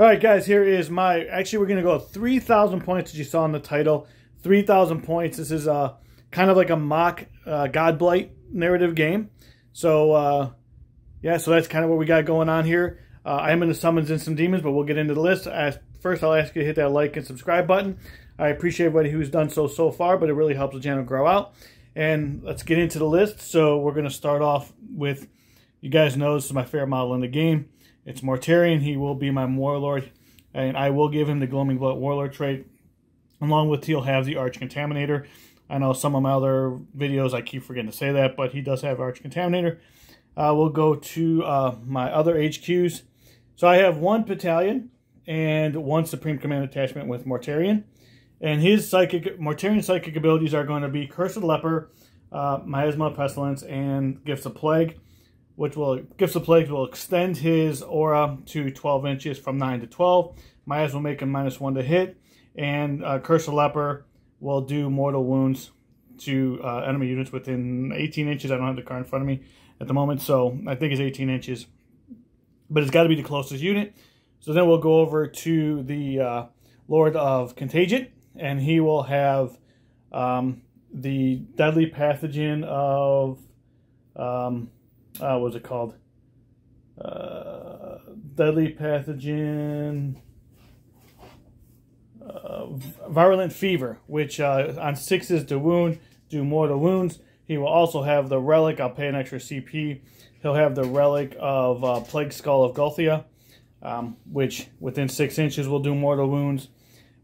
All right, guys, here is my, actually, we're going to go 3,000 points, as you saw in the title. 3,000 points. This is kind of like a mock Godblight narrative game. So, yeah, so that's kind of what we got going on here. I am going to summons in some demons, but we'll get into the list. First, I'll ask you to hit that like and subscribe button. I appreciate everybody who's done so far, but it really helps the channel grow out. And let's get into the list. So we're going to start off with, you guys know this is my favorite model in the game. It's Mortarion. He will be my Warlord, and I will give him the Gloaming Blood Warlord trait. Along with he'll have the Arch Contaminator. I know some of my other videos I keep forgetting to say that, but he does have Arch Contaminator. We'll go to my other HQs. So I have one battalion and one Supreme Command attachment with Mortarion. And his Mortarion psychic abilities are going to be Curse of the Leper, Miasma of Pestilence, and Gifts of Plague. Gifts of Plague will extend his aura to 12 inches from 9 to 12. Miasma will make him -1 to hit. And Curse of the Leper will do mortal wounds to enemy units within 18 inches. I don't have the card in front of me at the moment, so I think it's 18 inches. But it's got to be the closest unit. So then we'll go over to the Lord of Contagion, and he will have the deadly pathogen of... what was it called? Deadly pathogen... virulent fever, which on 6s do mortal wounds. He will also have the relic. I'll pay an extra CP. He'll have the relic of Plague Skull of Gulthia, which within 6 inches will do mortal wounds.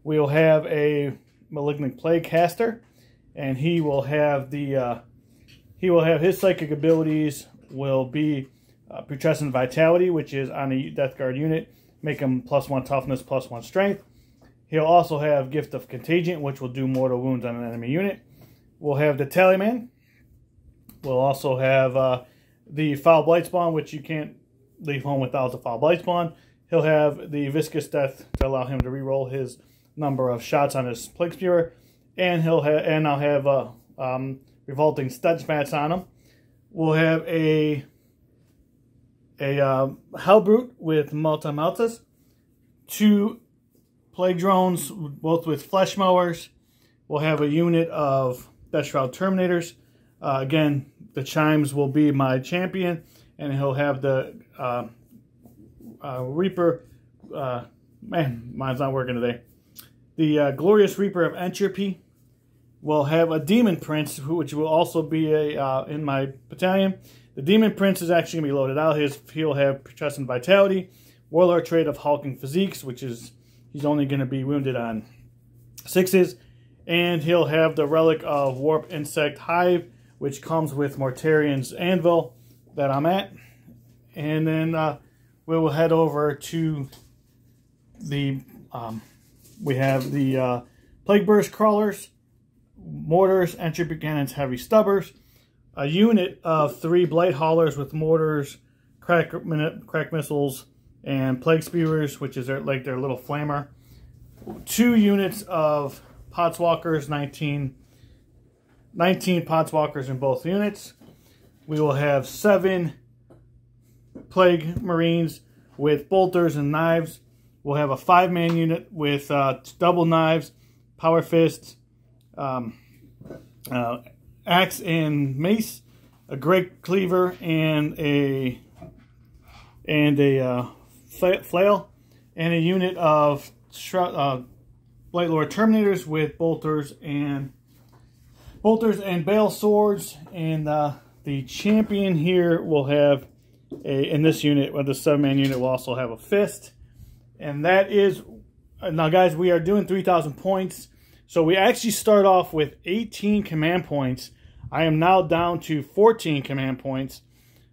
We'll have a Malignant Plague Caster, and he will have his psychic abilities will be Putrescent Vitality, which is on a Death Guard unit, make him +1 toughness, +1 strength. He'll also have Gift of Contagion, which will do mortal wounds on an enemy unit. We'll have the Tallyman. We'll also have the Foul Blightspawn, which you can't leave home without the Foul Blightspawn. He'll have the Viscous Death to allow him to reroll his number of shots on his Plague Spewer. And I'll have Revolting Steadmats on him. We'll have a Hellbrute with Multi-Meltas. 2 Plague Drones, both with Flesh Mowers. We'll have a unit of Deathshroud Terminators. Again, the Chimes will be my champion, and he'll have the Reaper. Man, mine's not working today. The Glorious Reaper of Entropy. We'll have a Demon Prince, which will also be in my battalion. The Demon Prince is actually going to be loaded out. He'll have Putrescent Vitality, Warlord trait of Hulking Physiques, which is he's only going to be wounded on 6s. And he'll have the relic of Warp Insect Hive, which comes with Mortarion's Anvil that I'm at. And then we will head over to the... we have the Plague Burst Crawlers, Mortars, Entropy Cannons, Heavy Stubbers. A unit of 3 Blight Haulers with Mortars, Crack Missiles, and Plague Spewers, which is their little flamer. 2 units of Podswalkers, 19 Podswalkers in both units. We will have 7 Plague Marines with Bolters and Knives. We'll have a 5-man unit with double knives, Power Fists, Axe and Mace, a Great Cleaver, and a Flail, and a unit of Blight Lord Terminators with bolters and Bale Swords. And the champion here will have in this unit, the 7-man unit will also have a Fist. And that is, now guys, we are doing 3,000 points. So we actually start off with 18 command points. I am now down to 14 command points,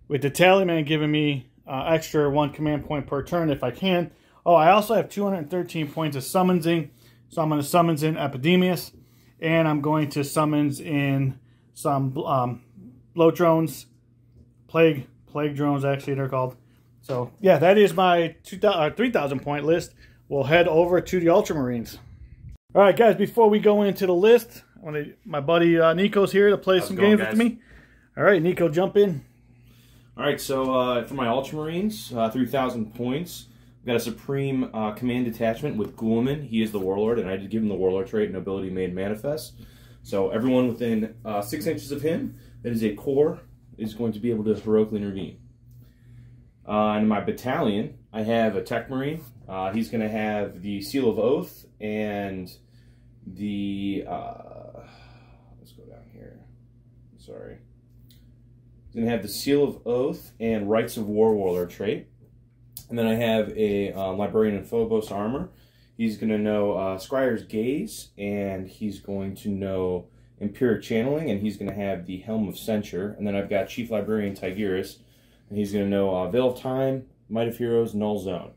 with the Tallyman giving me extra 1 command point per turn if I can. Oh, I also have 213 points of summoning. So I'm going to summons in Epidemius, and I'm going to summons in some bloat drones, plague drones actually they're called. So yeah, that is my 3,000 point list. We'll head over to the Ultramarines. All right, guys, before we go into the list, my buddy Nico's here to play some games with me. All right, Nico, jump in. All right, so for my Ultramarines, 3,000 points. I've got a Supreme Command Detachment with Ghouliman. He is the Warlord, and I did give him the Warlord trait, Nobility Made Manifest. So everyone within 6 inches of him that is a core is going to be able to heroically intervene. In my battalion, I have a Tech Marine. He's going to have the Seal of Oath and the... let's go down here. Sorry. He's going to have the Seal of Oath and Rights of War Warlord trait. And then I have a Librarian and Phobos armor. He's going to know Scryer's Gaze, and he's going to know Empiric Channeling, and he's going to have the Helm of Censure. And then I've got Chief Librarian Tigyrus, and he's going to know Veil of Time, Might of Heroes, Null Zone.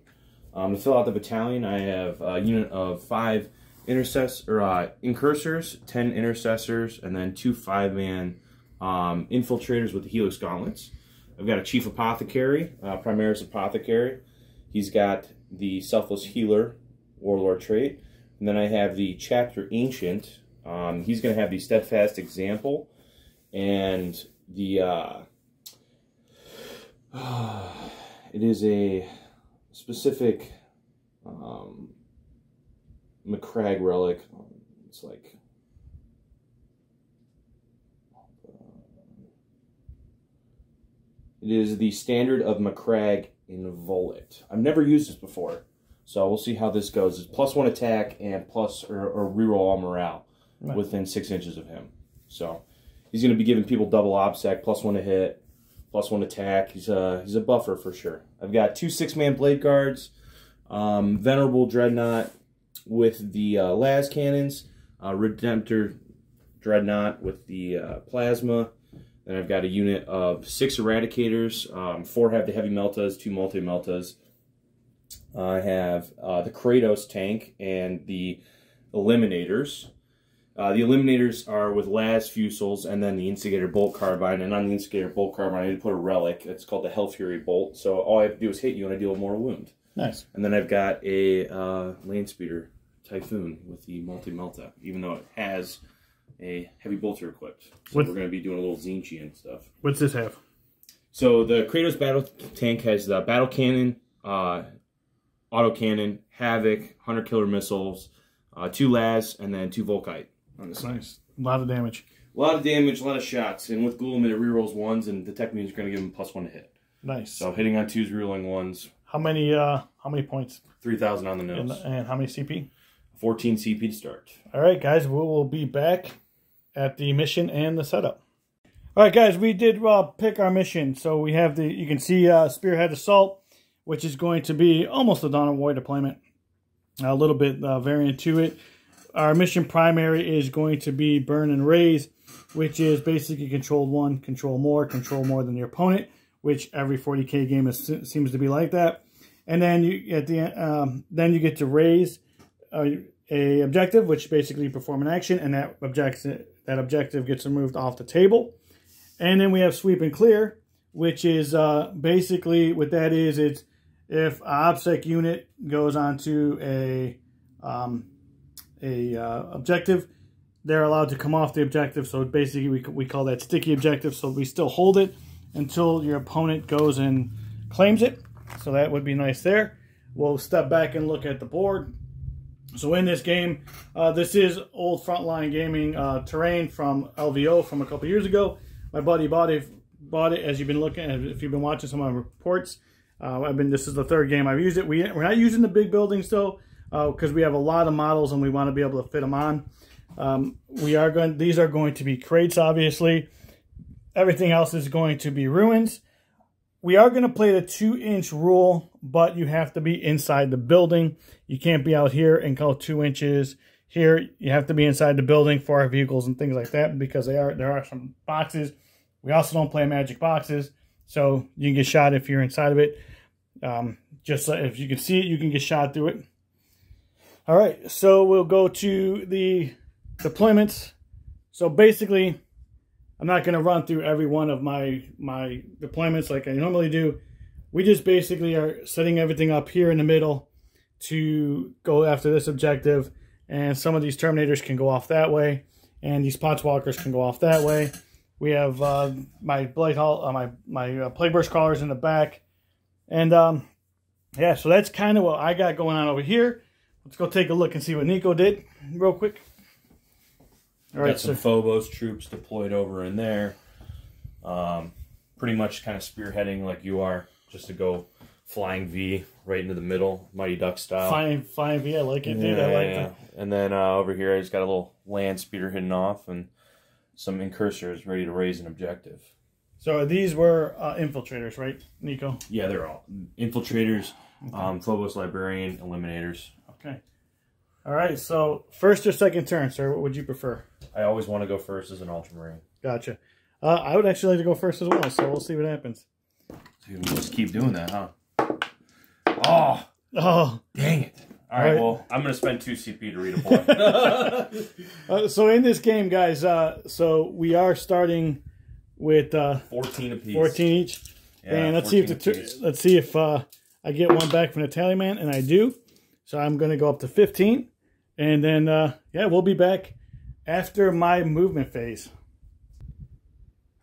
To fill out the battalion, I have a unit of 5 Incursors, 10 Intercessors, and then 2 5-man Infiltrators with the Helix Gauntlets. I've got a Chief Apothecary, Primaris Apothecary. He's got the Selfless Healer Warlord trait. And then I have the Chapter Ancient. He's going to have the Steadfast Example. And the... it is a specific McCrag relic. It's like... It is the Standard of McCrag in Volet. I've never used this before, so we'll see how this goes. It's +1 attack and plus or reroll all morale within 6 inches of him. So he's going to be giving people double obsec, +1 to hit, +1 attack. He's a buffer for sure. I've got 2 6-man Blade Guards, Venerable Dreadnought with the las cannons, Redemptor Dreadnought with the plasma. Then I've got a unit of 6 Eradicators, 4 have the Heavy Meltas, 2 Multi-Meltas. I have the Kratos tank and the Eliminators. The Eliminators are with las Fusils and then the Instigator Bolt Carbine. And on the Instigator Bolt Carbine, I need to put a relic. It's called the Hell Fury Bolt. So all I have to do is hit you and I deal a mortal wound. Nice. And then I've got a Landspeeder Typhoon with the Multi-Melta, even though it has a heavy bolter equipped. So we're going to be doing a little Zinchi and stuff. What's this have? So the Kratos battle tank has the battle cannon, auto cannon, Havoc, Hunter Killer missiles, 2 las, and then 2 Volkite on this. Nice. A lot of damage. A lot of damage, a lot of shots. And with Ghouliman, it rerolls 1s, and the Tech Marine is going to give him +1 to hit. Nice. So hitting on 2s, rerolling 1s. How many points? 3,000 on the nose. And how many CP? 14 CP to start. All right, guys, we will be back at the mission and the setup. All right, guys, we did pick our mission. So we have you can see Spearhead Assault, which is going to be almost a Dawn of War deployment. A little bit variant to it. Our mission primary is going to be Burn and Raise, which is basically control 1, control more than your opponent, which every 40k game seems to be like that. And then you at the end, then you get to raise a objective, which basically perform an action, and that objective gets removed off the table. And then we have Sweep and Clear, which is basically what that is. It's if an OBSEC unit goes onto a objective, they're allowed to come off the objective. So basically we call that sticky objective. So we still hold it until your opponent goes and claims it. So that would be nice there. We'll step back and look at the board. So in this game, this is old Frontline Gaming terrain from LVO from a couple years ago. My buddy bought it as you've been looking at, if you've been watching some of my reports. This is the 3rd game I've used it. We're not using the big buildings though, because we have a lot of models and we want to be able to fit them on. These are going to be crates, obviously. Everything else is going to be ruins. We are going to play the 2-inch rule, but you have to be inside the building. You can't be out here and go 2 inches. Here, you have to be inside the building for our vehicles and things like that, because there are some boxes. We also don't play magic boxes, so you can get shot if you're inside of it. Just if you can see it, you can get shot through it. All right, so we'll go to the deployments. So basically, I'm not going to run through every one of my deployments like I normally do. We just basically are setting everything up here in the middle to go after this objective. And some of these Terminators can go off that way, and these Potswalkers can go off that way. We have my Plague Burst Crawlers in the back. And yeah, so that's kind of what I got going on over here. Let's go take a look and see what Nico did real quick. All right, got some Phobos troops deployed over in there. Pretty much kind of spearheading like you are, just to go flying V right into the middle, Mighty Duck style. Flying V, I like it, dude. I like that. And then over here, I just got a little land speeder hidden off and some incursors ready to raise an objective. So these were infiltrators, right, Nico? Yeah, they're all infiltrators, okay. Phobos Librarian, Eliminators. Okay. All right, so first or second turn, sir, what would you prefer? I always want to go first as an Ultramarine. Gotcha. I would actually like to go first as well, so we'll see what happens. Dude, we'll just keep doing that, huh? Oh, dang it. All right, well, I'm going to spend 2 CP to redeploy. So in this game, guys, so we are starting with 14 apiece. 14 each. Yeah, and let's see if I get one back from the Tallyman, and I do. So I'm going to go up to 15. And then, yeah, we'll be back after my movement phase.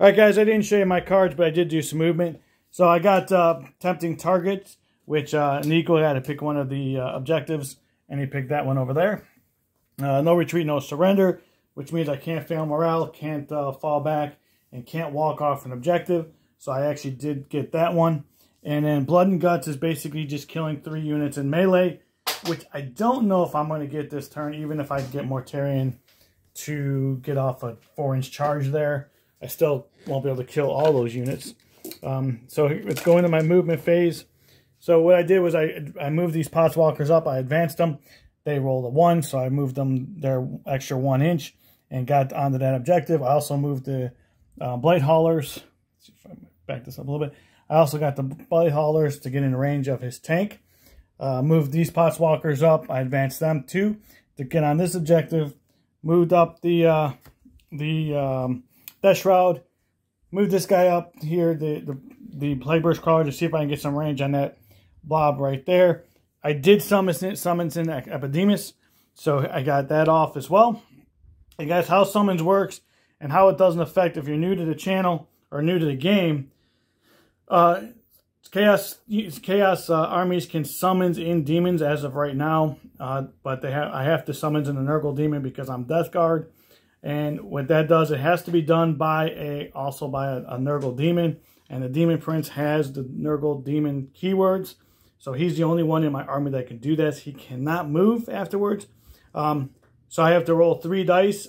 All right, guys, I didn't show you my cards, but I did do some movement. So I got Tempting Targets, which Nico had to pick one of the objectives, and he picked that one over there. No Retreat, No Surrender, which means I can't fail morale, can't fall back, and can't walk off an objective. So I actually did get that one. And then Blood and Guts is basically just killing 3 units in melee, which I don't know if I'm going to get this turn, even if I get Mortarion to get off a 4-inch charge there. I still won't be able to kill all those units. So let's go into my movement phase. So what I did was I moved these Potswalkers up. I advanced them. They rolled a 1, so I moved them their extra 1 inch and got onto that objective. I also moved the Blight Haulers. Let's see if I back this up a little bit. I also got the Blight Haulers to get in range of his tank. Moved these Potswalkers up. I advanced them too to get on this objective. Moved up the Death Shroud. Move this guy up here, the Plagueburst Crawler, to see if I can get some range on that blob right there. I did summons in Epidemus, so I got that off as well. And guys, how summons works and how it doesn't affect if you're new to the channel or new to the game. Chaos armies can summons in demons as of right now, but I have to summons in a Nurgle demon because I'm Death Guard. And what that does, it has to be done by also by a Nurgle demon. And the Demon Prince has the Nurgle demon keywords. So he's the only one in my army that can do this. He cannot move afterwards. So I have to roll 3 dice.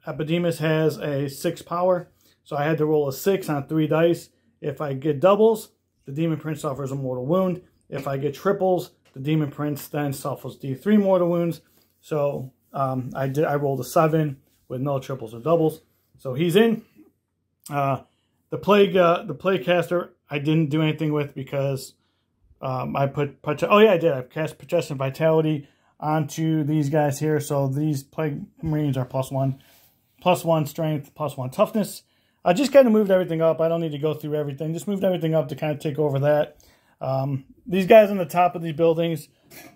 Epidemus has a 6 power. So I had to roll a 6 on 3 dice. If I get doubles, the Demon Prince suffers a mortal wound. If I get triples, the Demon Prince then suffers D3 mortal wounds. So I rolled a 7. With no triples or doubles. So he's in. The Plague Caster, I didn't do anything with because I put... Oh, yeah, I did. I cast Protection Vitality onto these guys here. So these Plague Marines are +1. +1 strength, +1 toughness. I just kind of moved everything up. I don't need to go through everything. Just moved everything up to kind of take over that. These guys on the top of these buildings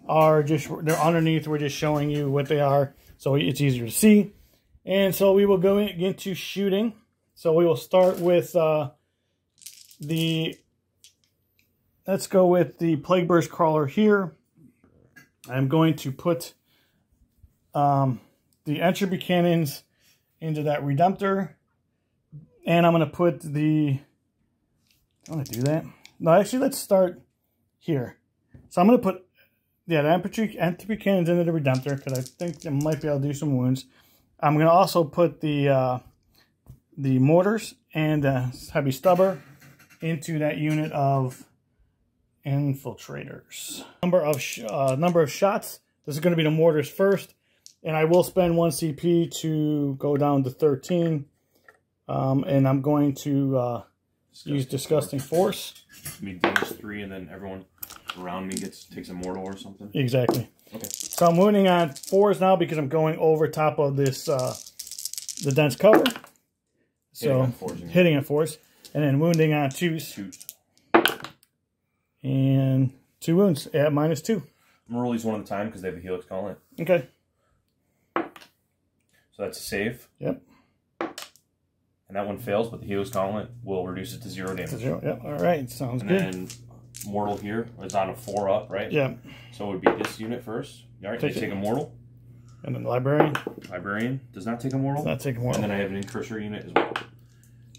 are just... They're underneath. We're just showing you what they are. So it's easier to see. And so we will go into shooting. So we will start with let's go with the Plagueburst Crawler here. I'm going to put the Entropy Cannons into that Redemptor. And I'm going to put the... I'm going to do that. No, actually, let's start here. So I'm going to put, yeah, the Entropy Cannons into the Redemptor because I think it might be able to do some wounds. I'm going to also put the mortars and heavy stubber into that unit of infiltrators. Number of shots. This is going to be the mortars first, and I will spend 1 CP to go down to 13. And I'm going to use Disgusting Force. Me damage 3, and then everyone around me takes a mortal or something. Exactly. Okay. So I'm wounding on 4s now because I'm going over top of this the dense cover. So hitting on 4s, and then wounding on 2s. And 2 wounds at -2. I'm gonna roll these one at a time because they have a Helix Gauntlet. Okay. So that's a save. Yep. And that one fails, but the Helix Gauntlet will reduce it to 0 damage. To 0. Yep. All right. Sounds good. And then mortal here. It's on a 4 up, right? Yeah. So it would be this unit first. All right, take a mortal. And then the librarian. Librarian does not take a mortal. Does not take a mortal. And then I have an incurser unit as well.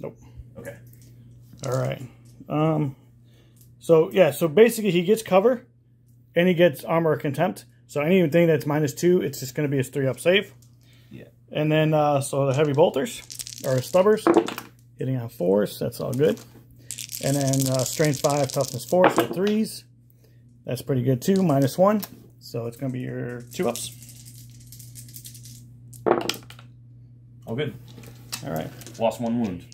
Nope. Okay. All right. So yeah, so basically he gets cover, and he gets armor or contempt. So anything that's -2, it's just going to be his 3-up save. Yeah. And then so the heavy bolters or stubbers, hitting on 4s. That's all good. And then strength 5, toughness 4, so 3s. That's pretty good too. -1. So it's going to be your 2-ups. All good. All right. Lost 1 wound.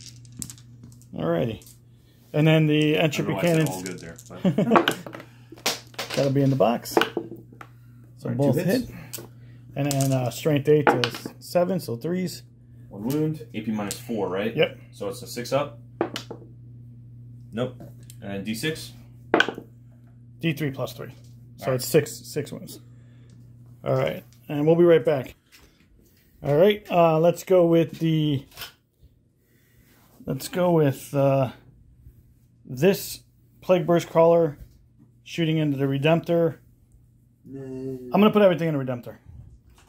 Alrighty. And then the entropy cannons. All good there. That'll be in the box. So right, both hit. And then strength 8 to 7, so 3s. 1 wound. AP -4, right? Yep. So it's a 6-up. Nope. And then D6. D3 plus 3. So right. it's 6 wounds. All right. And we'll be right back. All right. Let's go with the... Let's go with this Plague Burst Crawler shooting into the Redemptor. I'm going to put everything in the Redemptor.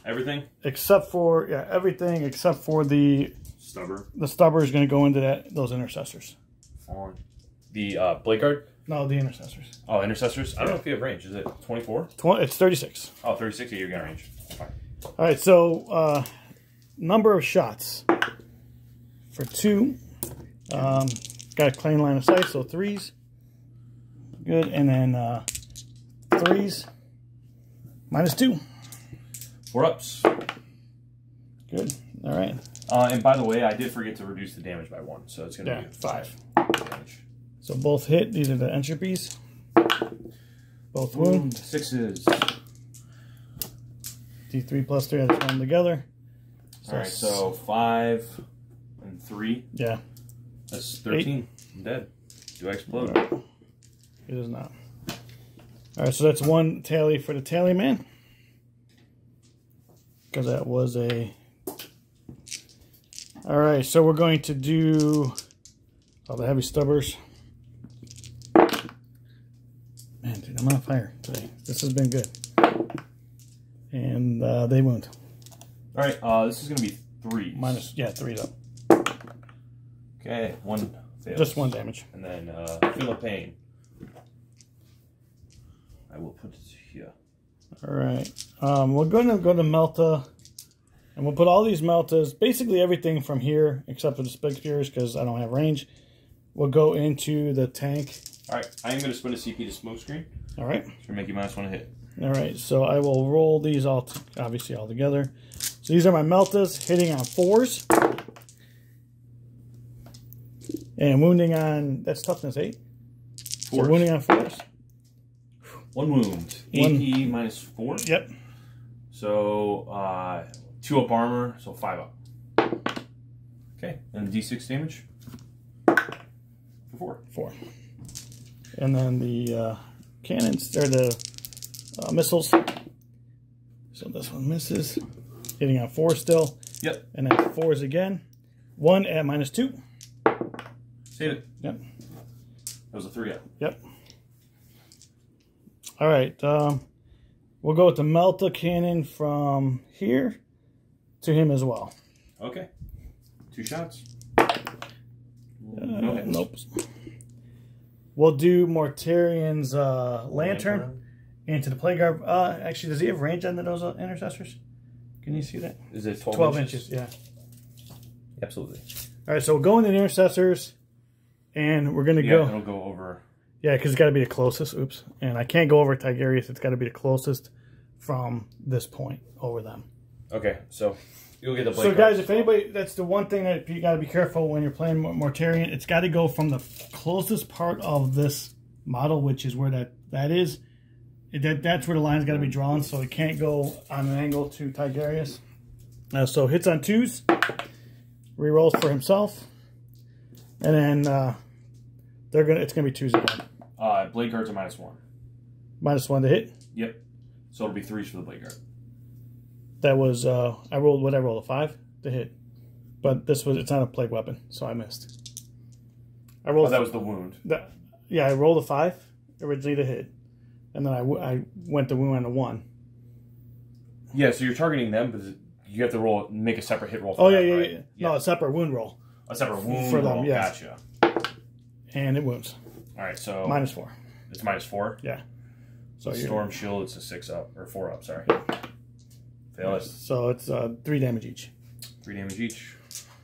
Everything? Except for, yeah, everything except for the... Stubber. The Stubber is going to go into those Intercessors. On the Blade Guard? No, the Intercessors. Oh, Intercessors? I don't know if you have range. Is it 24? It's 36. Oh, 36? Yeah, you got range. Fine. All right, so number of shots. For 2... got a clean line of sight, so 3s. Good. And then 3s. -2. 4 ups. Good. All right. And by the way, I did forget to reduce the damage by 1, so it's going to be 5 damage. So both hit. These are the entropies. Both wound. 6s. D3 plus 3. I just run them together. So Alright, so 5 and 3. Yeah. That's 13. 8. I'm dead. Do I explode? Right. It is not. Alright, so that's 1 tally for the tally man. Because that was a... Alright, so we're going to do all the heavy stubbers. Man, dude, I'm on fire today. This has been good. And they wound. Alright, this is going to be 3s. -3's up. Okay, 1 fails. Just 1 damage. And then Feel of Pain. I will put it here. Alright. We're going to go to Melta. And we'll put all these Meltas, basically everything from here, except for the Spike Spears, because I don't have range. We'll go into the tank. Alright, I am going to spin a CP to smoke screen. Alright. It's going to make you -1 to hit. Alright, so I will roll these obviously all together. So these are my Meltas hitting on 4s. And wounding on, that's toughness 8. 4. So wounding on 4s. 1 wound. AP -4. Yep. So 2 up armor, so 5 up. Okay, and D6 damage for 4. And then the cannons, or the missiles. So this one misses, hitting on 4 still. Yep. And then 4s again. 1 at -2. Save it. Yep. That was a 3 up. Yep. All right. We'll go with the Melta cannon from here to him as well. Okay. 2 shots. No hits. Nope. We'll do Mortarian's lantern into the Plague Guard. Actually, does he have range on those Intercessors? Can you see that? Is it 12, 12 inches? Yeah. Absolutely. All right, so we'll go into the Intercessors, and we're going to go. It'll go over. Yeah, because it's got to be the closest. Oops. And I can't go over Tigerius. It's got to be the closest from this point over them. Okay, so you'll get the Blade So, guys, if anybody, that's the one thing that you got to be careful when you're playing Mortarion. It's got to go from the closest part of this model, which is where that is. That's where the line's got to be drawn, so it can't go on an angle to Tigerius. So hits on 2s, rerolls for himself, and then it's gonna be 2s again. Blade Guard's a -1. -1 to hit. Yep. So it'll be 3s for the Blade Guard. That was I rolled a 5 to hit, but it's not a plague weapon, so I missed. I rolled. That was the wound. Yeah, I rolled a 5, originally to hit. And then I went to wound on a 1. Yeah, so you're targeting them, but you have to make a separate hit roll for them, yeah. right? No, a separate wound roll. A separate wound for roll, them, yeah. Gotcha. And it wounds. Alright, so... -4. It's -4? Yeah. So Storm Shield, it's a 6 up, or 4 up, sorry. Fail it. So it's 3 damage each. 3 damage each.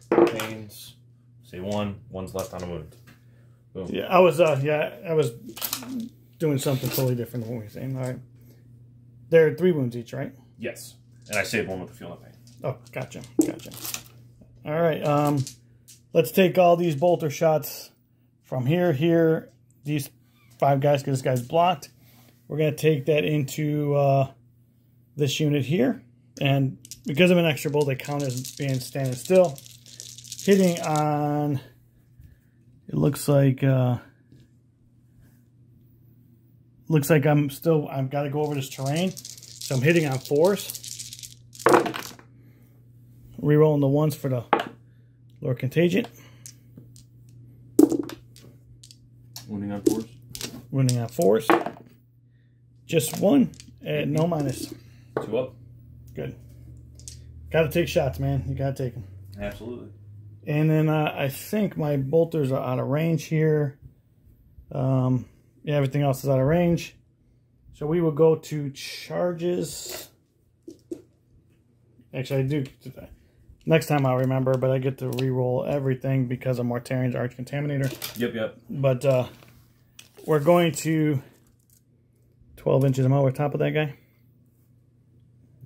Pains. Say 1. 1's left on a wound. Boom. Yeah, I was doing something totally different than what we were saying. All right. There are 3 wounds each, right? Yes. And I saved 1 with the Feel No Pain. Oh, gotcha. All right. Let's take all these bolter shots from here, these 5 guys, because this guy's blocked. We're going to take that into this unit here. And because of an extra bolt, they count as being standing still. Hitting on, it looks like I've got to go over this terrain. So I'm hitting on 4s. Rerolling the 1s for the Lord Contagion. Wounding on 4s? Wounding on 4s. Just 1 and no minus. 2 up. Good. Got to take shots, man. You got to take them. Absolutely. And then I think my bolters are out of range here. Yeah, everything else is out of range. So we will go to charges. Actually, I do. Next time I'll remember, but I get to re-roll everything because of Mortarian's Arch Contaminator. Yep. But we're going to 12 inches am I over top of that guy?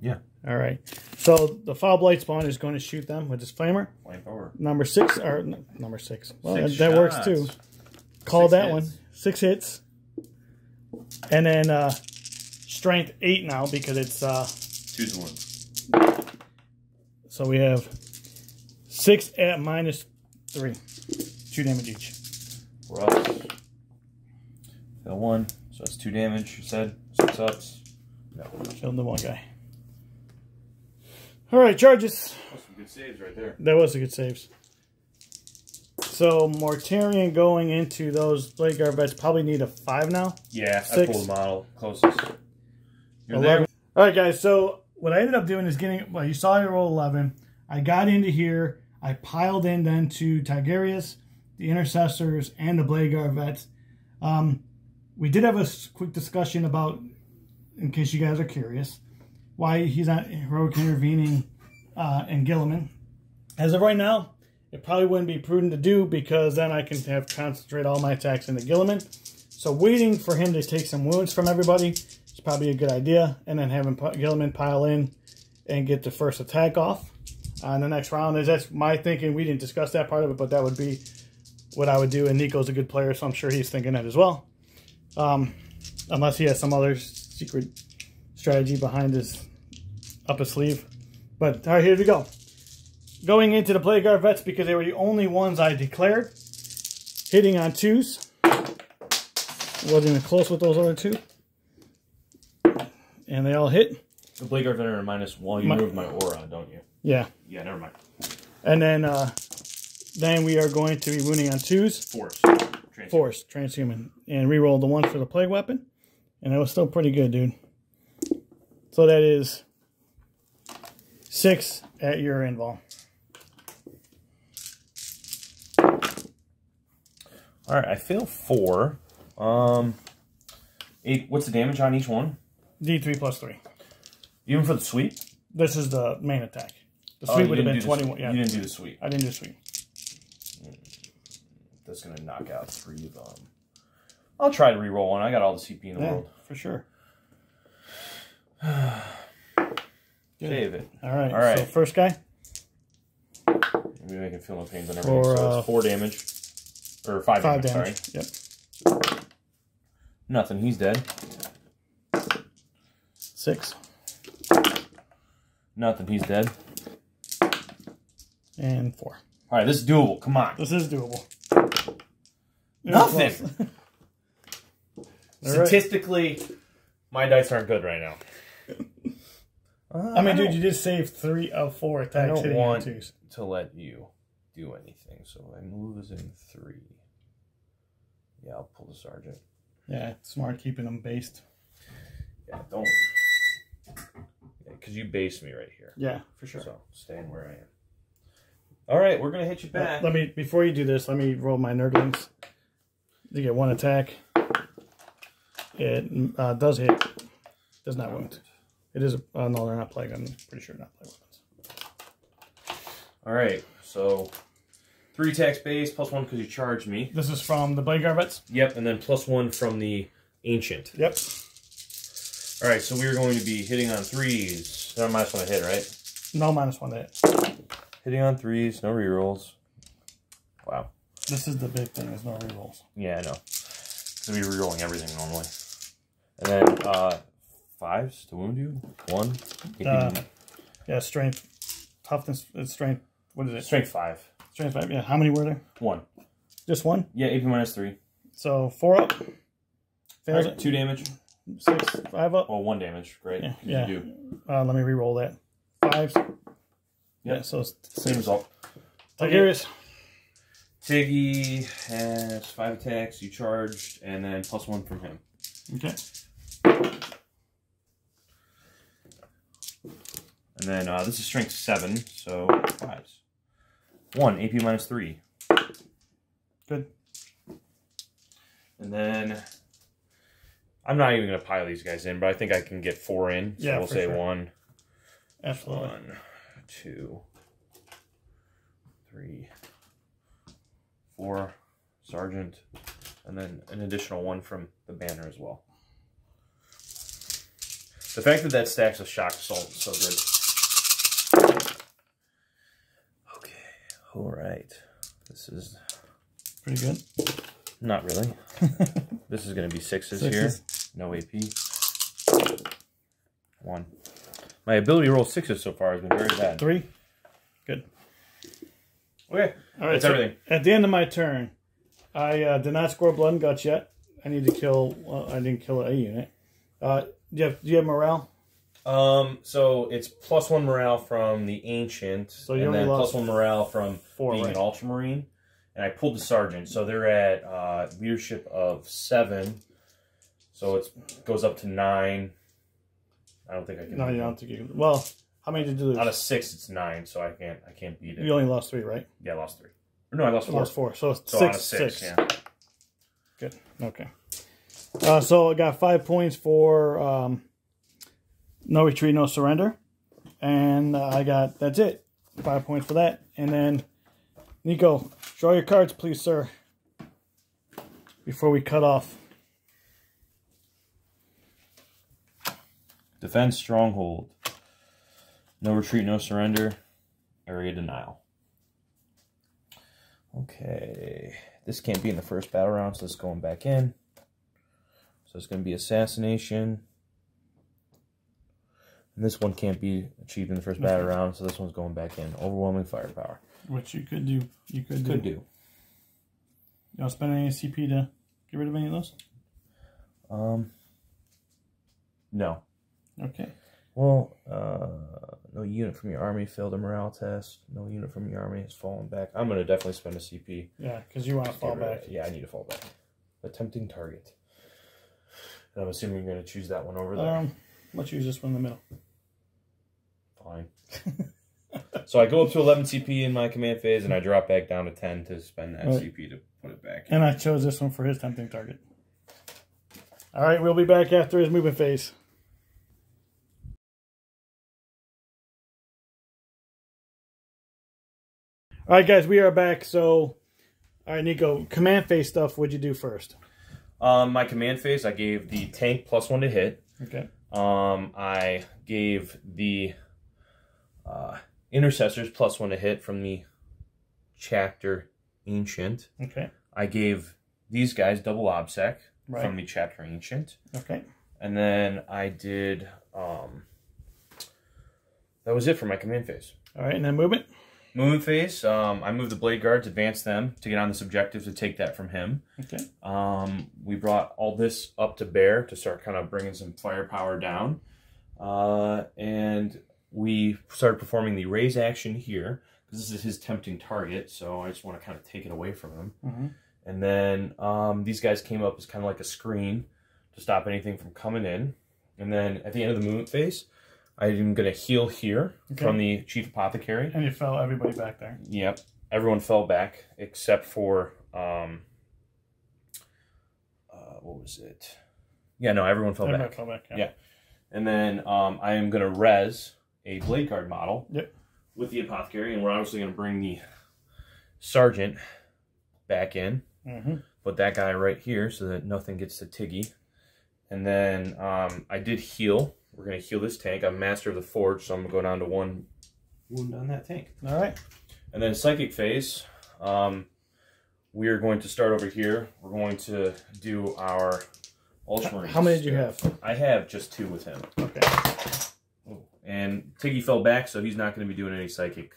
Yeah. All right. So the Foul Blight Spawn is going to shoot them with his flamer. Flamethrower. Number 6 or number 6. Well, 6 that works too. Call that one. 6 hits. And then strength 8 now because it's 2's wounds. So we have 6 at -3. 2 damage each. For us. Fail 1. So that's 2 damage, you said. 6 ups. No. Killed the 1 guy. Alright, charges. That's some good saves right there. That was a good saves. So Mortarian going into those Blade Guard vets probably need a 5 now. Yeah, 6. I pulled the model closest. You're 11. there. Alright guys, so what I ended up doing is getting, well, you saw me roll 11. I got into here. I piled in then to Tigerius, the Intercessors, and the Blade Guard vets. We did have a quick discussion about, in case you guys are curious, why he's not heroic intervening in Guilliman. As of right now, it probably wouldn't be prudent to do because then I can concentrate all my attacks into Guilliman. So waiting for him to take some wounds from everybody is probably a good idea, and then having Guilliman pile in and get the first attack off on the next round. That's my thinking. We didn't discuss that part of it, but that would be what I would do. And Nico's a good player, so I'm sure he's thinking that as well. Unless he has some other secret strategy behind up his sleeve. But all right, here we go. Going into the Blade Guard vets because they were the only ones I declared. Hitting on 2s. Wasn't even close with those other 2. And they all hit. The Blade Guard veteran -1. You remove my aura, don't you? Yeah. Yeah, never mind. And then we are going to be wounding on 2s. Force, transhuman. And reroll the 1 for the plague weapon. And that was still pretty good, dude. So that is 6 at your invul. Alright, I fail 4. 8. What's the damage on each one? D3 plus 3. Even for the sweep? This is the main attack. The sweep would have been 21. Yeah. You didn't do the sweep. I didn't do sweep. That's going to knock out 3 of them. I'll try to reroll one. I got all the CP in the world. For sure. Save it. All right. So first guy. Maybe I can feel no pains on everything. So it's 4 damage. Or 5 damage, sorry. Yep. Nothing. He's dead. 6. Nothing. He's dead. And 4. All right, this is doable. Come on. This is doable. Nothing. Statistically, my dice aren't good right now. I mean, dude, you did save 3 of 4 attacks. I don't want to let you do anything, so I move as in 3. Yeah, I'll pull the sergeant. Yeah, it's smart keeping them based. Yeah, don't. Because you base me right here. Yeah, for sure. So staying where I am. All right, we're gonna hit you back. Before you do this, let me roll my nerdlings. You get 1 attack. It does hit. Does not wound. It is. No, they're not plague. I'm pretty sure not plague weapons. All right, so 3 attacks base, +1 because you charged me. This is from the Blade Guard vets? Yep, and then +1 from the Ancient. Yep. All right, so we're going to be hitting on 3s. No -1 to hit, right? No -1 to hit. Hitting on 3s, no rerolls. Wow. This is the big thing, there's no rerolls. Yeah, I know. So we're rerolling everything normally. And then 5s to wound you. 1. Yeah, strength. Toughness, strength. What is it? Strength 5. Strength 5, yeah. How many were there? 1. Just 1? Yeah, AP -3. So 4 up. Fails Right, 2 damage. 6, 5 up. Well, 1 damage. Great. Yeah. You do. Let me re-roll that. 5s. Yep. Yeah, so it's same result. Tigerius. Tiggy has 5 attacks. You charged, and then +1 from him. Okay. And then this is strength 7, so 5s. 1 AP -3. Good. And then I'm not even going to pile these guys in, but I think I can get 4 in. So yeah, we'll say sure. 1. Absolutely. 1, 2, 3, 4, Sergeant, and then an additional 1 from the banner as well. The fact that stacks a shock assault is so good. Okay, all right. This is pretty good. Not really. This is going to be 6s here. No AP. 1. My ability to roll 6s so far has been very bad. 3. Good. Okay. All right. That's so everything. At the end of my turn, I did not score blood and guts yet. I need to kill. Well, I didn't kill a unit. Do you have morale? So it's +1 morale from the Ancient, so you and then lost +1 morale from 4, being right? an Ultramarine. And I pulled the Sergeant, so they're at leadership of 7. So it goes up to 9. I don't think I can. No, you don't think you can. Well, how many did you lose? Out of 6, it's 9, so I can't beat it. You only lost 3, right? Yeah, I lost 3. Or no, I lost 4. You lost 4. So it's so 6. Out of 6. Yeah. Good. Okay. So I got 5 points for no retreat, no surrender, and that's it. 5 points for that, and then Nico, draw your cards, please, sir. Before we cut off. Defense Stronghold. No retreat, no surrender. Area denial. Okay. This can't be in the first battle round, so it's going back in. So it's going to be assassination. And this one can't be achieved in the first battle round, so this one's going back in. Overwhelming firepower. Which you could do. You could do. You want to spend any CP to get rid of any of those? No. Okay. Well, no unit from your army failed a morale test. No unit from your army has fallen back. I'm going to definitely spend a CP. Yeah, because you want to fall back. Yeah, I need to fall back. Attempting target. And I'm assuming you're going to choose that one over there. Let's use this one in the middle. Fine. So I go up to 11 CP in my command phase, and I drop back down to 10 to spend that CP to put it back in. And I chose this one for his tempting target. All right, we'll be back after his movement phase. All right, guys, we are back. So, all right, Nico, command phase stuff, what'd you do first? My command phase, I gave the tank +1 to hit. Okay. I gave the intercessors +1 to hit from the chapter Ancient. Okay. I gave these guys double obsec right. from the chapter Ancient. Okay. And then I did that was it for my command phase. All right, and then movement? Movement phase, I moved the Blade Guards, advanced them to get on this objective to take that from him. Okay. We brought all this up to bear to start kind of bringing some firepower down. And we started performing the raise action here, because this is his tempting target, so I just want to kind of take it away from him. Mm-hmm. And then these guys came up as kind of like a screen to stop anything from coming in. And then at the end of the movement phase, I'm going to heal here from the Chief Apothecary. And you fell everybody back there. Yep. Everyone fell back except for, what was it? Yeah, no, everyone fell back. Fell back, yeah. And then I am going to res a Blade Guard model with the Apothecary. And we're obviously going to bring the Sergeant back in. Put that guy right here so that nothing gets to Tiggy. And then I did heal. We're going to heal this tank. I'm Master of the Forge, so I'm going to go down to 1 wound on that tank. All right. And then Psychic phase, we are going to start over here. We're going to do our Ultramarines. How many did you have? I have just 2 with him. Okay. And Tiggy fell back, so he's not going to be doing any Psychic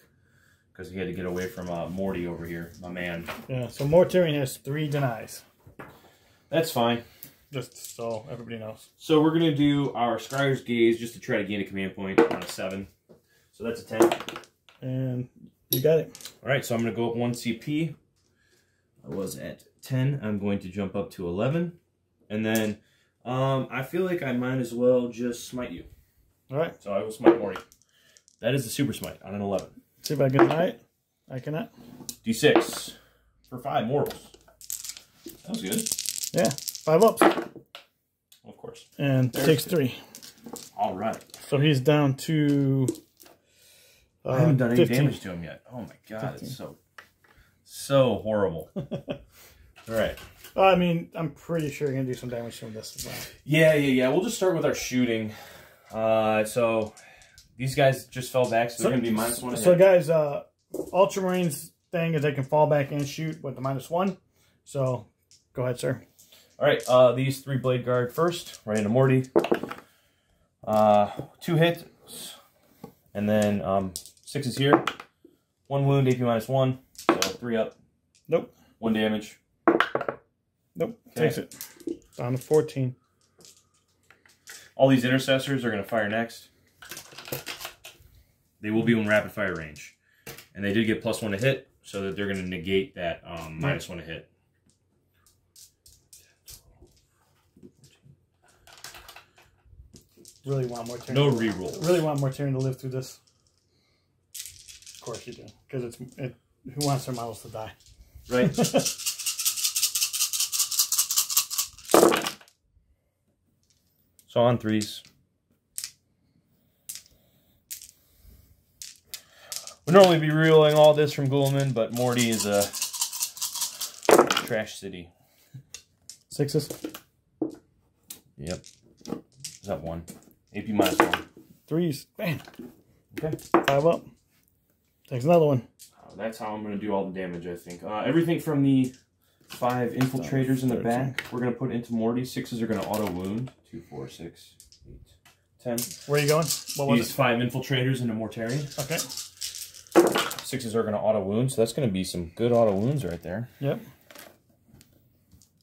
because he had to get away from Morty over here, my man. Yeah, so Mortarian has 3 denies. That's fine. Just so everybody knows. So we're going to do our Scryer's Gaze just to try to gain a command point on a 7. So that's a 10. And you got it. All right, so I'm going to go up 1 CP. I was at 10. I'm going to jump up to 11. And then I feel like I might as well just smite you. All right. So I will smite Morty. That is the super smite on an 11. See if I can deny it. I cannot. D6 for 5 mortals. That was good. Yeah, 5 ups. Of course. And takes 3. All right. So he's down to. I haven't done any 15. damage to him yet. Oh my god, 15. It's so horrible. All right. I mean, I'm pretty sure you're gonna do some damage to him this as well. Yeah. We'll just start with our shooting. So these guys just fell back, so they're gonna be -1. So guys, Ultramarines thing is they can fall back and shoot with the -1. So go ahead, sir. All right, these 3 Blade Guard first, right into Morty. 2 hits, and then 6 is here. 1 wound, AP -1, so 3 up. Nope. 1 damage. Nope. Okay. Takes it. Down to 14. All these intercessors are going to fire next. They will be in rapid fire range, and they did get +1 to hit, so that they're going to negate that -1 to hit. Really want Mortarian. No reroll. Really want Mortarian to live through this. Of course you do, because who wants their models to die? Right. So on 3s. We'd normally be rerolling all this from Ghoulman, but Morty is a trash city. 6s. Yep. Is that 1? AP -1. 3s. Bam. Okay. 5 up. Takes another one. That's how I'm going to do all the damage, I think. Everything from the 5 infiltrators in the back, we're going to put into Morty. 6s are going to auto wound. 2, 4, 6, 8, 10. Where are you going? What was These 5 infiltrators into Mortarian. Okay. 6s are going to auto wound, so that's going to be some good auto wounds right there. Yep.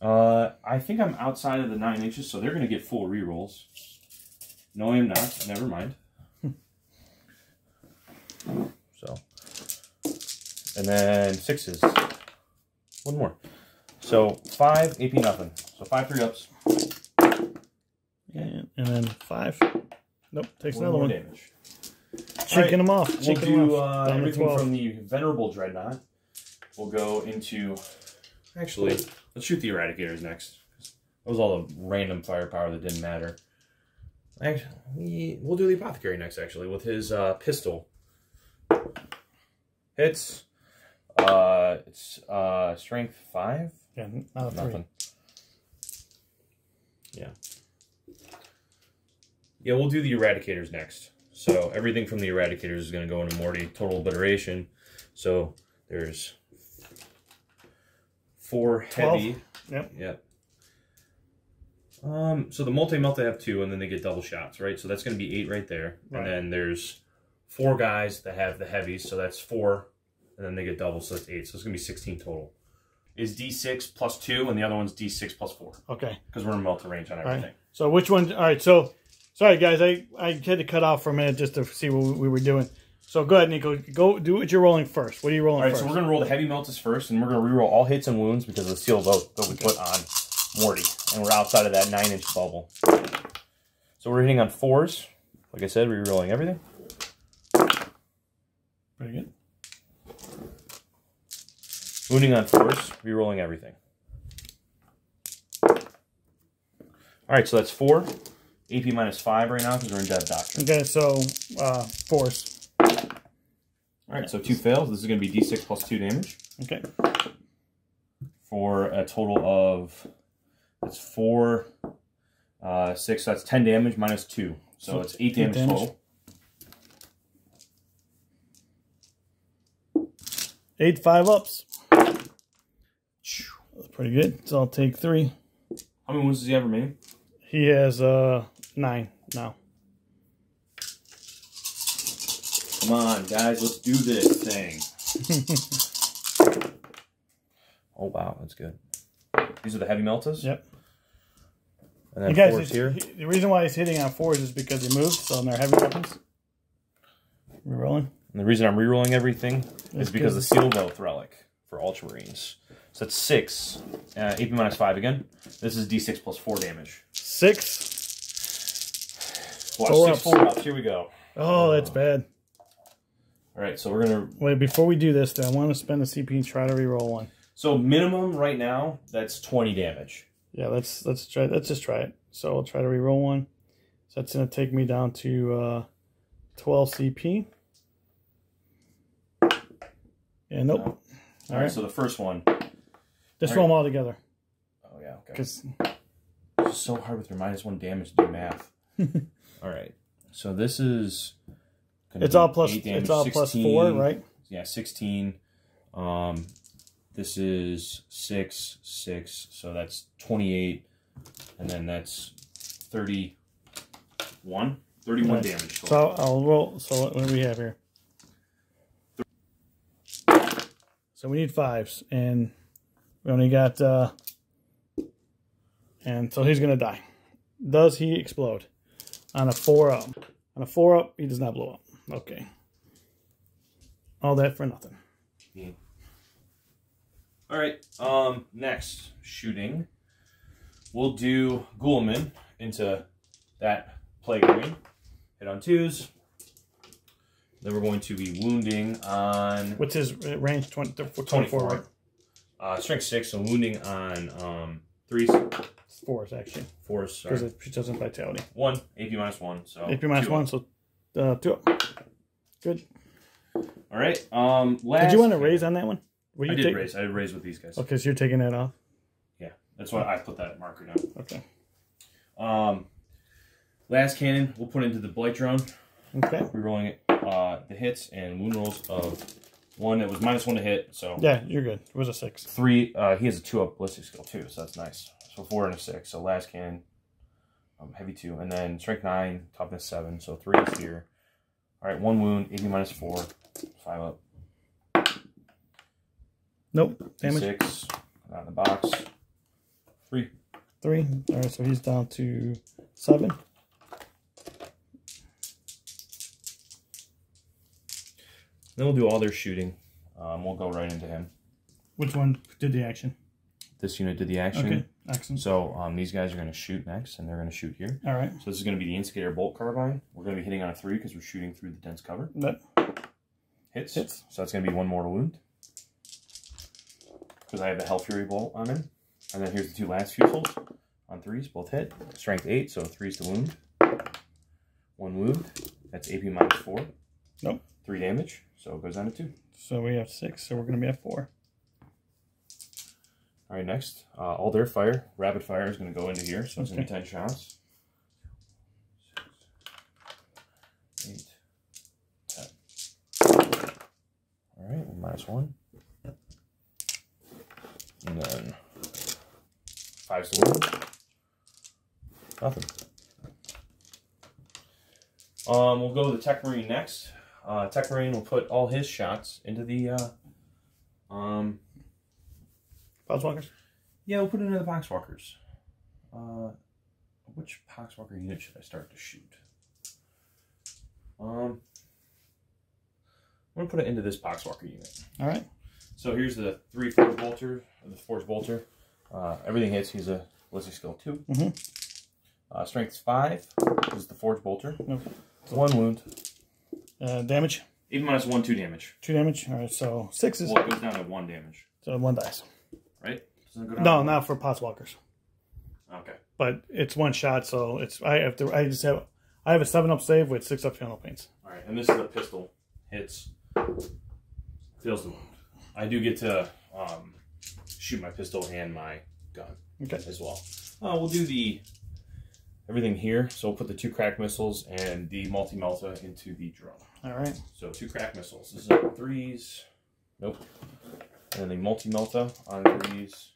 I think I'm outside of the 9 inches, so they're going to get full rerolls. No, I am not. Never mind. So, and then 6s. 1 more. So 5 AP nothing. So 5 3-ups. And then 5. Nope. Takes another one. Damage. Chinking them off. We'll do everything from the Venerable Dreadnought. We'll go into. Actually, let's shoot the Eradicators next. That was all the random firepower that didn't matter. Actually, we'll do the Apothecary next, actually, with his pistol. Hits. It's strength 5. Yeah, not a 3. Nothing. Yeah. Yeah, we'll do the Eradicators next. So everything from the Eradicators is going to go into Morty. Total obliteration. So there's 4 heavy. 12. Yep. So the multi-melt they have 2, and then they get double shots, right? So that's going to be 8 right there. Right. And then there's 4 guys that have the heavies, so that's 4. And then they get double, so that's 8. So it's going to be 16 total. Is D6 +2, and the other one's D6 +4. Okay. Because we're in melt range on everything. Right. So which one? All right. So sorry guys, I had to cut off for a minute just to see what we were doing. So go ahead, Nico. Go do what you're rolling first. What are you rolling first? All right, so we're going to roll the heavy meltas first, and we're going to reroll all hits and wounds because of the seal vote that we put on Morty. And we're outside of that 9-inch bubble. So we're hitting on 4s. Like I said, rerolling everything. Pretty good. Wounding on 4s, rerolling everything. All right, so that's 4. AP -5 right now because we're in Dev Doctrine. Okay, so 4s. All right, so 2 fails. This is going to be D6 plus 2 damage. Okay. For a total of, that's 4, 6, so that's 10 damage minus 2. So it's 8 damage total. 8 5-ups. That's pretty good. So I'll take 3. How many wounds does he have remaining? He has 9 now. Come on, guys, let's do this thing. Oh, wow, that's good. These are the heavy meltas? Yep. And then guys, 4s here. The reason why he's hitting on 4s is because he moved, so they're heavy weapons. We're rolling. And the reason I'm rerolling everything is because the Seal Oath relic for Ultramarines. So that's 6. AP -5 again. This is D6 plus 4 damage. 6. Watch 4 6 ups. 4 ups. Here we go. Oh, that's bad. All right, so we're going to... Wait, before we do this, though, I want to spend the CP and try to reroll 1. So minimum right now, that's 20 damage. Yeah, let's try. Let's just try it. So I'll try to reroll 1. So that's going to take me down to 12 CP. Yeah, nope. No. All right, so the first one. Just roll them all together. Oh, yeah, okay. Because it's so hard with your -1 damage to do math. All right, so this is... It's all plus. It's all 16, plus 4, right? Yeah, 16. This is 6, 6. So that's 28, and then that's 31. 31 nice. damage. Total. So I'll roll. So what do we have here? So we need 5s, and we only got. And so he's gonna die. Does he explode on a 4-up? On a 4-up, he does not blow up. Okay. All that for nothing. Yeah. All right. Next shooting, we'll do Ghoulman into that plague ring. Hit on 2s. Then we're going to be wounding on. What's his range? 24, 24. Right? Strength 6. So wounding on 3s. 4s actually. 4s. Because it doesn't vitality. 1 AP -1. So AP -1. So 2 up. Good. All right. Did you want to raise on that one? I did raise. I did raise with these guys. Okay, so you're taking that off. Yeah, that's why I put that marker down. Okay. Last cannon, we'll put into the blight drone. Okay. Rerolling it, the hits and wound rolls of 1. It was -1 to hit. So yeah, you're good. It was a 6. 3. He has a 2-up ballistic skill too, so that's nice. So 4 and a 6. So last cannon, heavy 2, and then strength 9, toughness 7. So 3 is here. All right, 1 wound, AP -4, 5 up. Nope. Damage. 6, not in the box. 3. 3. All right, so he's down to 7. Then we'll do all their shooting. We'll go right into him. Which one did the action? This unit did the action. Okay, excellent. So these guys are going to shoot next, and they're going to shoot here. All right. So this is going to be the Instigator Bolt Carbine. We're going to be hitting on a 3 because we're shooting through the dense cover. That hits. Hits. So that's going to be 1 more wound. Because I have the Hell Fury Bolt on him. And then here's the 2 last fusils on 3s. Both hit. Strength 8, so 3's to wound. 1 wound. That's AP -4. Nope. 3 damage. So it goes down to 2. So we have 6, so we're going to be at 4. All right, next. All their fire, rapid fire, is going to go into here. So it's going to be 10 shots. 6, 8, 10. All right, -1. And then 5's the wound. Nothing. We'll go to the Tech Marine next. Tech Marine will put all his shots into the Podswalkers? yeah, we'll put it into the Poxwalkers. Which Poxwalker unit should I start to shoot? going to put it into this Poxwalker unit. All right. So here's the 3 Forge Bolter, the Forge Bolter. Everything hits. He's a ballistic skill 2. Mm-hmm. Strength 5 is the Forge Bolter. Okay. 1 wound. Damage? Even minus 1, 2 damage. 2 damage? All right, so 6s. Well, it goes down to 1 damage. So 1 dice. Right? Doesn't it go down No, not for Potswalkers. Okay. But it's 1 shot, so it's I have a 7-up save with 6-up channel paints. All right, and this is a pistol. Hits. Feels the wound. I do get to shoot my pistol and my gun as well. We'll do everything here. So we'll put the 2 crack missiles and the multi-melta into the drone. All right. So 2 crack missiles. This is on 3s. Nope. And then the multi-melta on 3s.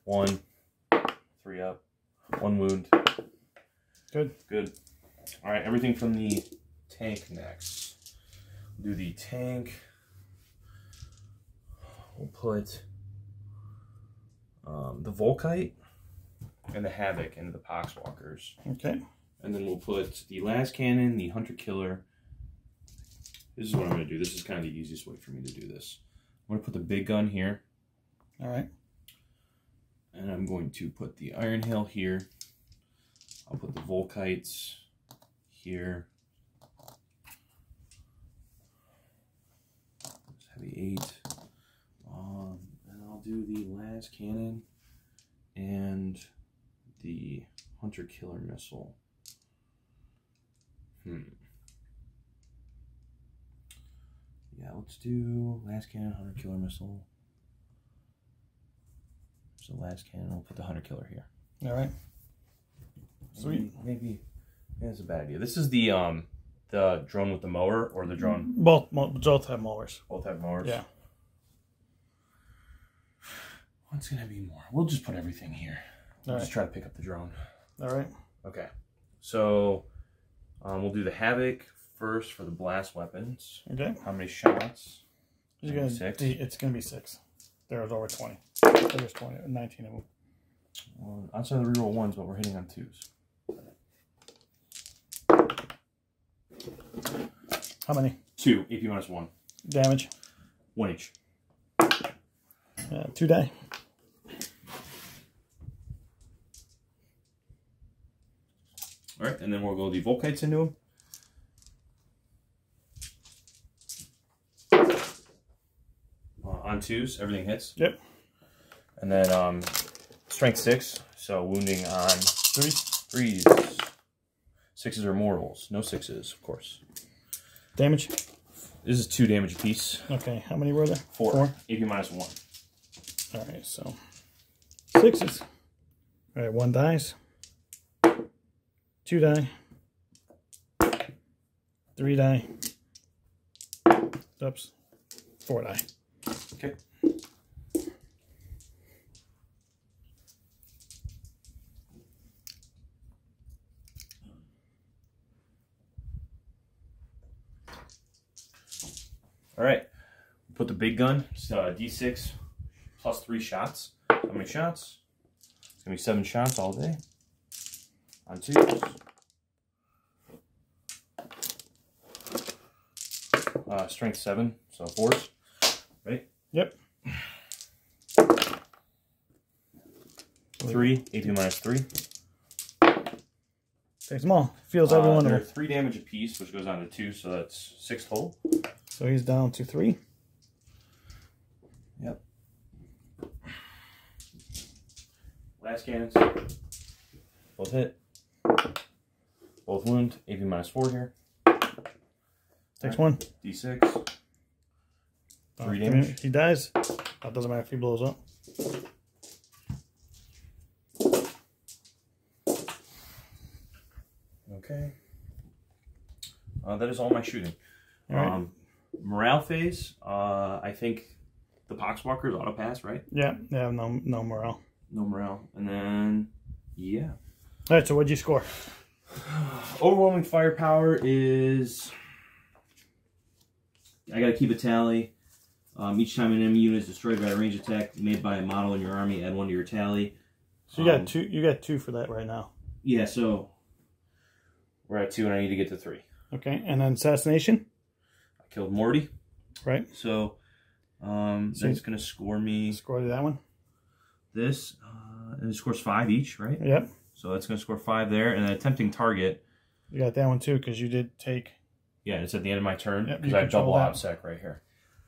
1. 3 up. 1 wound. Good. Good. All right, everything from the tank next. We'll do the tank. We'll put the Volkite and the Havoc into the Poxwalkers. Okay. And then we'll put the Las Cannon, the Hunter Killer. This is what I'm going to do. This is kind of the easiest way for me to do this. I'm going to put the big gun here. All right. And I'm going to put the Iron Hail here. I'll put the Volkites here. Heavy 8. And I'll do the Las Cannon and the Hunter Killer Missile. Yeah, let's do Las Cannon, Hunter Killer Missile. So Las Cannon, I'll put the Hunter Killer here. All right. Sweet. Maybe that's a bad idea. This is the drone with the mower or the drone? Both have mowers. Both have mowers? Yeah. What's going to be more? We'll just put everything here. We'll just try to pick up the drone. All right. Okay. So we'll do the Havoc first for the blast weapons. Okay. How many shots? 6? It's going to be 6. There's over 20. There's 19 of them. Well, outside the reroll 1s, but we're hitting on 2s. How many? 2. AP minus 1. Damage? 1 each. 2 die. All right, and then we'll go the Volkites into them. On 2s, everything hits. Yep. And then strength 6, so wounding on 3s. 6s are mortals, no 6s, of course. Damage? This is 2 damage apiece. Okay, how many were there? 4. AP minus 1. All right, so 6s. All right, 1 dies. 2 die. 3 die. Oops. 4 die. Okay. All right. Put the big gun. It's D6 plus 3 shots. How many shots? It's gonna be 7 shots all day. On 2s. Strength 7, so 4s. Right? Yep. 3, AP minus 3. Takes them all. Feels every one of They're them. 3 damage apiece, which goes down to 2, so that's 6 total. So he's down to 3. Yep. Last cannons. Both hit. Both wound. AP minus 4 here. Takes 1. D6. 3 damage. He dies. That doesn't matter if he blows up. Okay. That is all my shooting. All right. Morale phase. I think the Poxwalkers auto pass, right? Yeah. Yeah. No morale. No morale. And then, yeah. All right. So what'd you score? Overwhelming firepower is. I gotta keep a tally. Each time an enemy unit is destroyed by a range attack made by a model in your army, add 1 to your tally. So you got 2. You got 2 for that right now. Yeah. So we're at 2, and I need to get to 3. Okay. And then assassination. I killed Morty. Right. So, that's going to score me. Score to that one. This, and it scores 5 each, right? Yep. So that's going to score 5 there, and then attempting target. You got that one too, because you did take. Yeah, it's at the end of my turn because yep, I have double OBSEC right here.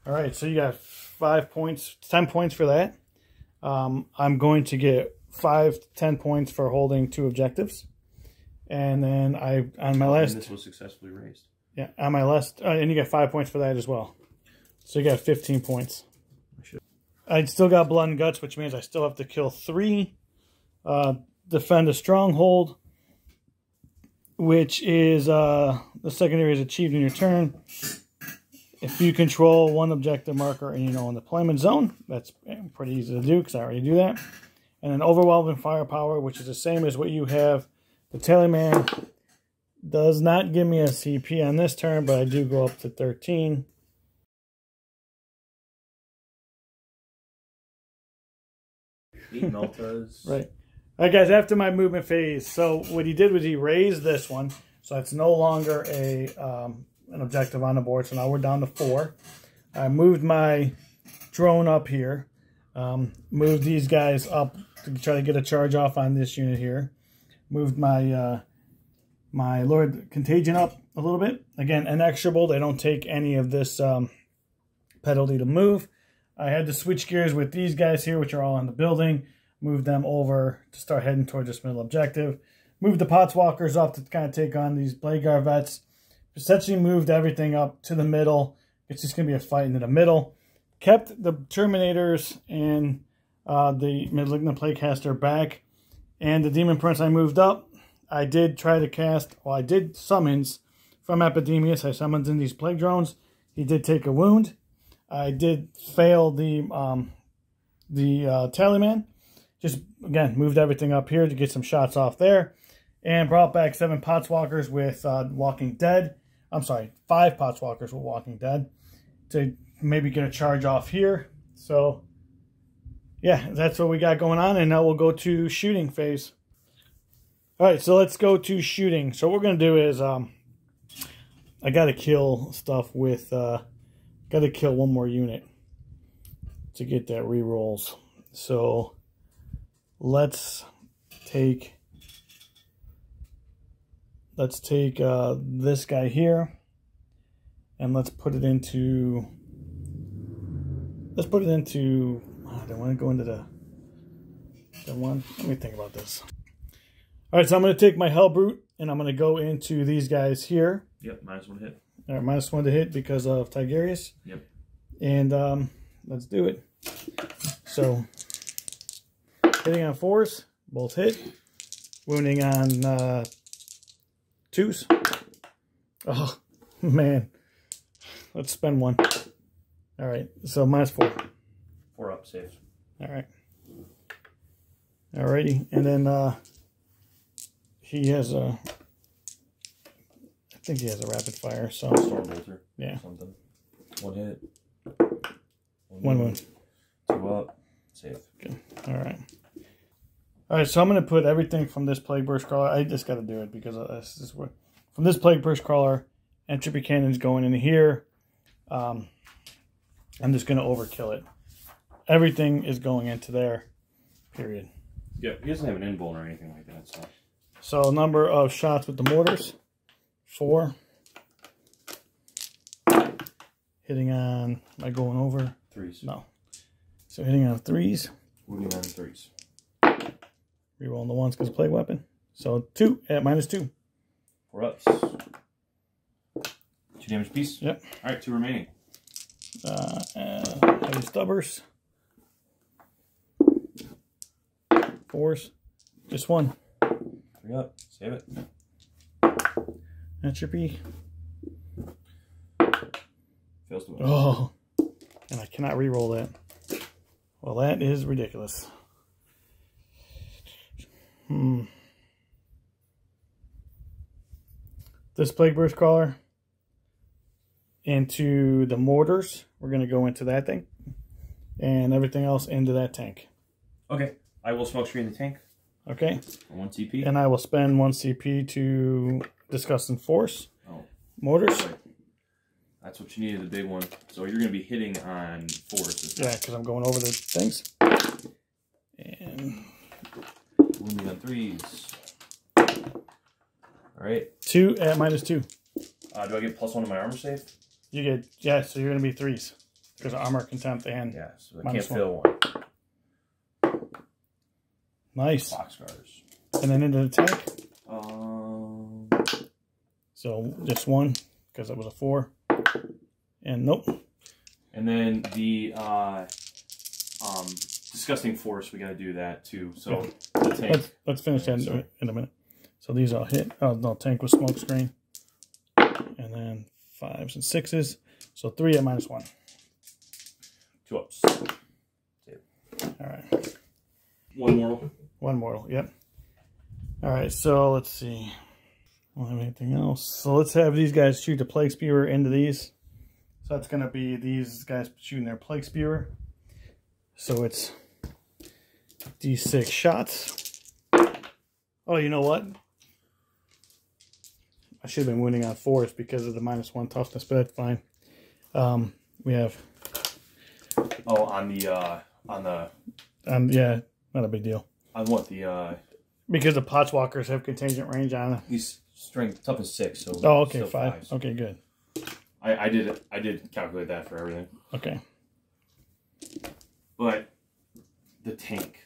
All right, so you got 5 points, 10 points for that. I'm going to get 5 to 10 points for holding 2 objectives, and then on my last. And this was successfully raised. Yeah, on my last, and you got 5 points for that as well. So you got 15 points. I still got blood and guts, which means I still have to kill 3. Defend a stronghold, which is the secondary is achieved in your turn. If you control 1 objective marker and you know in the deployment zone, that's pretty easy to do because I already do that. And then overwhelming firepower, which is the same as what you have. The Tallyman does not give me a CP on this turn, but I do go up to 13. Meltas. Right. All right, guys, after my movement phase, so what he did was he raised this one, so it's no longer an objective on the board, so now we're down to 4. I moved my drone up here, moved these guys up to try to get a charge off on this unit here, moved my my Lord Contagion up a little bit. Again, inexorable, they don't take any of this penalty to move. I had to switch gears with these guys here, which are all on the building. Move them over to start heading towards this middle objective. Moved the Potswalkers up to kind of take on these Blade Guard vets. Essentially moved everything up to the middle. It's just going to be a fight into the middle. Kept the Terminators and the Malignant Plaguecaster back. And the Demon Prince I moved up. I did try to cast, well, I did summons from Epidemius. I summoned in these Plague Drones. He did take a wound. I did fail the Tallyman. Just, again, moved everything up here to get some shots off there. And brought back 7 Potswalkers with Walking Dead. I'm sorry, 5 Potswalkers with Walking Dead. To maybe get a charge off here. So, yeah, that's what we got going on. And now we'll go to shooting phase. Alright, so let's go to shooting. So what we're going to do is, I got to kill stuff with, got to kill 1 more unit to get that rerolls. So let's take this guy here and let's put it into I don't want to go into the one. Let me think about this. All right, so I'm going to take my Hellbrute and I'm going to go into these guys here. Yep, -1 hit. All right, -1 to hit because of Tigerius. Yep. And let's do it. So hitting on 4s, both hit. Wounding on 2s. Oh, man. Let's spend 1. All right, so -4. 4 up, safe. All right. Alrighty, and then he has a, I think he has a rapid fire, so. Storm Bolter. Yeah. Something. 1 hit. 1 wound. 2 up, safe. Okay. All right. All right, so I'm going to put everything from this Plague Burst Crawler. I just got to do it because this is what, from this Plague Burst Crawler, Entropy Cannon's going in here. I'm just going to overkill it. Everything is going into there, period. Yeah, he doesn't have an invuln or anything like that. So number of shots with the mortars, 4. Hitting on, am I going over? 3s. No. So hitting on 3s. Wounding on 3s. Rerolling the 1s because Plague Weapon. So 2 at -2. 4 ups. 2 damage piece? Yep. Alright, 2 remaining. Heavy Stubbers. 4s. Just 1. 3 up. Save it. Entropy. Fails to win. Oh. And I cannot reroll that. Well, that is ridiculous. This Plague Burst Crawler into the mortars. We're going to go into that thing. And everything else into that tank. Okay. I will smoke screen the tank. Okay. 1 CP. And I will spend 1 CP to Disgust and Force. Oh. Mortars. Right. That's what you needed, the big one. So you're going to be hitting on 4s. Yeah, because I'm going over the things. And wounding on 3s. All right. 2 at -2. Do I get +1 to my armor save? You get, yeah, so you're going to be 3s. Because of armor, contempt, and yeah, so I can't -1. fail 1. Nice. Boxcars. And then into the attack. So just 1, because it was a 4. And nope. And then the disgusting force, we got to do that too. So yeah. the tank. Let's finish that in a minute. So these all hit. Oh no, tank with smoke screen. And then 5s and 6s. So 3 at -1. 2 ups. All right. 1 mortal. 1 mortal. Yep. All right. So let's see. I don't have anything else. So let's have these guys shoot the plague spewer into these. So that's going to be these guys shooting their plague spewer. So it's D6 shots. Oh, you know what? I should have been wounding on 4s because of the -1 toughness, but that's fine. We have. Oh, on the yeah, not a big deal. On what the because the Potswalkers have contingent range on it. He's strength toughness 6, so. Oh, okay, 5. Okay, good. I did calculate that for everything. Okay. But the tank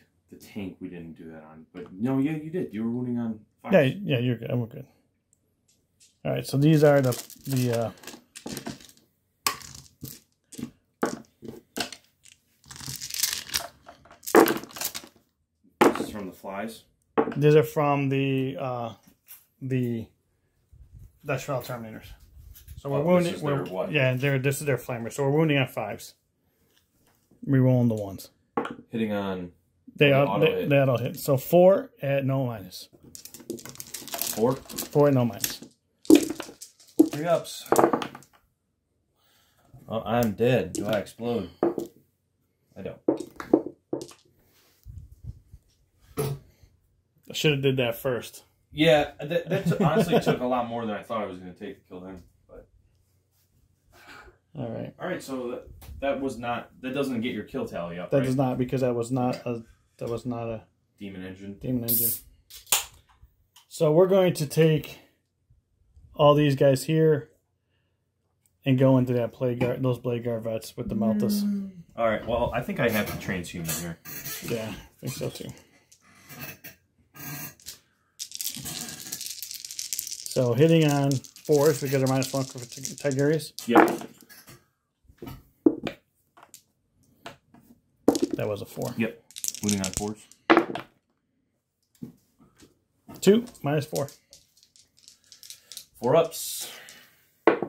we didn't do that on. But no, yeah, you did. You were wounding on 5. Yeah, you're good. I'm good. All right, so these are the This is from the flies. These are from the Dutch Shroud Terminators. So we're wounding. This is their flamer. So we're wounding on 5s. Rerolling the 1s. Hitting on. They all hit. So 4 at no minus. 4? 4 at no minus. 3 ups. Oh, I'm dead. Do I explode? I don't. I should have did that first. Yeah, that honestly took a lot more than I thought it was going to take to kill them. But all right. So that doesn't get your kill tally up. That does not, because that was not a demon engine. So we're going to take all these guys here and go into that those Blade Guard vets with the Meltas. All right. Well, I think I have the transhuman here. Yeah, I think so too. So hitting on 4s because they're -1 for Tigurius. Yep. That was a 4. Yep. Wounding on 4s. 2 -4. 4 ups. All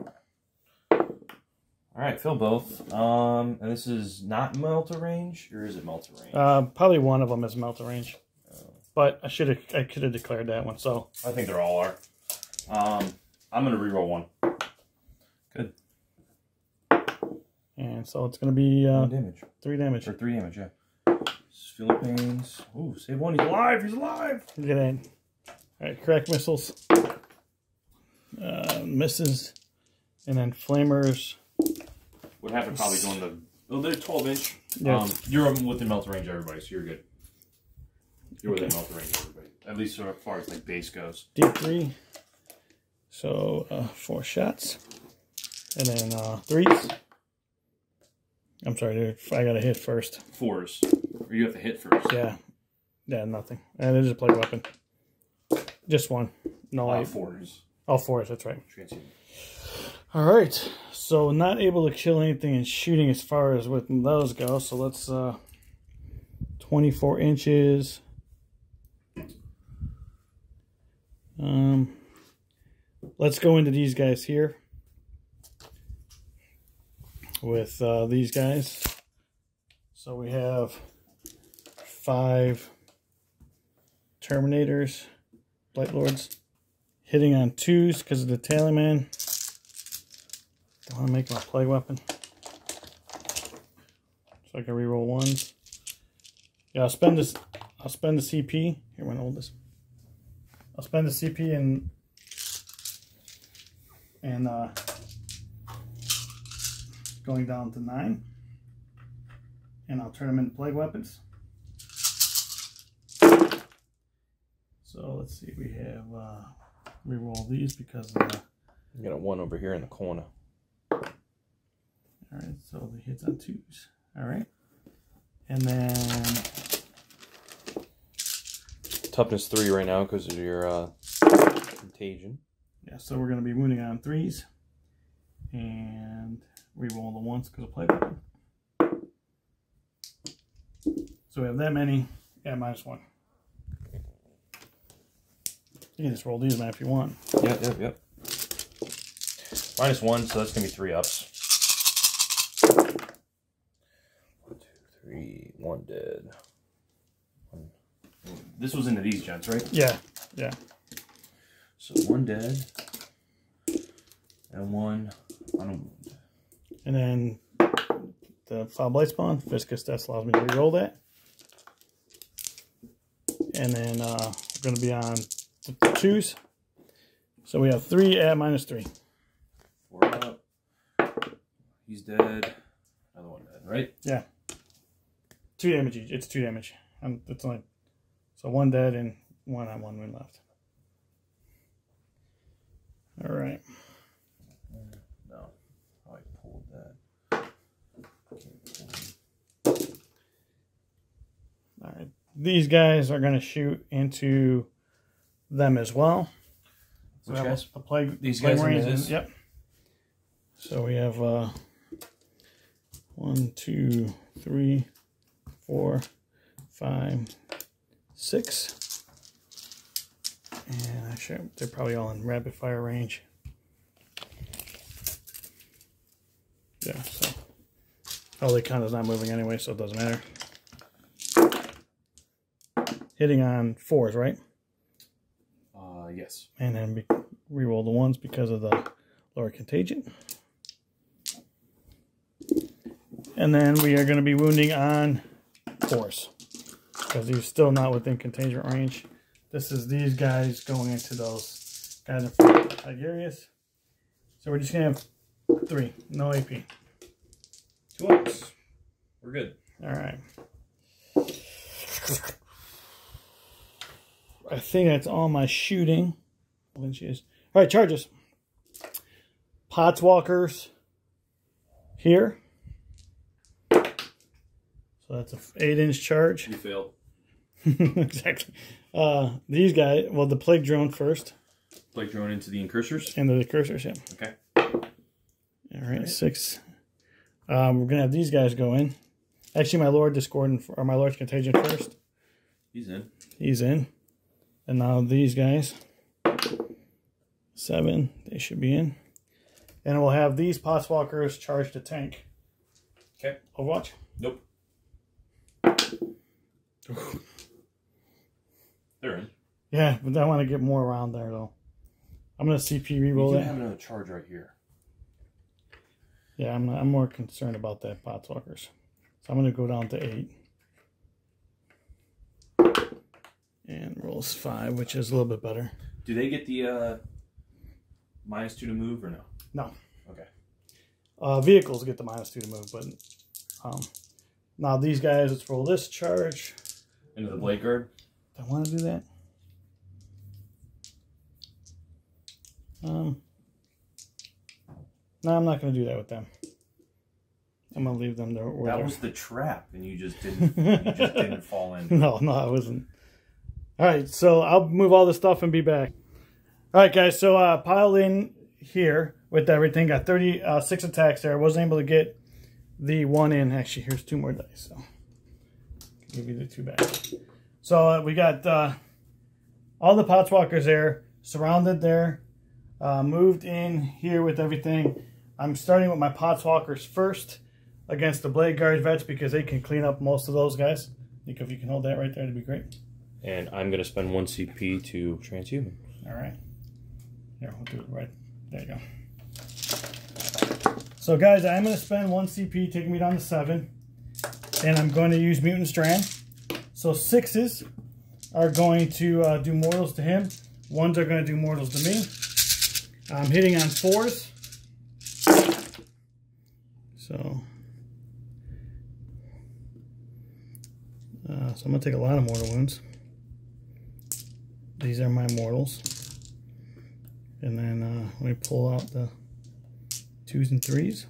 right, fill both. And this is not Melta range, or is it Melta range? Probably one of them is Melta range, but I could have declared that one. So I think they're all are. I'm gonna reroll 1. Good. And so it's gonna be damage. 3 damage. Or 3 damage, yeah. Philippines. Ooh, save 1. He's alive. He's alive. Look at that. All right, crack missiles. Misses, and then flamers. Would have to probably go into. Oh, they're 12-inch. Yeah. You're within Melta range, everybody, so you're good. You're within Melta range, everybody. At least so far as like base goes. D3. So 4 shots, and then 3s. I'm sorry, dude. I gotta hit first. 4s. Or you have to hit first. Yeah. Yeah, nothing. And it is a plague weapon. Just 1. No, 4s. All 4s. That's right. Transhuman. All right. So not able to kill anything in shooting as far as with those go. So let's 24 inches. Let's go into these guys here with these guys. So we have 5 Terminators, Blight Lords, hitting on 2s because of the Tallyman. Don't want to make them a plague weapon, so I can reroll 1s. Yeah, I'll spend this. I'll spend the CP. Here, when I hold this, I'll spend the CP and going down to 9. And I'll turn them into plague weapons. So let's see, we have, reroll these because of the... You got a 1 over here in the corner. Alright, so the hits on 2s. Alright. And then... Toughness 3 right now because of your contagion. Yeah, so we're going to be wounding on 3s. And reroll the 1s because of plague weapon. So we have that many at -1. You can just roll these, man, if you want. Yep. -1, so that's going to be 3 ups. 1, 2, 3, 1 dead. This was into these gents, right? Yeah. So 1 dead. And 1 unwounded. And then the Foul Blight Spawn, Viscous Death allows me to reroll that. And then we're going to be on the 2s. So we have 3 at -3. 4 up. He's dead. Another 1 dead, right? Yeah. 2 damage each. It's 2 damage. It's only, so 1 dead and 1 on 1 wound left. All right. No. I pulled that. All right. These guys are going to shoot into them as well. So which guys? The plague. These plague guys. Marines. Yep. So we have 1, 2, 3, 4, 5, 6. And actually, they're probably all in rapid fire range. Yeah, so. Oh, they count as not moving anyway, so it doesn't matter. Hitting on 4s, right? Yes. And then re-roll the 1s because of the lower contagion. And then we are going to be wounding on 4s because he's still not within contagion range. This is these guys going into those guys in front of the Tigerius. So we're just going to have 3, no AP. 2 ups. We're good. All right. I think that's all my shooting. All right, charges. Potswalkers here. So that's an 8-inch charge. You failed. Exactly. These guys, well, the plague drone first. Plague drone into the incursors? Into the cursors, yeah. Okay. All right, 6. We're going to have these guys go in. Actually, my Lord Discordant, or my Lord's Contagion first. He's in. He's in. And now these guys, 7, they should be in. And we'll have these Potswalkers charge the tank. Okay. Overwatch? Nope. They're in. Yeah, but I want to get more around there, though. I'm going to CP reroll You that. have another charge right here. Yeah, I'm more concerned about that Potswalkers. So I'm going to go down to 8. And rolls 5, which is a little bit better. Do they get the -2 to move or no? No. Okay. Vehicles get the -2 to move, but now these guys, let's roll this charge. Into the blade guard? Do I want to do that? No, I'm not going to do that with them. I'm going to leave them there. That was the trap, and you just didn't. You just didn't fall in. No, I wasn't. All right, so I'll move all this stuff and be back. All right, guys, so piled in here with everything. Got 36 attacks there. Wasn't able to get the 1 in. Actually, here's 2 more dice. So I'll give you the 2 back. So we got all the Potswalkers there, surrounded there, moved in here with everything. I'm starting with my Potswalkers first against the Blade Guard vets because they can clean up most of those guys. I think if you can hold that right there, that'd be great. And I'm going to spend 1 CP to transhuman. All right. Here, we'll do it right. There you go. So, guys, I'm going to spend 1 CP, taking me down to 7. And I'm going to use Mutant Strand. So, 6s are going to do mortals to him. 1s are going to do mortals to me. I'm hitting on 4s. So, so I'm gonna take a lot of mortal wounds. These are my mortals. And then let me pull out the 2s and 3s.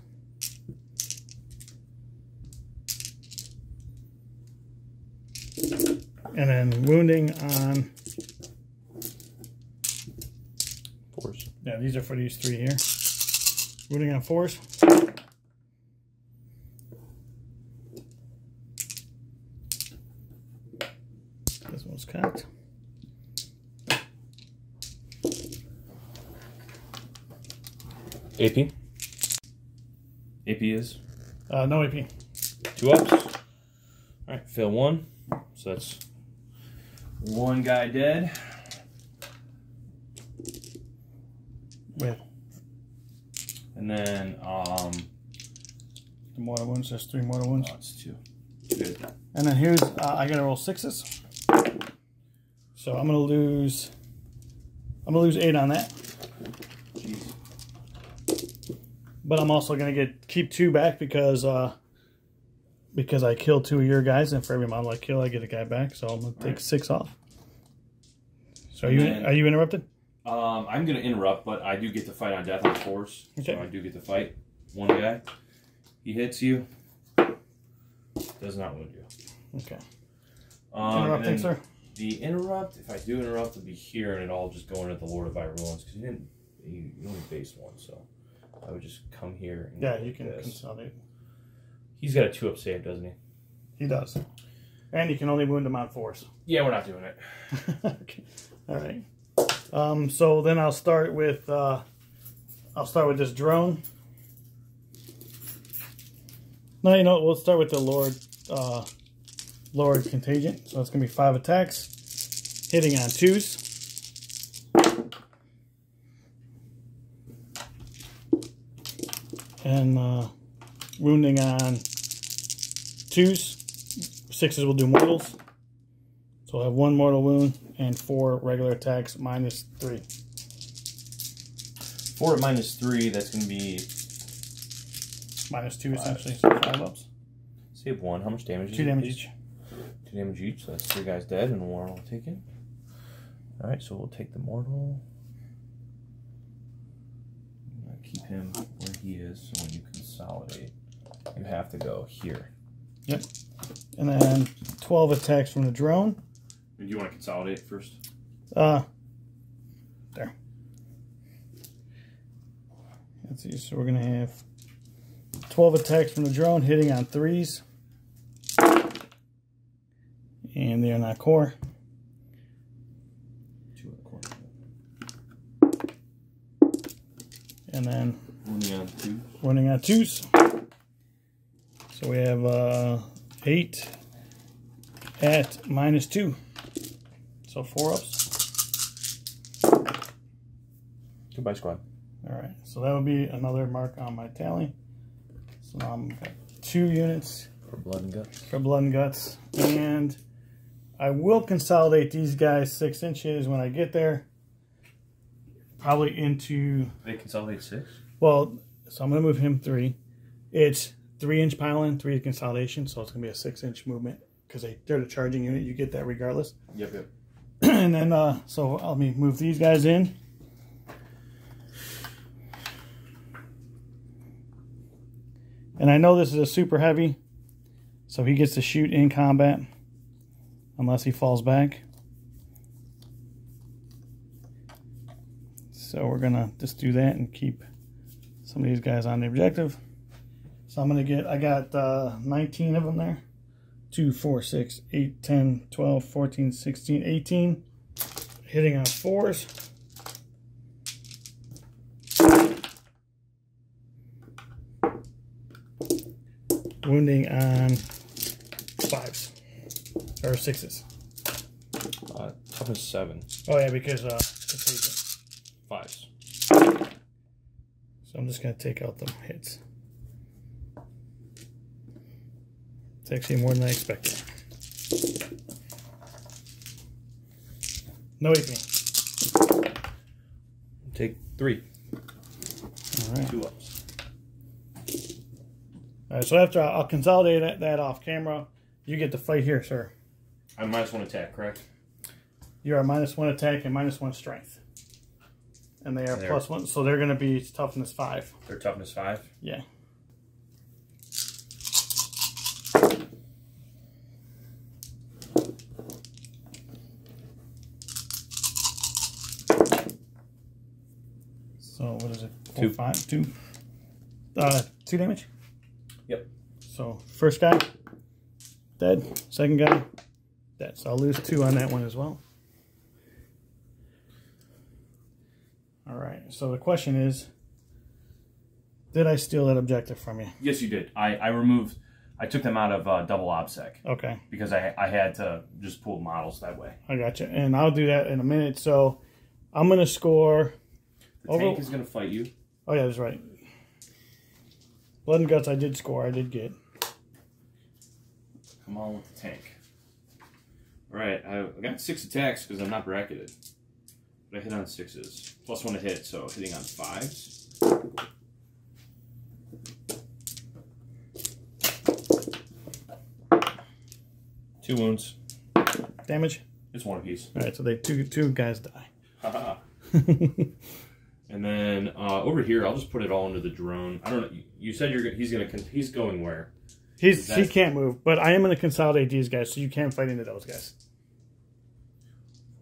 And then wounding on 4s. Yeah, these are for these 3 here. Wounding on 4s. This one's cocked. AP. AP is? No AP. 2 ups. Alright, fail 1. So that's 1 guy dead. With And then the mortal wounds, there's 3 mortal wounds. Oh, it's 2. Good. And then here's I gotta roll 6s. So I'm gonna lose 8 on that. Jeez. But I'm also gonna keep 2 back because I killed 2 of your guys, and for every model I kill I get a guy back, so I'm gonna take 6 off. So are you interrupted? I'm gonna interrupt, but I do get to fight on death on 4s. Okay. So I do get to fight 1 guy. He hits you. Does not wound you. Okay. Interrupting, sir? The interrupt, if I do interrupt, it'll be here, and it'll all just go into the Lord of Virulence, because you only base 1, so I would just come here. And Yeah, you can consolidate. He's got a 2-up save, doesn't he? He does. And you can only wound him on 4s. Yeah, we're not doing it. Okay. All right. So then I'll start with this drone. No, you know what? We'll start with the Lord Contagion. So it's gonna be 5 attacks, hitting on 2s. And wounding on 2s. 6s will do mortals. So I'll have 1 mortal wound and 4 regular attacks minus 3. 4 at minus 3, that's going to be... Minus 2 essentially, so 5 ups. Save 1. How much damage is it? 2 damage each. 2 damage each, so that's 3 guys dead and 1 mortal taken. Alright, so we'll take the mortal. Keep him where he is, so when you consolidate, you have to go here. Yep. And then 12 attacks from the drone. Do you want to consolidate first? There. Let's see, so we're going to have 12 attacks from the drone, hitting on 3s. And they are not core. 2 at the corner. And then running on 2s. So we have 8 at minus 2. So 4 ups. Goodbye, squad. Alright, so that would be another mark on my tally. So now I'm got 2 units For blood and guts. For blood and guts. And I will consolidate these guys 6 inches when I get there. Probably into... They consolidate 6? Well, so I'm going to move him 3. It's 3-inch pile-in, 3 consolidation, so it's going to be a 6-inch movement. Because they're the charging unit, you get that regardless. Yep. And then, so let me move these guys in. And I know this is a super heavy, so he gets to shoot in combat unless he falls back. So we're gonna just do that and keep some of these guys on the objective. So I'm gonna get, I got 19 of them there. 2, 4, 6, 8, 10, 12, 14, 16, 18. Hitting on 4s. Wounding on 5s. Or 6s. Top is 7. Oh yeah, because contagion. 5s. So I'm just gonna take out the hits. It's actually more than I expected. No AP. Take 3. All right. 2 ups. All right, so after I'll consolidate that off camera, you get to fight here, sir. I'm -1 attack, correct? You are -1 attack and -1 strength. And they are +1, so they're going to be toughness 5. They're toughness 5? Yeah. So what is it? 4, 5, 2. 2 damage? Yep. So first guy, dead. Second guy, dead. So I'll lose 2 on that one as well. All right, so the question is, did I steal that objective from you? Yes, you did. I took them out of double obsec. Okay. Because I had to just pull models that way. I got you. And I'll do that in a minute. So I'm going to score... The tank is going to fight you. Oh, yeah, that's right. Blood and Guts I did score. I did get. Come on with the tank. All right, I got 6 attacks because I'm not bracketed. But I hit on 6s. +1 to hit, so hitting on 5s. Two wounds. Damage? It's 1 apiece. All right, so they two guys die. Haha. And then over here, I'll just put it all into the drone. I don't know. You said he's going where? He can't move, but I am going to consolidate these guys, so you can fight into those guys.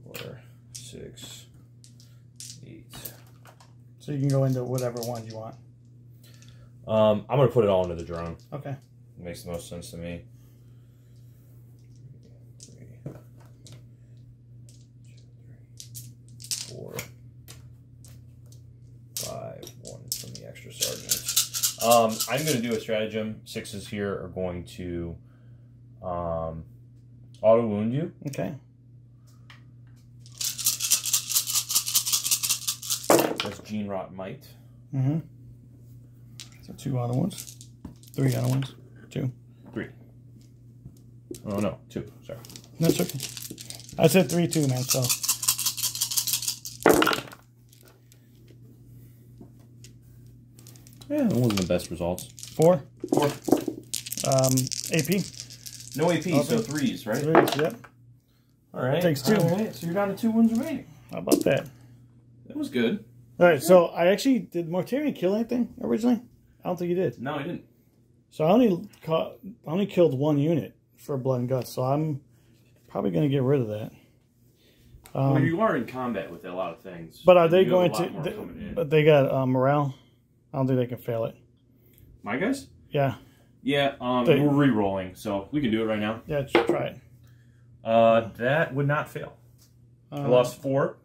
4, 6, 8. So you can go into whatever ones you want. I'm going to put it all into the drone. Okay. It makes the most sense to me. 3, 4, 5, 1 from the extra sergeants. I'm going to do a stratagem. 6s here are going to auto wound you. Okay. That's Gene Rot Might. Mm-hmm. So 2 auto wounds. 3 auto wounds. 2. 3. Oh no, 2. Sorry. That's okay. I said 3 too, man. So. Yeah, it wasn't the best results. 4. 4. AP. No AP, so 3s, right? 3s. Yep. All right. Takes 2. All right, so you're down to 2 wounds remaining. How about that? That was good. All right. So I actually did Mortarion kill anything originally? I don't think he did. No, I didn't. So I only killed 1 unit for Blood and Guts. So I'm probably going to get rid of that. Well, you are in combat with a lot of things. But are they going to? But they got morale. I don't think they can fail it. My guys? Yeah. Yeah. We're re-rolling, so we can do it right now. Yeah, just try it. That would not fail. I lost 4.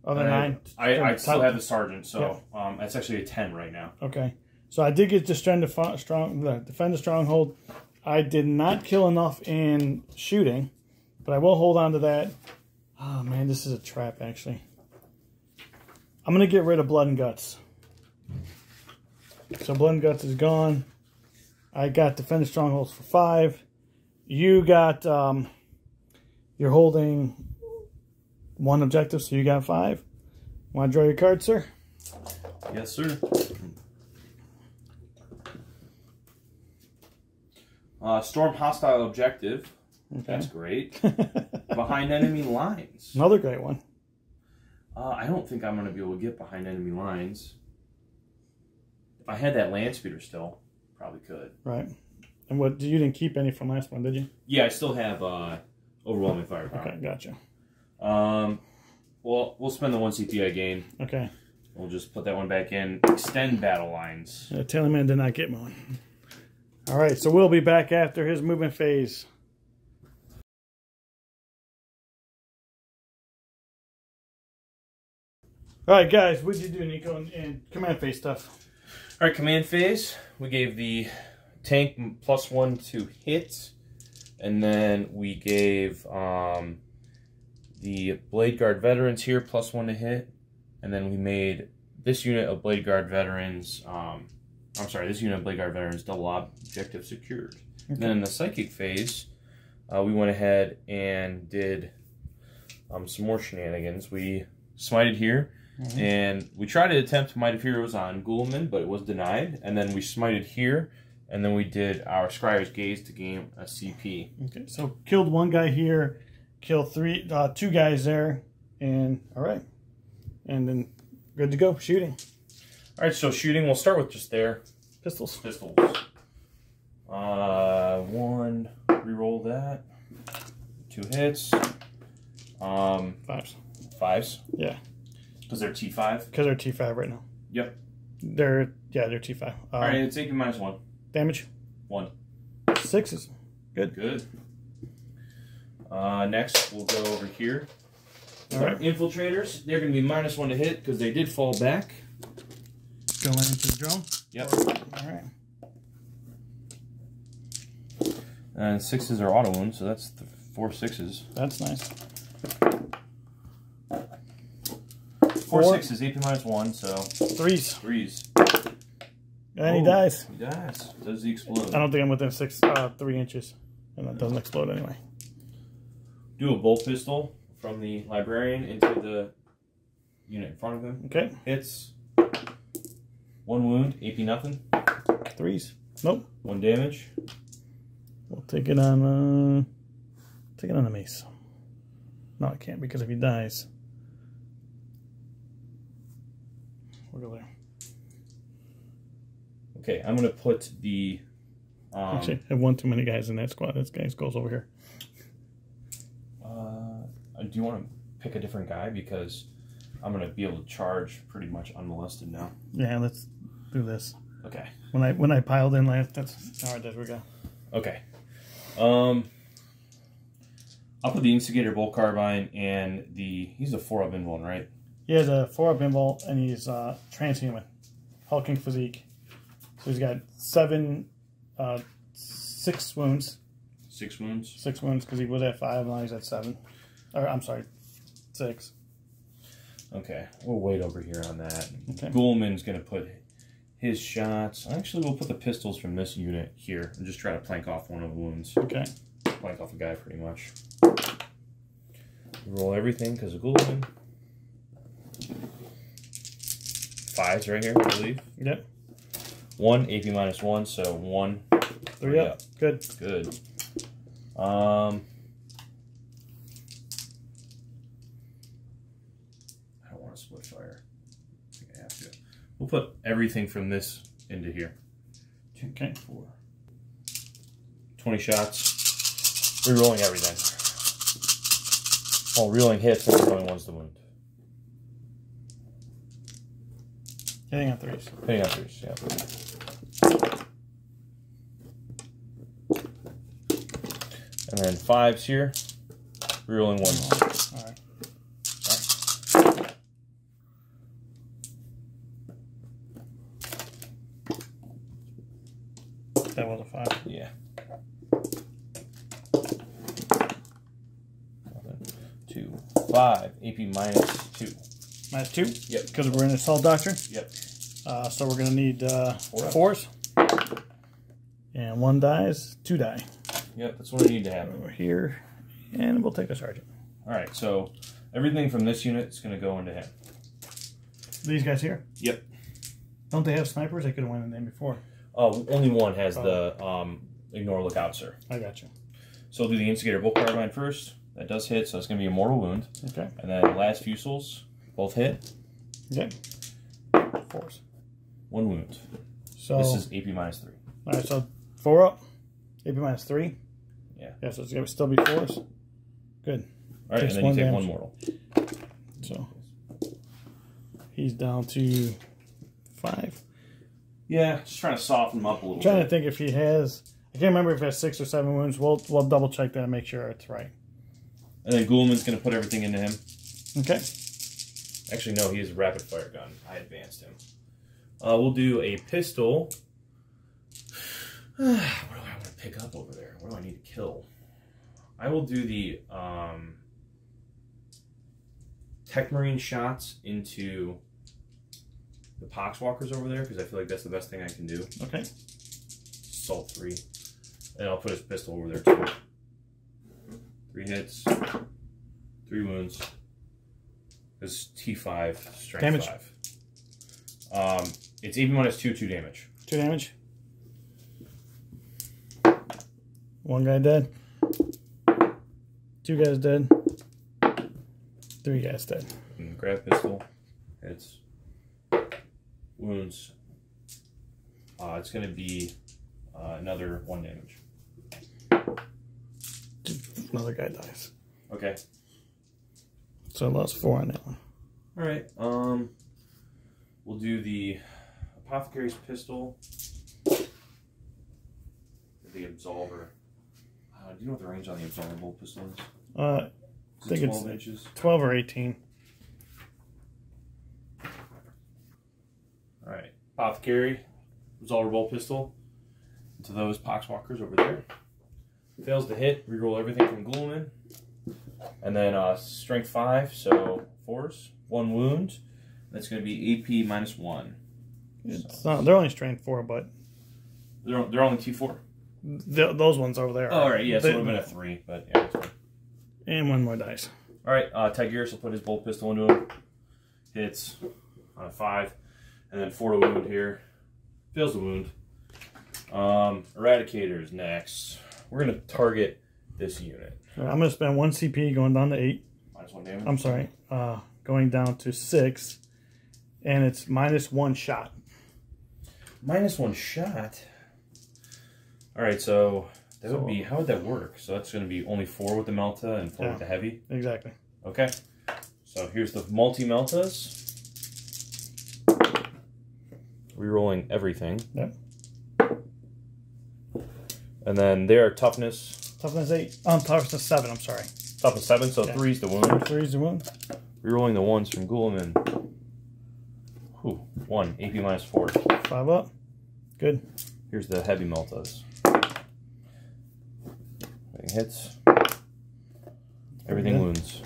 Other 9. I still have the sergeant, so yeah. That's actually a 10 right now. Okay. So I did get to defend the stronghold. I did not kill enough in shooting, but I will hold on to that. Oh man, this is a trap actually. I'm gonna get rid of Blood and Guts. So Blood and Guts is gone. I got defend the strongholds for 5. You got you're holding 1 objective, so you got 5. Want to draw your card, sir? Yes, sir. Storm hostile objective. Okay. That's great. Behind enemy lines. Another great one. I don't think I'm going to be able to get behind enemy lines. If I had that land speeder still, probably could. Right. And what? You didn't keep any from last one, did you? Yeah, I still have overwhelming firepower. Okay, gotcha. Well, we'll spend the 1 CP I gained. Okay. We'll just put that one back in. Extend battle lines. Yeah, Tailman did not get one. All right, so we'll be back after his movement phase. All right, guys, what did you do, Nico, in command phase stuff? All right, command phase. We gave the tank +1 to hit, and then we gave the Blade Guard veterans here +1 to hit, and then we made this unit of Blade Guard veterans. I'm sorry, this unit of Blade Guard veterans double objective secured. Okay. Then in the psychic phase, we went ahead and did some more shenanigans. We smited here. Mm-hmm. And we tried to attempt Might of Heroes on Ghoulman, but it was denied. And then we smited here, And then we did our Scryer's Gaze to gain a CP. Okay, so killed one guy here, killed two guys there, and all right. And then good to go, shooting. All right, so shooting, we'll start with just their pistols. One, reroll that. 2 hits. Fives? Yeah. Because they're T5? Because they're T5 right now. Yep. They're T5. All right, it's AP -1. Damage? 1. 6s. Good. Good. Next, we'll go over here. All right. Infiltrators, they're going to be -1 to hit because they did fall back. Going into the drone? Yep. All right. And 6s are auto wounds, so that's 4 6s. That's nice. 4 6s, AP -1, so 3s. 3s. And he dies. He dies. Does he explode? I don't think I'm within 3 inches, and that doesn't explode anyway. Do a bolt pistol from the librarian into the unit in front of him. Okay. Hits. 1 wound, AP nothing. 3s. Nope. 1 damage. We'll take it on. Take it on the mace. No, I can't because if he dies, we'll go there. Okay, I'm gonna put the. Actually, I have one too many guys in that squad. This guy goes over here. Do you want to pick a different guy because I'm gonna be able to charge pretty much unmolested now? Yeah, let's do this. Okay. When I piled in last, that's all right. There we go. Okay. I'll put the Instigator Bolt Carbine and he's a 4-up invuln, right? He has a 4-up invuln and he's transhuman, hulking physique. So he's got 6 wounds. 6 wounds? 6 wounds because he was at 5 and now he's at 7. Or I'm sorry, 6. Okay, we'll wait over here on that. Okay. Ghoulman's gonna put his shots. Actually, we'll put the pistols from this unit here and just try to plank off one of the wounds. Okay. Plank off a guy pretty much. Roll everything because of Ghoulman. 5s right here, I believe. Yep. 1 AP -1, so 1. 3 up. Good. Good. I don't want to split fire. I think I have to. We'll put everything from this into here. 2, Okay. 4. 20 shots. Rerolling everything. Well, reeling hits and rerolling one's the wound. Hitting on 3s. Hitting on 3s, yeah. And then 5s here. Rerolling 1. All right. That was a 5. Yeah. 2, 5, AP -2. -2? Yep. Because we're in Assault Doctrine? Yep. So we're going to need 4s. And 1 dies, 2 die. Yep, that's what I need to have. Over here. And we'll take a sergeant. Alright, so everything from this unit is going to go into him. These guys here? Yep. Don't they have snipers? They could have went in there before. Only one has the Ignore Lookout, sir. I got you. So we'll do the Instigator Bolt Carbine first. That does hit, so it's going to be a mortal wound. Okay. And then last fusils, both hit. Okay. 4s. 1 wound. So this is AP -3. All right, so 4 up. AP -3. Yeah. Yeah, so it's going to still be 4s. Good. All right, and then you take 1 mortal. So he's down to 5. Yeah, just trying to soften him up a little I'm trying bit. to think if he has. I can't remember if he has 6 or 7 wounds. We'll double check that and make sure it's right. And then Ghoulman's going to put everything into him. Okay. Actually, no, he has a rapid fire gun. I advanced him. We'll do a pistol. What do I want to pick up over there? What do I need to kill? I will do the Tech Marine shots into the Poxwalkers over there because I feel like that's the best thing I can do. Okay. Assault 3. And I'll put his pistol over there too. 3 hits. 3 wounds. This is T5, strength Damage. 5. It's AP -2, 2 damage. 2 damage. One guy dead. 2 guys dead. 3 guys dead. And grab pistol. Hits. Wounds. It's going to be another 1 damage. Another guy dies. Okay. So I lost 4 on that one. All right. We'll do the Apothecary's pistol. The Absolver. Do you know what the range on the Absolvable pistol is? I think 12 it's inches? 12 or 18. All right. Apothecary. Absolvable pistol. Into those Poxwalkers over there. Fails to hit. Reroll everything from Ghoulman. And then strength 5, so 4s. 1 wound. That's going to be AP -1. It's not, they're only strength 4, but They're only T4. Those ones over there. Oh, all right, yeah, so it would have been a 3, but yeah, that's fine. And 1 more dice. All right, Tigris will put his bolt pistol into him. Hits on a 5, and then 4 to wound here. Fails the wound. Eradicators next. We're going to target this unit. I'm going to spend 1 CP going down to 8. -1 damage? I'm sorry. Going down to 6. And it's -1 shot. -1 shot? All right, so that would be, how would that work? So that's going to be only 4 with the Melta and 4 with the heavy? Exactly. Okay. So here's the multi-Meltas. Rerolling everything. Yep. And then their toughness. Toughness 8. Toughness 7, I'm sorry. Toughness 7, so 3's the wound. 3's the wound. Rerolling the 1s from Ghoulman. 1, AP -4. 5 up. Good. Here's the heavy Meltas. Everything hits. Everything wounds.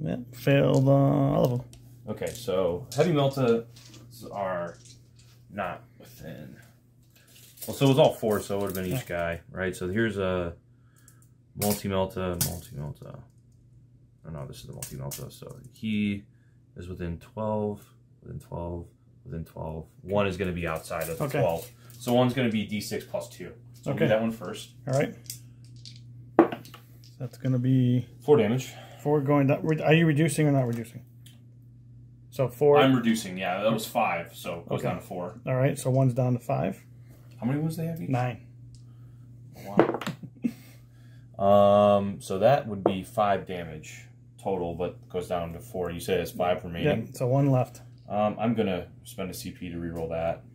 Yep, failed all of them. Okay, so heavy Meltas are not within. Well, so it was all 4, so it would have been each guy, right? So here's a multi-Melta. Oh no, this is the multi-Melta. So he is within 12, within 12, within 12. 1 is going to be outside of the 12. So 1's going to be D6 +2. So we'll do that one first. All right. That's going to be 4 damage. 4 going down. Are you reducing or not reducing? So 4. I'm reducing, yeah. That was 5, so it goes down to 4. All right, so 1's down to 5. How many wounds they have each? 9. Wow. So that would be 5 damage total, but goes down to 4. You said it's 5 remaining. Yeah, so 1 left. I'm going to spend a CP to reroll that.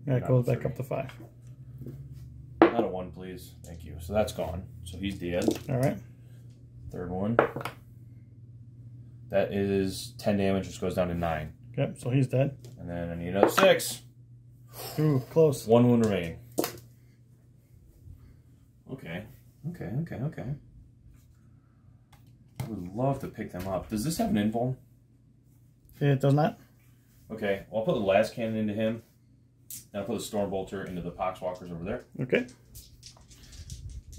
Yeah, it goes back up to 5. Not a 1, please. Thank you. So that's gone. So he's dead. All right. Third one. That is 10 damage, which goes down to 9. Yep, so he's dead. And then I need another 6. Ooh, close. 1 wound remaining. Okay. I would love to pick them up. Does this have an invuln? It does not. Okay, well, I'll put the last cannon into him. And I'll put the Stormbolter into the Poxwalkers over there. Okay.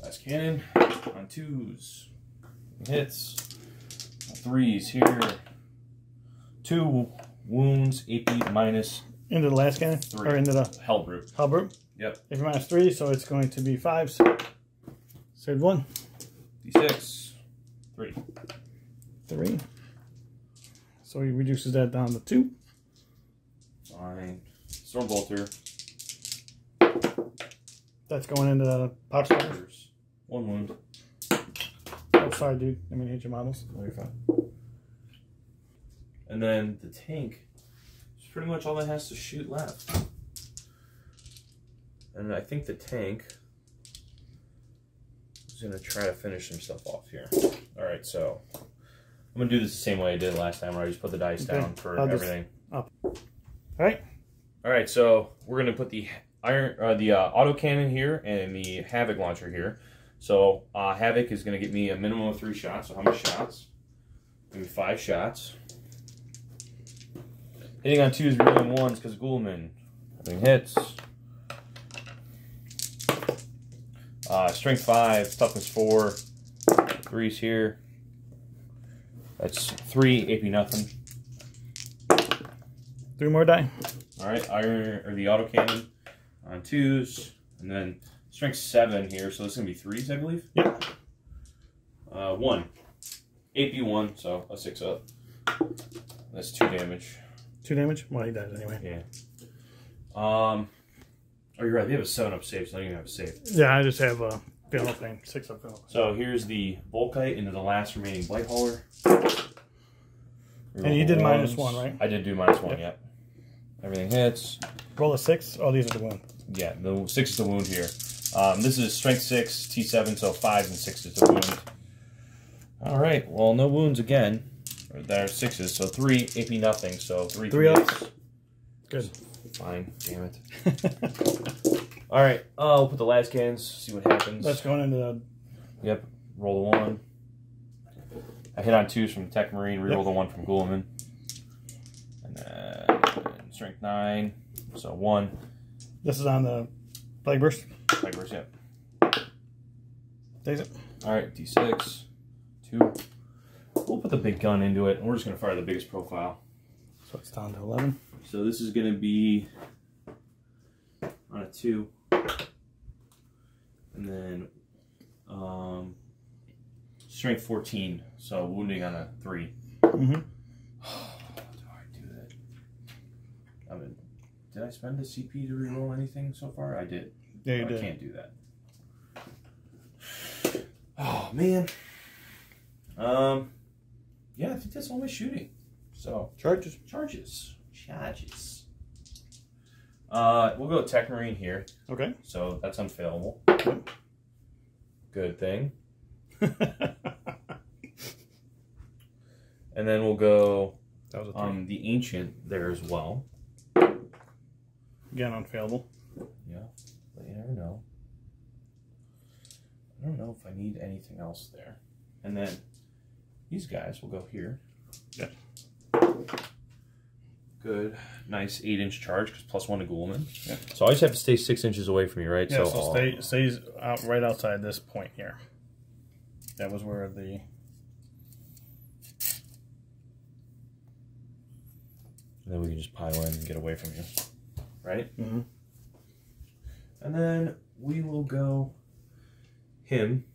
Last cannon on 2s. Hits. 3s here. 2 wounds, AP -. Into the last cannon? 3. Or into the Hellbrute. Hellbrute? Yep. AP -3, so it's going to be 5s. Third one. D6. 3. 3. So he reduces that down to 2. Fine. Stormbolter. That's going into the Poxwalkers. 1 wound. Oh, sorry, dude. I mean, hit your models. Oh, you're fine. And then the tank is pretty much all that has to shoot left. And I think the tank is going to try to finish some stuff off here. All right, so I'm going to do this the same way I did last time, where I just put the dice down for everything. Up. All right. All right, so we're going to put the autocannon here and the Havoc launcher here. So Havoc is going to get me a minimum of 3 shots. So how many shots? Maybe 5 shots. Hitting on 2s, reeling 1s because Ghoulman. Having hits. Strength 5, toughness 4, 3s here. That's 3 AP nothing. 3 more die. All right, the autocannon. on 2s, and then strength 7 here, so this is going to be 3s, I believe? Yep. 1. AP1, so a 6 up. That's 2 damage. 2 damage? Well, he dies anyway. Yeah. Oh, you're right. They have a 7 up save, so I don't even have a save. Yeah, I just have a fail thing. 6 up fail. So here's the Volkite into the last remaining Blight Hauler. And you did -1, right? I did do -1, yep. Everything hits. Roll a 6. Oh, these are the wound. Yeah, the 6 is the wound here. This is strength 6, T7, so 5 and 6 is the wound. All right, well, no wounds again. There are 6s, so 3 AP nothing, so 3 ups. Good. Fine, damn it. All right, we'll put the las cannons, see what happens. That's going into the... Yep, roll the 1. I hit on 2s from Tech Marine, reroll the 1 from Ghoulman. And then strength 9, so 1. This is on the Plague Burst? Plague Burst, yep. Takes it. All right, D6, 2. We'll put the big gun into it, and we're just going to fire the biggest profile. So it's down to 11. So this is going to be on a 2. And then strength 14, so wounding on a 3. Mm-hmm. How do I do that? I mean, did I spend a CP to reroll anything so far? I did. Yeah, you did. I can't do that. Oh, man. Yeah, I think that's all my shooting. So Charges. We'll go with Tech Marine here. Okay. So that's unfailable. Good thing. And then we'll go the Ancient there as well. Again, unfailable. Yeah, but you never know. I don't know if I need anything else there. And then these guys will go here. Yeah. Good. Nice 8-inch charge, because +1 to Ghoulman. Yeah. So I just have to stay 6 inches away from you, right? Yeah, so stays out right outside this point here. That was where the... And then we can just pile in and get away from you. Right? Mm-hmm. And then we will go him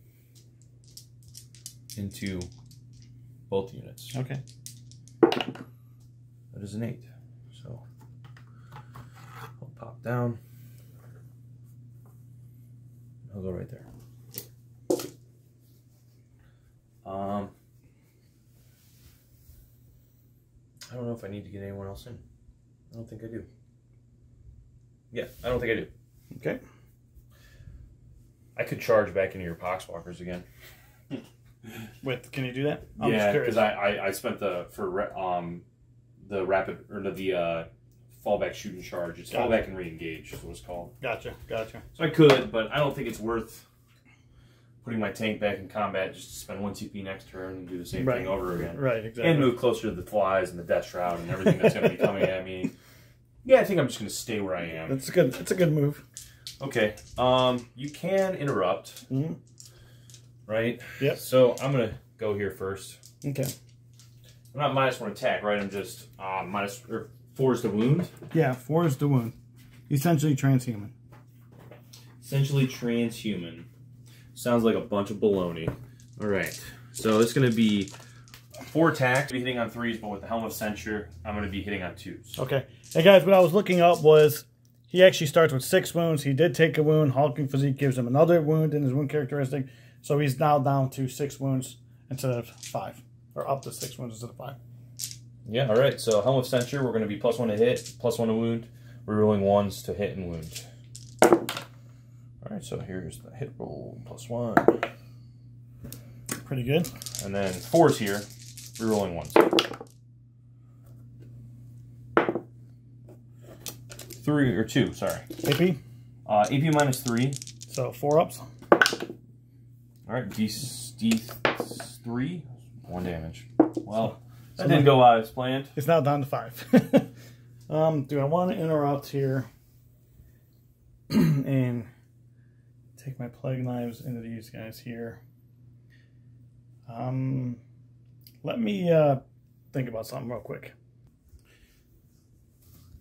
into both units. Okay. That is an 8. So I'll pop down. I'll go right there. I don't know if I need to get anyone else in. I don't think I do. Yeah, I don't think I do. Okay. I could charge back into your Poxwalkers again. Wait, can you do that? Yeah, because I spent the rapid or the fallback shoot and charge. It's fallback and re-engage is what it's called. Gotcha. So I could, but I don't think it's worth putting my tank back in combat just to spend 1 CP next turn and do the same thing over again. Right, exactly. And move closer to the flies and the Death Shroud and everything that's going to be coming at me. Yeah, I think I'm just going to stay where I am. That's good. It's a good move. Okay. You can interrupt. Mm-hmm. Right? Yep. So I'm going to go here first. Okay. I'm not -1 attack, right? I'm just -4 is the wound. Yeah, 4 is the wound. Essentially transhuman. Sounds like a bunch of baloney. All right. So it's going to be 4 attacks. Be hitting on 3s, but with the Helm of Censure, I'm going to be hitting on 2s. Okay. Hey guys, what I was looking up was he actually starts with 6 wounds. He did take a wound. Hulking Physique gives him another wound in his wound characteristic. So he's now down to 6 wounds instead of 5. Or up to 6 wounds instead of 5. Yeah, all right. So Helm of Censure, we're going to be +1 to hit, +1 to wound. We're rolling 1s to hit and wound. All right, so here's the hit roll, +1. Pretty good. And then 4s here, rerolling 1s. 3 or 2, sorry. AP? AP -3. So 4 ups. All right, D3, 1 damage. Well, that didn't go out as planned. It's now down to 5. Do I want to interrupt here and take my Plague Knives into these guys here? Let me think about something real quick.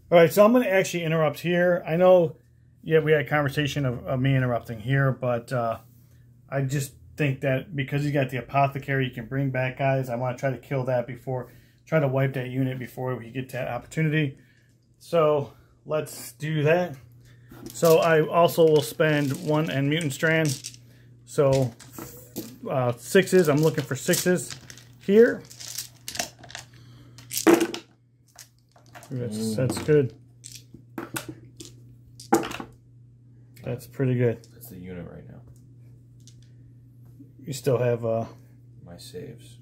All right, so I'm going to actually interrupt here. I know yeah, we had a conversation of me interrupting here, but I just think that because he's got the apothecary, you can bring back guys. I want to try to kill that before, try to wipe that unit before we get that opportunity. So let's do that. So I also will spend 1 and mutant strand. So 6s, I'm looking for 6s here. That's good. That's pretty good. That's the unit right now. You still have my saves.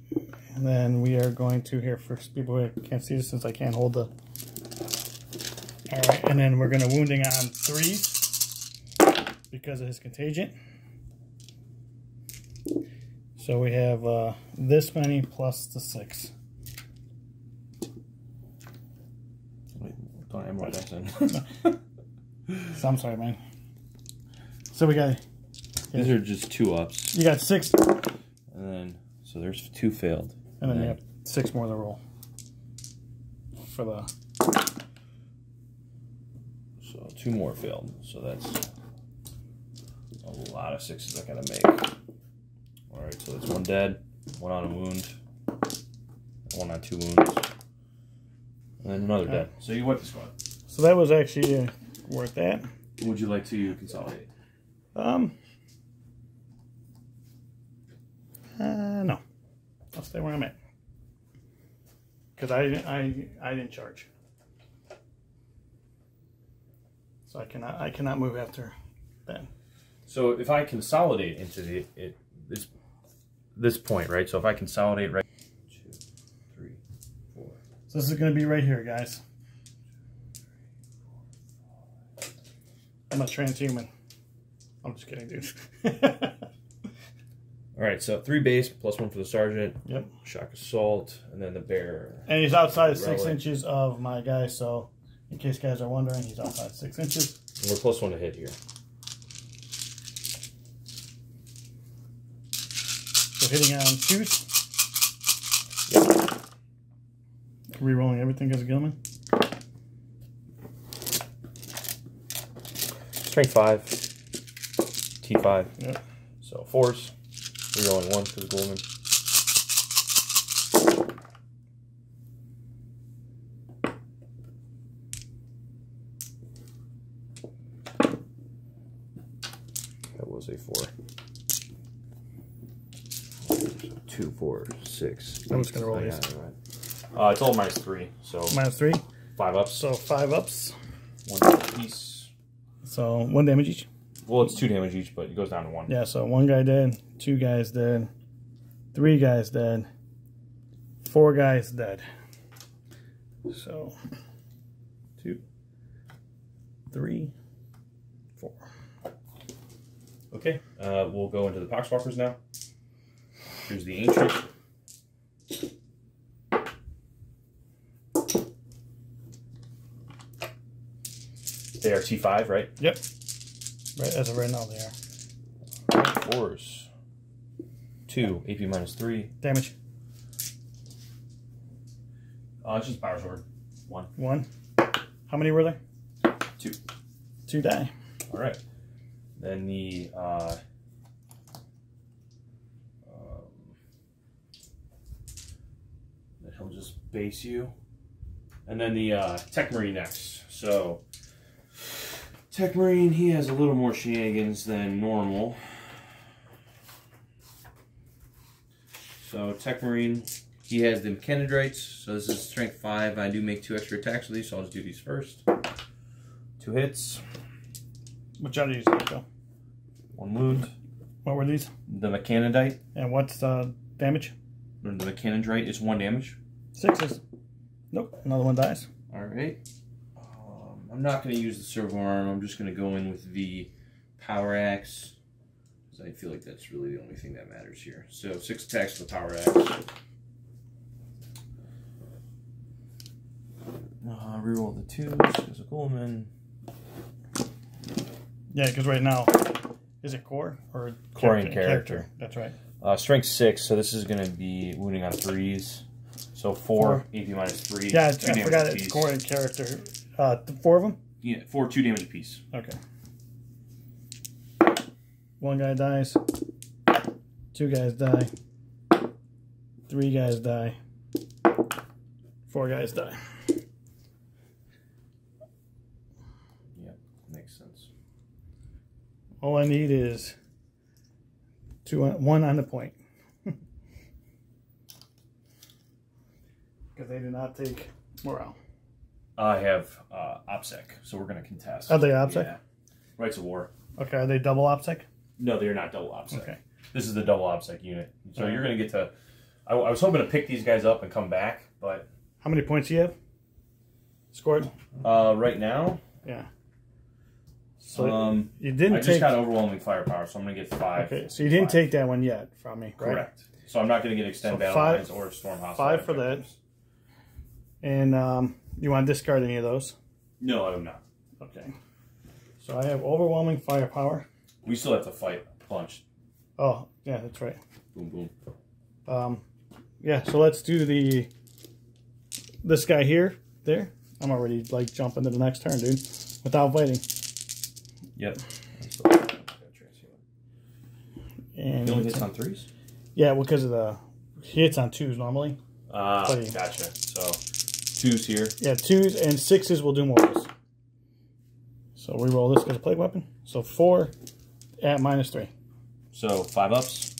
And then we are going to here for people who can't see this since I can't hold the. All right, and then we're going to wounding on 3s because of his contagion. So we have this many plus the 6. Wait, don't add more dice in. So I'm sorry, man. So we got. These are just 2-ups. You got 6. And then, so there's 2 failed. And then you have 6 more to roll. For the. So 2 more failed. So that's a lot of 6s I gotta make. Alright, so that's 1 dead, 1 on a wound, 1 on 2 wounds, and then another dead. So you wiped the squad. So that was actually worth that. Would you like to consolidate? No. I'll stay where I'm at. Because I didn't charge. So I cannot move after that. So if I consolidate into this point, right? So if I consolidate right 2, 3, 4. So this is going to be right here, guys. I'm a transhuman. I'm just kidding, dude. All right, so 3 base plus 1 for the sergeant. Yep. Shock assault, and then the bear. And he's outside 6 inches of my guy, so in case guys are wondering, he's outside 6 inches. And we're plus 1 to hit here. So hitting on 2s. Yep. Rerolling everything as a Gilman. Strength 5. T5. Yep. So 4s. Rerolling 1 for the Gilman. That was a 4. 2, 4, 6. I'm just gonna roll these. Right. It's all -3, so -3. 5 ups. So 5 ups. 1 damage piece. So 1 damage each. Well, it's 2 damage each, but it goes down to 1. Yeah. So 1 guy dead, 2 guys dead, 3 guys dead, 4 guys dead. So 2, 3, 4. Okay. We'll go into the Poxwalkers now. Here's the Ancient. They are T5, right? Yep. Right, as of right now, they are. 4s. 2, AP -3. Damage. It's just Power Sword. 1. 1. How many were there? 2. 2 die. All right. Then the then he'll just base you, and then the Tech Marine next. So Tech Marine, he has a little more shenanigans than normal. So Tech Marine, he has the Mechanidrates. So this is Strength 5. I do make 2 extra attacks with these, so I'll just do these first. 2 hits. Which other use did go? 1 wound. What were these? The Mechanidite. And what's the damage? The Mechanidite is 1 damage. 6s. Nope. Another 1 dies. Alright. I'm not going to use the Servo Arm. I'm just going to go in with the Power Axe, because I feel like that's really the only thing that matters here. So 6 attacks with the Power Axe. Reroll the 2s as a Goldman. Yeah, because right now, is it core or Core and character? That's right. Strength 6, so this is going to be wounding on 3s. So 4 AP -3. Yeah, I forgot it's core and character. 4 of them? Yeah, 4, 2 damage apiece. Okay. One guy dies. Two guys die. Three guys die. Four guys die. Yeah, makes sense. All I need is one on the point. Because they do not take morale. I have OPSEC, so we're going to contest. Are they OPSEC? Yeah. Rights of War. Okay, are they double OPSEC? No, they're not double OPSEC. Okay. This is the double OPSEC unit. So you're going to get to... I was hoping to pick these guys up and come back, but... How many points do you have? Scored? Right now? Yeah. So you didn't I just got overwhelming firepower, so I'm going to get 5. Okay, so you didn't take that one yet from me, right? Correct. So I'm not going to get extend battle lines or storm hostile. 5 for that. And you want to discard any of those? No, I'm not. Okay. So I have overwhelming firepower. We still have to fight a bunch. Oh, yeah, that's right. Boom, boom. Yeah, so let's do this guy here, there. I'm already like jumping to the next turn, dude, without fighting. Yep. And he only hits on 3s? Yeah, well, because of he hits on 2s normally. Gotcha. So 2s here. Yeah, 2s and 6s will do mortals. So we roll this as a plague weapon. So 4 at -3. So 5 ups.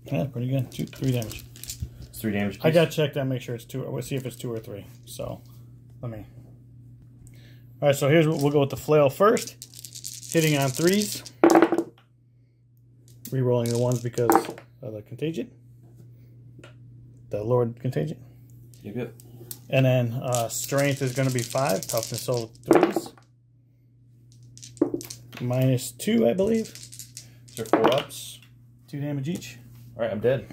Yeah, pretty good. 3 damage. It's 3 damage. I got to check that and make sure it's 2. We'll see if it's 2 or 3. So let me. All right, so here's what we'll go with the flail first. Hitting on 3s. Rerolling the 1s because of the contagion. The Lord contagion. Yep. And then strength is going to be 5. Toughness, so 3s. -2, I believe. Is there 4 ups? 2 damage each. All right, I'm dead.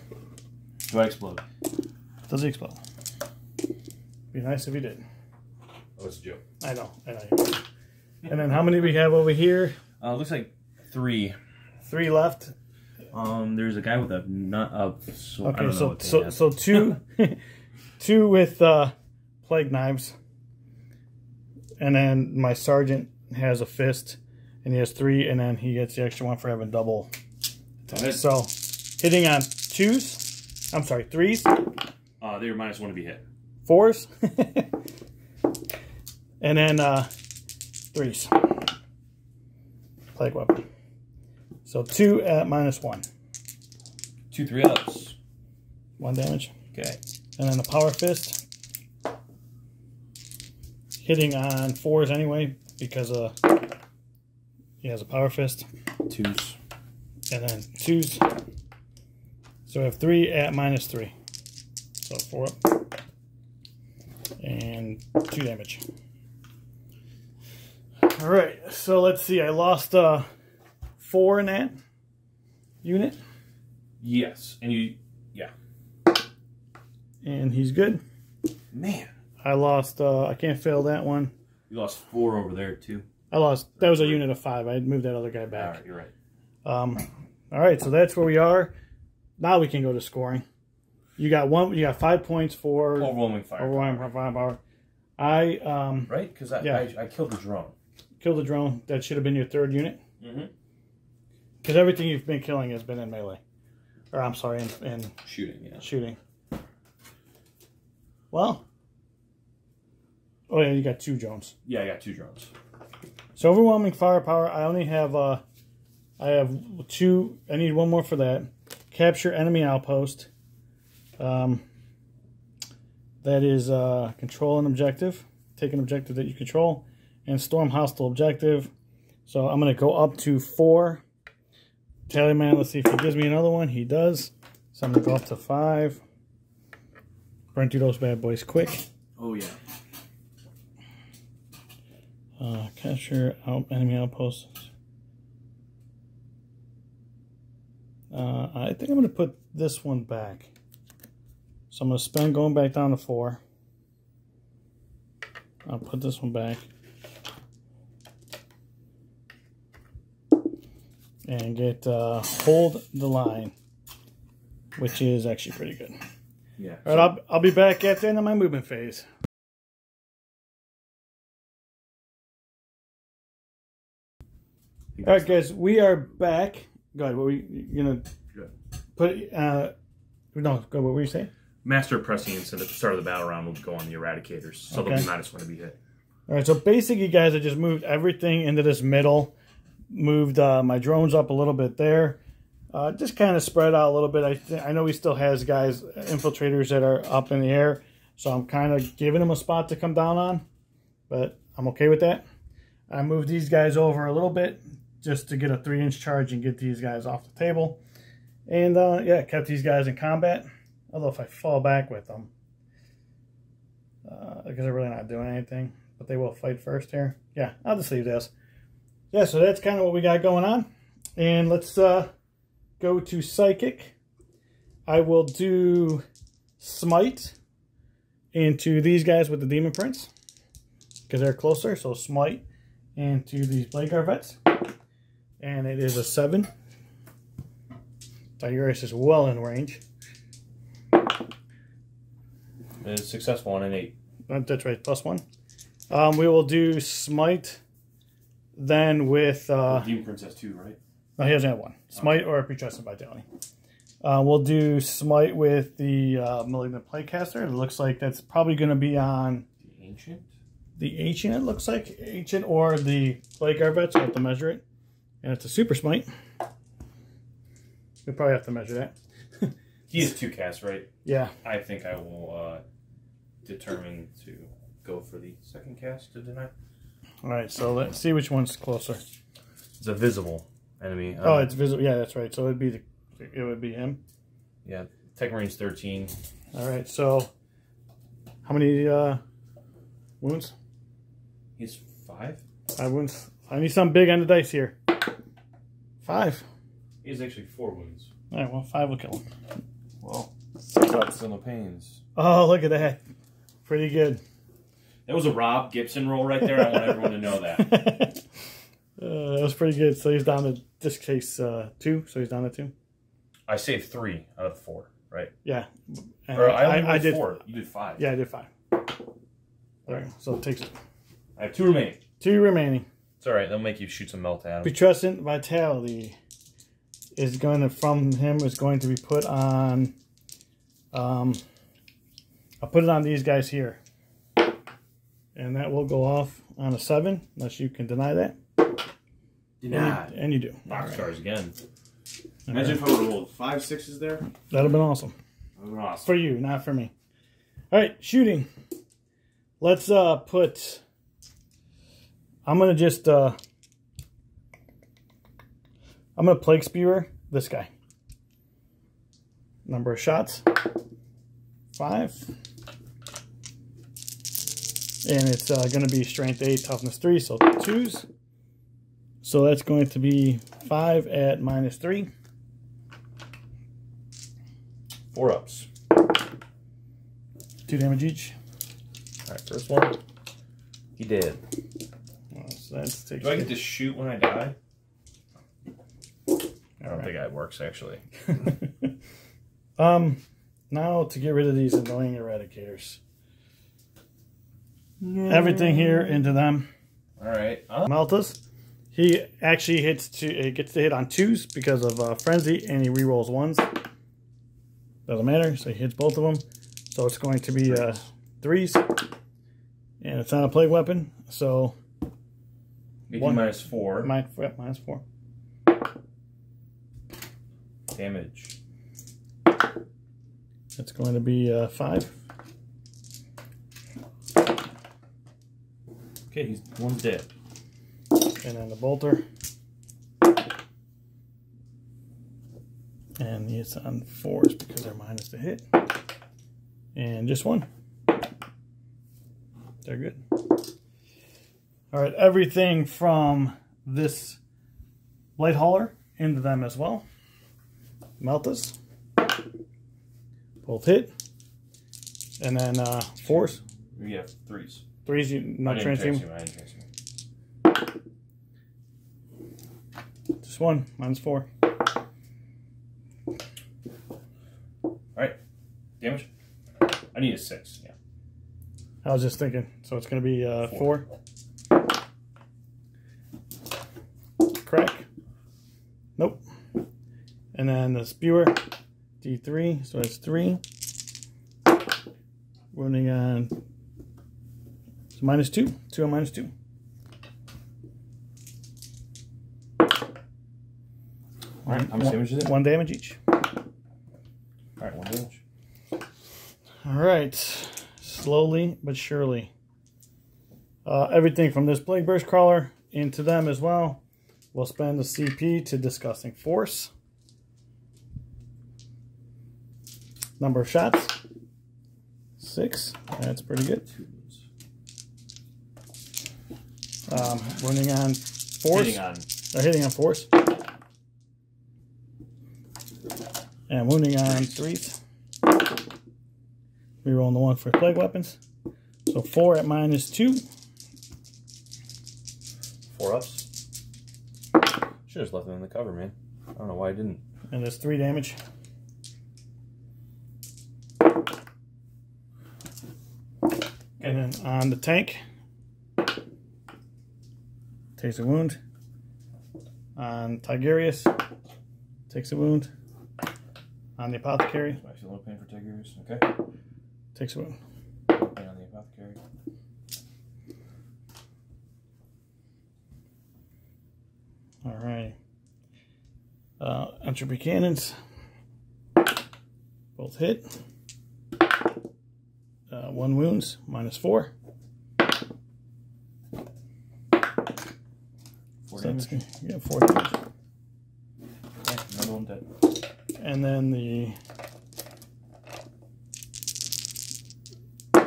Do I explode? Does he explode? Be nice if he did. Oh, it's a joke. I know. And then how many do we have over here? Looks like 3. 3 left. There's a guy with a nut of. So Okay, I don't know what they have. so 2, 2 with plague knives, and then my sergeant has a fist, and he has 3, and then he gets the extra 1 for having double. So hitting on 2s, I'm sorry, 3s. They're -1 to be hit. 4s, and then 3s. Plague weapon. So 2 at -1. 2 3 ups. 1 damage. Okay. And then the power fist. Hitting on 4s anyway because he has a power fist. 2s. And then 2s. So we have 3 at -3. So 4 up. And 2 damage. Alright, so let's see. I lost 4 in that unit. Yes. And yeah. And he's good. Man. I lost, I can't fail that one. You lost 4 over there, too. That was a unit of 5. I moved that other guy back. All right, you're right. Alright, so that's where we are. Now we can go to scoring. You got 5 points for Overwhelming firepower. Right? Because I killed the drone. Killed the drone. That should have been your 3rd unit. Mm-hmm. Because everything you've been killing has been in melee. Or I'm sorry, in shooting, yeah. Shooting. Well. Oh yeah, you got 2 drones. Yeah, I got 2 drones. So overwhelming firepower, I only have I have 2, I need 1 more for that. Capture enemy outpost. That is control an objective. Take an objective that you control. And storm hostile objective. So I'm going to go up to 4. Tallyman, let's see if he gives me another one. He does. So I'm going to go up to 5. Burn through those bad boys quick. Oh, yeah. Capture enemy outposts. I think I'm going to put this one back. So I'm going to spend going back down to 4. I'll put this one back. And get hold the line, which is actually pretty good. Yeah. All right, I'll be back at the end of my movement phase. All right, guys, we are back. Go ahead. What were you gonna put? No, go. What were you saying? Master Prescience at the start of the battle round will go on the Eradicators, so they'll be -1 to be hit. All right, so basically, guys, I just moved everything into this middle. Moved my drones up a little bit there. Just kind of spread out a little bit. I know he still has guys, infiltrators that are up in the air, so I'm kind of giving him a spot to come down on, but I'm okay with that. I moved these guys over a little bit just to get a 3-inch charge and get these guys off the table. And yeah, kept these guys in combat. Although if I fall back with them, because they're really not doing anything, but they will fight first here. Yeah, I'll just leave this. Yeah, so that's kind of what we got going on. And let's go to Psychic. I will do Smite into these guys with the Demon Prince, because they're closer. So Smite into these Blade Guard Vets. And it is a 7. Tigurius is well in range. It's successful on an 8. That's right, +1. We will do Smite then with... Demon Prince has 2, right? No, he doesn't have 1. Smite or Putrescent Vitality. We'll do Smite with the Malignant Playcaster. It looks like that's probably going to be on... The Ancient? The Ancient, it looks like. Ancient or the Blade Guard Vets. We'll have to measure it. And it's a Super Smite. We'll probably have to measure that. He has 2 casts, right? Yeah. I think I will determine to go for the 2nd cast to deny. Alright, so let's see which one's closer. It's a visible enemy. Oh, it's visible. Yeah, that's right. So it would be him. Yeah, Tech Marines 13. Alright, so how many wounds? He's 5? 5 wounds. I need something big on the dice here. 5. He has actually 4 wounds. Alright, well, 5 will kill him. Well, got some pains. Oh, look at that. Pretty good. That was a Rob Gibson roll right there. I want everyone to know that. That was pretty good. So he's down to, this case, 2. So he's down to 2. I saved 3 out of 4, right? Yeah. Or I did 4. Four. You did 5. Yeah, I did 5. Alright, so it takes... I have 2 remaining. 2 remaining. It's alright. They'll make you shoot some melt at him. Putrescent Vitality is going to, from him, is going to be put on... I'll put it on these guys here. And that will go off on a 7, unless you can deny that. Denied. And you do. Box stars again. Imagine if I would have rolled 5 6s there. That would have been awesome. That would have been awesome. For you, not for me. Alright, shooting. Let's put... I'm going to just... I'm going to Plague Spewer this guy. Number of shots. 5. And it's going to be Strength 8, Toughness 3, so 2s. So that's going to be 5 at -3. 4 ups. 2 damage each. Alright, first one. He did. Well, so that's Do I get to shoot when I die? I don't think that works, actually. Now to get rid of these annoying Eradicators. Everything here into them. Alright. Malthus. He actually gets to hit on 2s because of Frenzy, and he rerolls 1s. Doesn't matter, so he hits both of them. So it's going to be 3s. And it's not a plague weapon, so... Making -4. -4. Damage. It's going to be 5. Okay, he's 1 dead. And then the bolter. And he's on 4s because they're minus the hit. And just 1. They're good. Alright, everything from this Blade Hauler into them as well. Malthus. Both hit. And then 4s. We have 3s. 3s, you not transferring? I didn't transfer. Just 1, -4. Alright. Damage? I need a 6, yeah. I was just thinking. So it's going to be 4. crack. Nope. And then the spewer, D3, so that's 3. Wounding on -2, 2 and -2. All right, how much damage is it? 1 damage each. All right, 1 damage. All right, slowly but surely. Everything from this Plague Burst Crawler into them as well. We'll spend the CP to Disgusting Force. Number of shots, 6. That's pretty good. Wounding on force. Hitting on force. And wounding on 3s. Rerolling the 1 for plague weapons. So 4 at -2. 4 ups. Should have just left them in the cover, man. I don't know why I didn't. And there's 3 damage. And then on the tank, takes a wound. On Tigurius, takes a wound. On the Apothecary, I feel a little pain for Tigurius. Okay. Takes a wound. Pain on the Apothecary. Alright. Entropy cannons. Both hit. 1 wounds, -4. 4 damage. Yeah, 4 damage. Okay, another one dead. And then the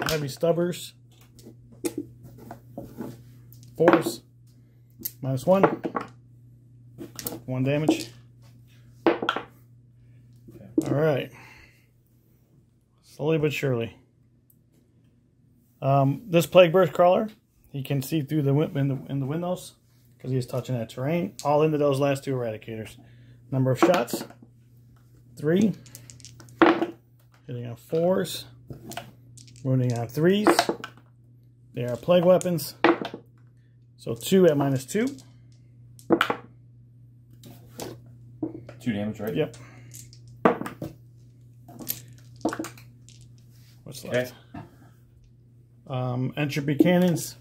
heavy stubbers. Force. -1. 1 damage. Okay. Alright. Slowly but surely. This Plague Burst Crawler, he can see through the in the windows because he's touching that terrain. All into those last 2 Eradicators. Number of shots, 3. Hitting on 4s. Wounding on 3s. They are plague weapons. So 2 at -2. 2 damage, right? Yep. What's Okay. left? Entropy cannons.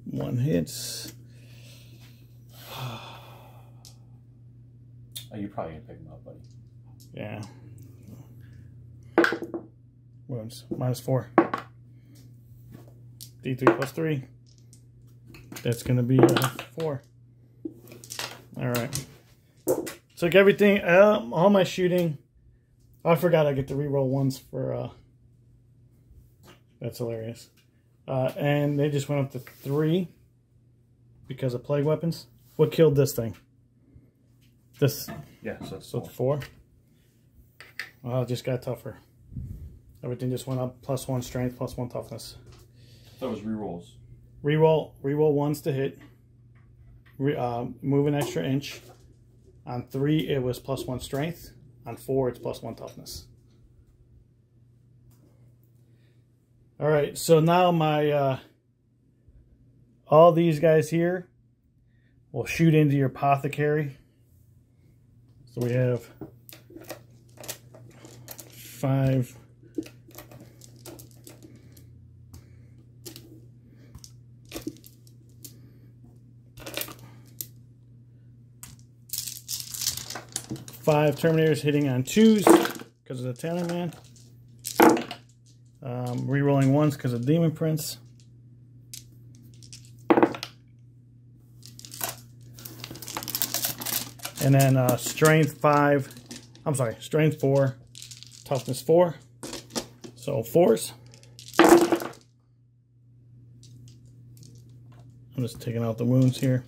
1 hits. Oh, you're probably gonna pick him up, buddy. Yeah. Wounds. -4. D3 +3. That's gonna be 4. Alright. Took everything, all my shooting. I forgot I get to reroll 1s for, that's hilarious. And they just went up to 3 because of plague weapons. What killed this thing? This. Yeah, so it's So it's 4. Well, it just got tougher. Everything just went up. +1 strength, +1 toughness. That was rerolls. Reroll 1s to hit. Move an extra inch. On 3, it was +1 strength. On 4, it's +1 toughness. All right, so now my all these guys here will shoot into your Apothecary. So we have 5. Five Terminators hitting on 2s because of the Talon Man. Rerolling 1s because of Demon Prince. And then Strength 4, Toughness 4. So 4s. I'm just taking out the wounds here.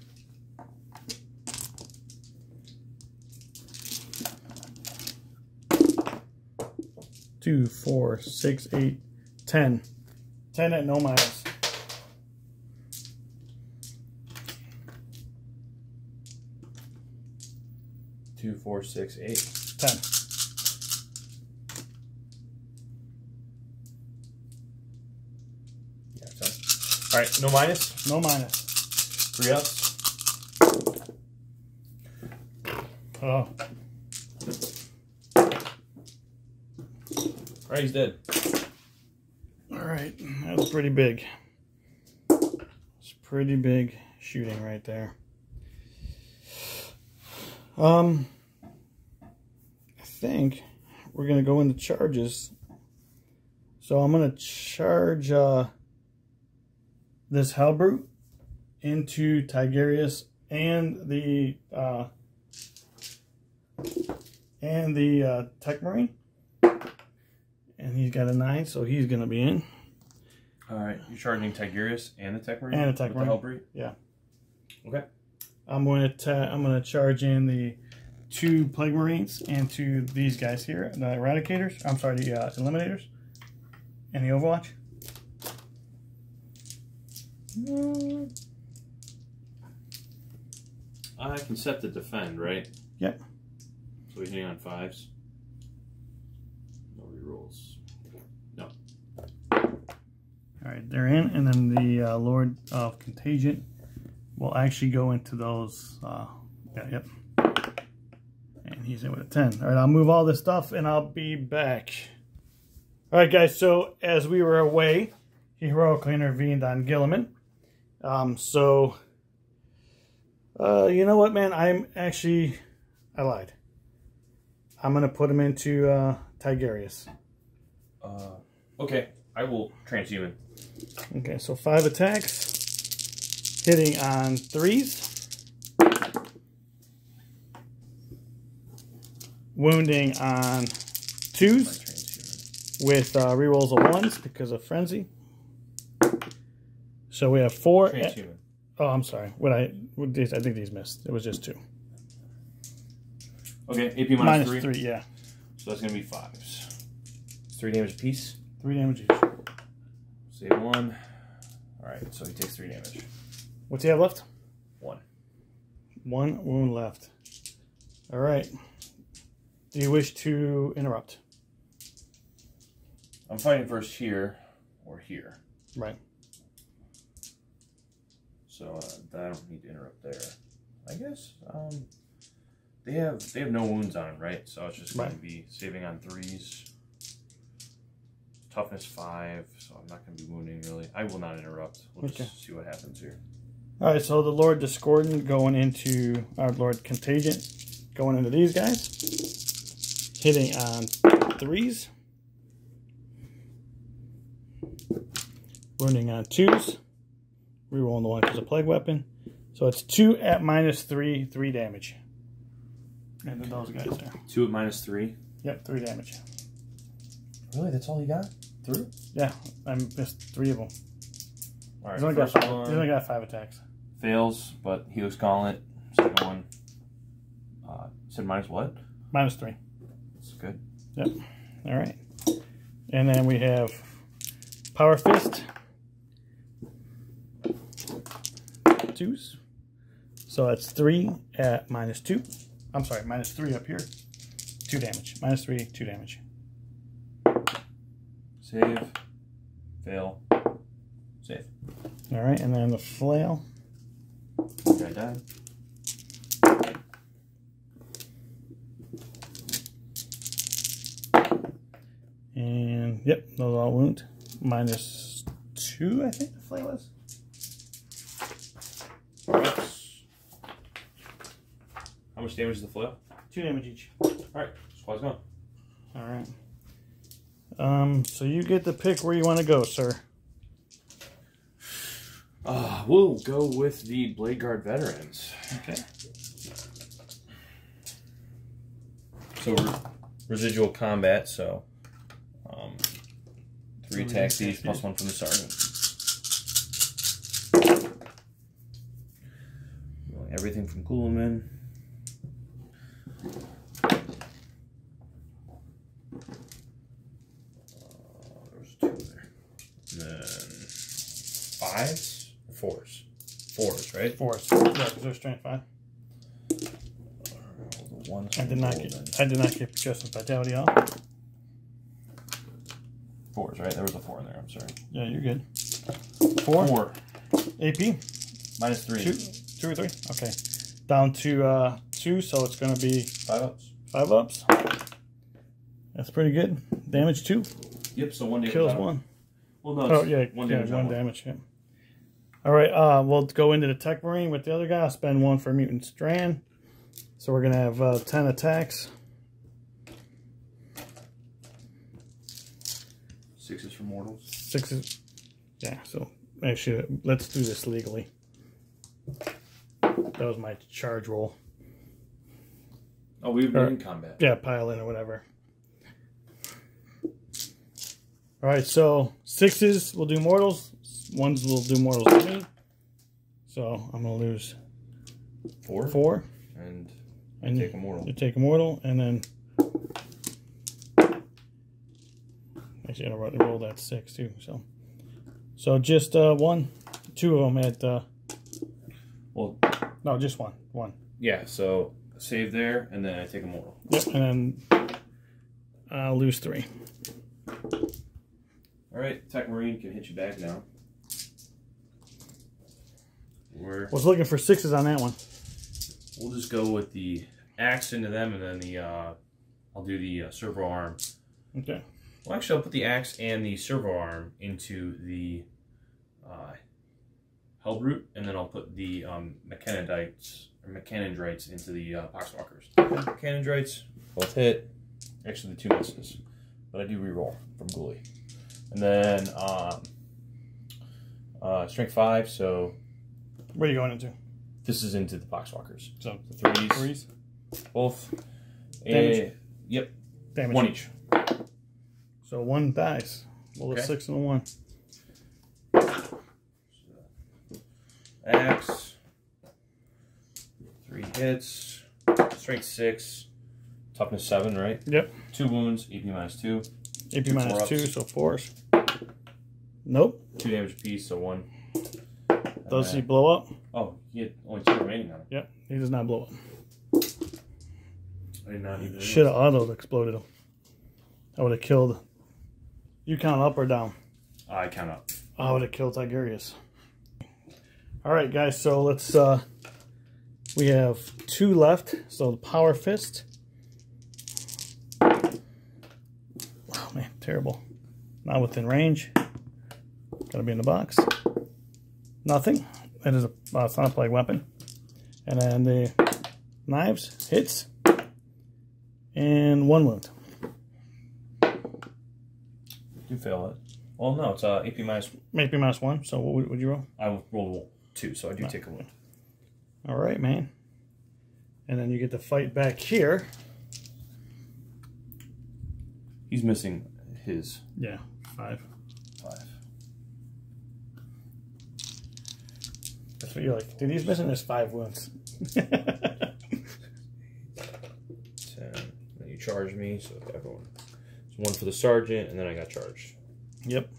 2, 4, 6, 8, 10. 10 at no miles. Two, 4, 6, 8. 10. Yeah, 10. All right, no minus. No minus. 3 ups. Oh. Alright, he's dead. Alright, that was pretty big. It's pretty big shooting right there. I think we're going to go into charges. So I'm going to charge this Hellbrute into Tigerius and the Tech Marine. And he's got a 9, so he's going to be in. Alright, you're charging Tigerius and the Tech Marine? And the Tech Marine. The Hellbrute? Yeah. Okay. I'm going to charge in the 2 Plague Marines and to these guys here, the Eradicators. I'm sorry, the Eliminators. And the Overwatch. I can set the defend, right? Yep. So we're hitting on 5s. No rerolls. No. Alright, they're in, and then the Lord of Contagion will actually go into those. Yep. And he's in with a 10. Alright, I'll move all this stuff and I'll be back. Alright, guys, so as we were away, he heroically intervened on Gilliman. You know what, man? I lied. I'm going to put him into Tigerius. Okay, I will transhuman. Okay, so 5 attacks. Hitting on 3s. Wounding on 2s. With rerolls of 1s because of Frenzy. So we have 4. Oh, I'm sorry. I think these missed. It was just 2. Okay, AP minus 3. 3, yeah. So that's going to be 5s. It's 3 damage apiece. 3 damage each. Save 1. Alright, so he takes 3 damage. What's he have left? 1. 1 wound left. Alright. Do you wish to interrupt? I'm fighting first here or here. Right. So I don't need to interrupt there. I guess they have no wounds on him, right? So it's just going to be saving on 3s. Toughness 5, so I'm not going to be wounding really. I will not interrupt. We'll just see what happens here. All right, so the Lord Discordant going into our Lord Contagion, going into these guys, hitting on 3s, wounding on 2s, rerolling the 1 because of plague weapon. So it's 2 at -3, 3 damage. And then those guys there. 2 at -3. Yep, 3 damage. Really, that's all you got? 3? Yeah, I missed 3 of them. All right, He's only got 5 attacks. Fails, but Helix Gauntlet. Second one. Said minus what? -3. That's good. Yep. All right. And then we have Power Fist. 2s. So that's 3 at -2. I'm sorry, -3 up here. 2 damage. -3, 2 damage. Save. Fail. Save. All right, and then the flail. Okay, I died. And yep, those all wound. -2, I think the flail is. How much damage is the flail? 2 damage each. Alright, squad's gone. All right. So you get to pick where you want to go, sir. We'll go with the Blade Guard veterans. Okay. So residual combat, so 3 attacks each, +1 from the sergeant. Everything from Guilliman. There's 2 there. And then 5s or 4s? 4s, right? 4s. Yeah, because they're strength 5. I did not get Justice Vitality off. 4s, right? There was a 4 in there, I'm sorry. Yeah, you're good. 4. AP? -3. 2 or 3? Okay. Down to 2, so it's going to be 5 ups. 5 ups. That's pretty good. Damage 2. Yep, so 1 damage. Kills 1. Well, no, oh, yeah, 1 damage. Yeah, 1 damage, yeah. Alright, we'll go into the Tech Marine with the other guy. I'll spend 1 for Mutant Strand. So we're going to have 10 attacks. 6 is for mortals. 6 is... Yeah, so actually, let's do this legally. That was my charge roll. Oh, we've been in combat. Yeah, pile in or whatever. Alright, so 6s will do mortals. 1s will do mortals to me. So I'm going to lose 4. And you take a mortal. You take a mortal, and then... Actually, I'm going to roll that 6 too. So just 1. 2 of them at... well, no, just 1. 1. Yeah, so save there, and then I take a mortal. Yep, and then I'll lose 3. Alright, Tech Marine can hit you back now. Was looking for 6s on that one. We'll just go with the axe into them, and then the I'll do the servo arm. Okay. Well, actually, I'll put the axe and the servo arm into the Hellbrute, and then I'll put the Mechanodrites into the Poxwalkers. Mechanodrites both hit. Actually, the 2 misses, but I do reroll from Ghoulie. And then strength 5, so where are you going into? This is into the Poxwalkers. So the 3s. 3s. Both. Damage. Yep. Damage. 1 each. So 1 dies. Roll a 6 and a 1. Axe. 3 hits. Strength 6. Toughness 7, right? Yep. 2 wounds. AP minus 2. AP minus 2, so 4s. Nope. 2 damage apiece, so 1. Does he blow up? Oh, he had only 2 remaining on him. Yep, he does not blow up. I did not even. Should have auto exploded him. I would have killed. You count up or down? I count up. I would have killed Tigurius. Alright, guys, so let's. We have 2 left. So the Power Fist. Oh, man, terrible. Not within range. Gotta be in the box. Nothing. It is it's not a plague weapon. And then the knives, hits, and 1 wound. You fail it. Well, no, it's AP minus. AP minus 1. So what would you roll? I rolled 2, so I do take a wound. All right, man. And then you get to fight back here. He's missing his. Yeah, 5. 5. That's what you're like. Dude, he's missing his 5 wounds. 10. Then you charge me, so everyone. So 1 for the sergeant, and then I got charged. Yep.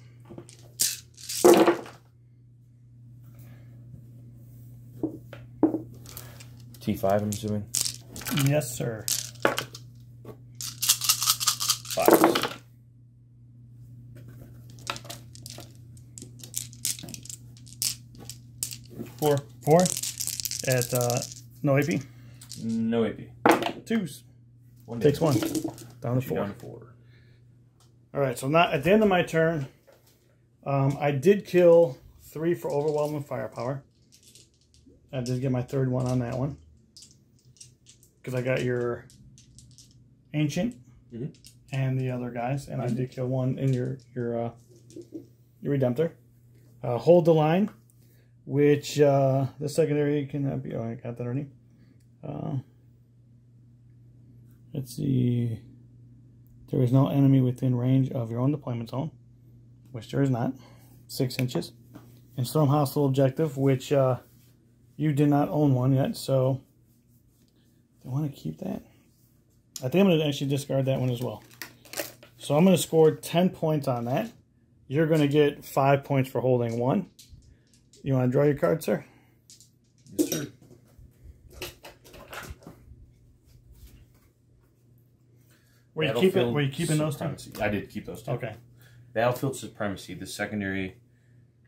T5, I'm assuming. Yes, sir. 5s. Four. At no AP. No AP. 2s. 1 Takes damage. 1. Down to 4. Down to 4. All right, so not at the end of my turn. I did kill 3 for overwhelming firepower. I did get my 3rd one on that one because I got your ancient and the other guys, and I did kill 1 in your redemptor. Hold the line, which the secondary can be. Oh, I got that already. Let's see. There is no enemy within range of your own deployment zone, which there is not. 6 inches. And storm hostile objective, which you did not own one yet, so do I want to keep that? I think I'm going to actually discard that one as well. So I'm going to score 10 points on that. You're going to get 5 points for holding 1. You want to draw your card, sir? Yes, sir. Were you keeping those 2? I did keep those 2. Okay. Battlefield Supremacy. The secondary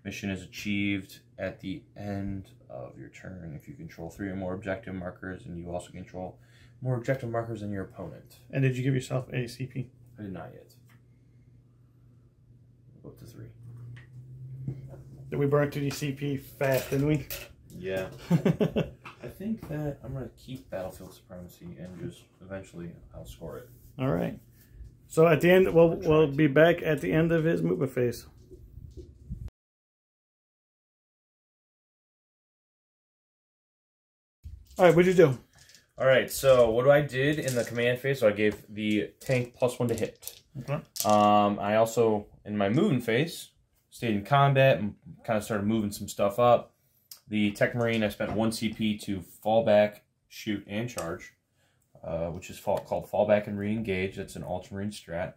mission is achieved at the end of your turn if you control 3 or more objective markers, and you also control more objective markers than your opponent. And did you give yourself a CP? I did not yet. We'll go up to 3. Did we burn through the CP fast, didn't we? Yeah. I think that I'm going to keep Battlefield Supremacy and just eventually outscore it. All right. So at the end, we'll be back at the end of his movement phase. All right, what'd you do? All right, so what I did in the command phase, so I gave the tank +1 to hit. Okay. I also, in my moving phase, stayed in combat and kind of started moving some stuff up. The Tech Marine, I spent 1 CP to fall back, shoot, and charge, which is called fall back and re-engage. That's an Ultramarine strat.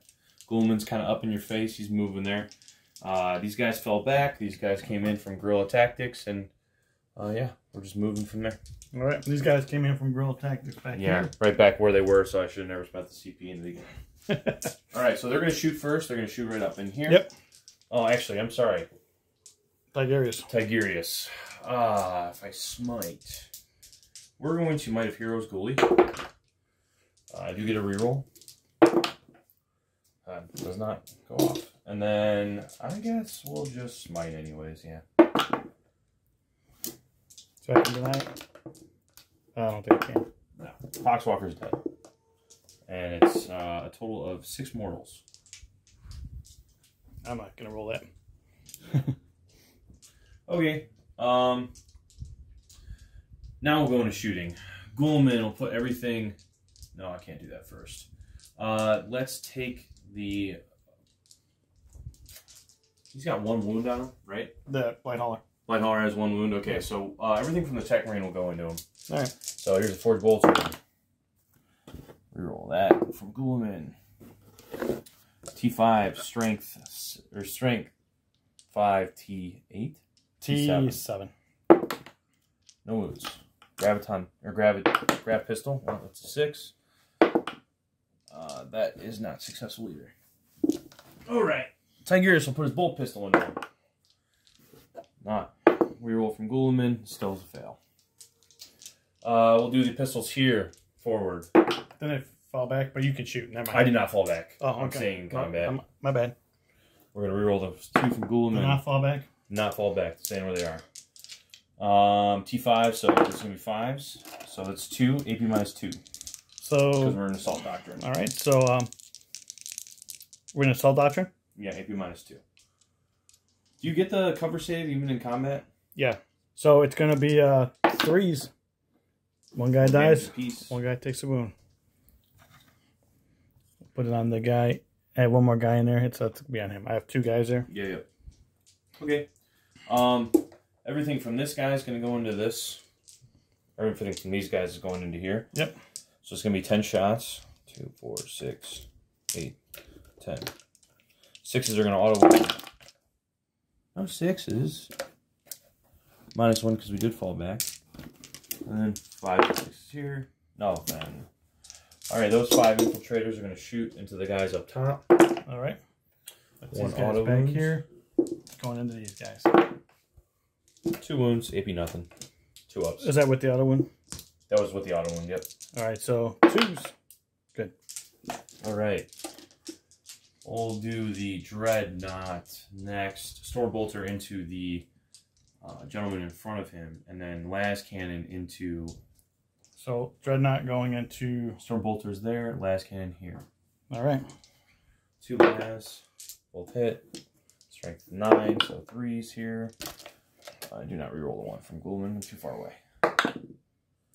Ghoulman's kind of up in your face. He's moving there. These guys fell back. These guys came in from guerrilla tactics, and yeah, we're just moving from there. All right, these guys came in from guerrilla tactics back here. Right back where they were, so I should have never spent the CP in the beginning. All right, so they're going to shoot first. They're going to shoot right up in here. Yep. Oh, actually, I'm sorry. Tigurius. If I smite, we're going to Might of Heroes Ghoulie. I do get a reroll. Does not go off. And then I guess we'll just smite anyways, yeah. So I can deny it? I don't think I can. No. Poxwalker's dead. And it's a total of 6 mortals. I'm not going to roll that. Okay. Now we'll go into shooting. Ghoulman will put everything... No, I can't do that first. Let's take the... He's got 1 wound on him, right? The White Hauler. White Hauler has 1 wound. Okay, so everything from the Tech Marine will go into him. All right. So here's the Forge Bolts. Reroll that from Ghoulman. T5, strength 5, T8. T7. No wounds. Graviton, or grav pistol. Well, that's a 6. That is not successful either. Alright. Tigurius will put his bolt pistol into him. Not. Reroll from Ghoulman. Still is a fail. We'll do the pistols here. Forward. Then I fall back, but you can shoot. Never mind. I did not fall back. Oh, okay. I'm staying in combat. My bad. We're going to reroll the 2 from Ghoulman. Did not fall back? Not fall back. Staying where they are. T5, so it's going to be 5s. So that's 2. AP minus 2. So... Because we're in Assault Doctrine. All right, so we're in Assault Doctrine? Yeah, AP minus 2. Do you get the cover save even in combat? Yeah. So it's going to be 3s. One guy dies, one guy takes a wound. Put it on the guy. Add one more guy in there. It's to be on him. I have 2 guys there. Yeah. Okay. Everything from this guy is going to go into this. Everything from these guys is going into here. Yep. So it's going to be 10 shots. 2, 4, 6, 8, 10. 6s are going to auto. No 6s. Minus 1 because we did fall back. And then 5 and 6 here. No, man. Alright, those 5 infiltrators are going to shoot into the guys up top. Alright. One auto back wounds. here. Going into these guys. 2 wounds, AP nothing. 2 ups. Is that with the other one? That was with the auto wound, yep. Alright, so 2s. Good. Alright. We'll do the Dreadnought next. Stormbolter into the gentleman in front of him, and then las cannon into... So, Dreadnought going into... Stormbolter's there, las cannon here. Alright. 2 las, both hit. Strength 9, so 3s here. I do not reroll the 1 from Ghoulman, I'm too far away.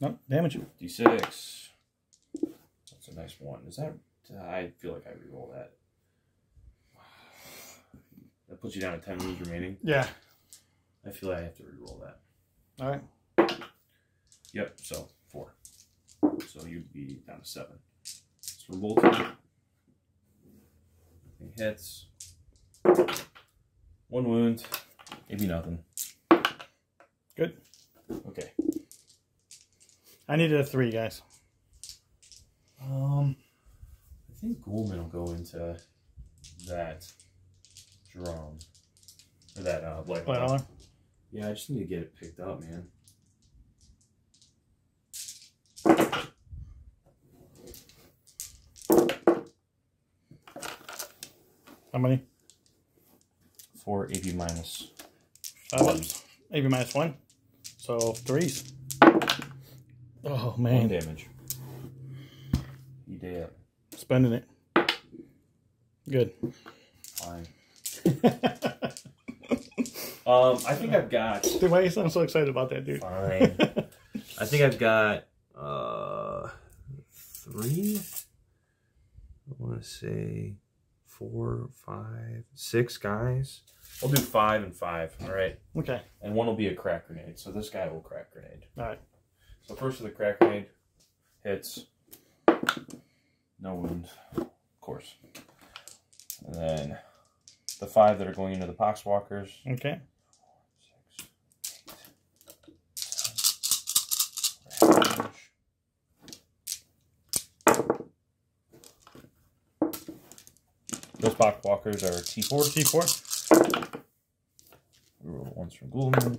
Nope, damage. D6. That's a nice 1. Is that... I feel like I reroll that. That puts you down to 10 moves remaining. Yeah. I feel like I have to reroll that. Alright. Yep, so 4. So you'd be down to 7. So from Bolton. He hits. 1 wound. Maybe nothing. Good. Okay. I needed a 3, guys. I think Ghoulman will go into that drum. Or that White Hauler. Yeah, I just need to get it picked up, man. How many? 4 AP minus. 5 ups. AP minus 1. So 3s. Oh, man. 1 damage. You did. Spending it. Good. Fine. I think I've got... Dude, why do you sound so excited about that, dude? Fine. I think I've got 3. I want to say 4, 5, 6 guys. We'll do 5 and 5. All right. Okay. And 1 will be a crack grenade. So this guy will crack grenade. All right. So first with the crack grenade, hits. No wound, of course. And then the 5 that are going into the poxwalkers. Okay. 6, 8. Those poxwalkers are T4. T4. We roll ones from Ghoulman.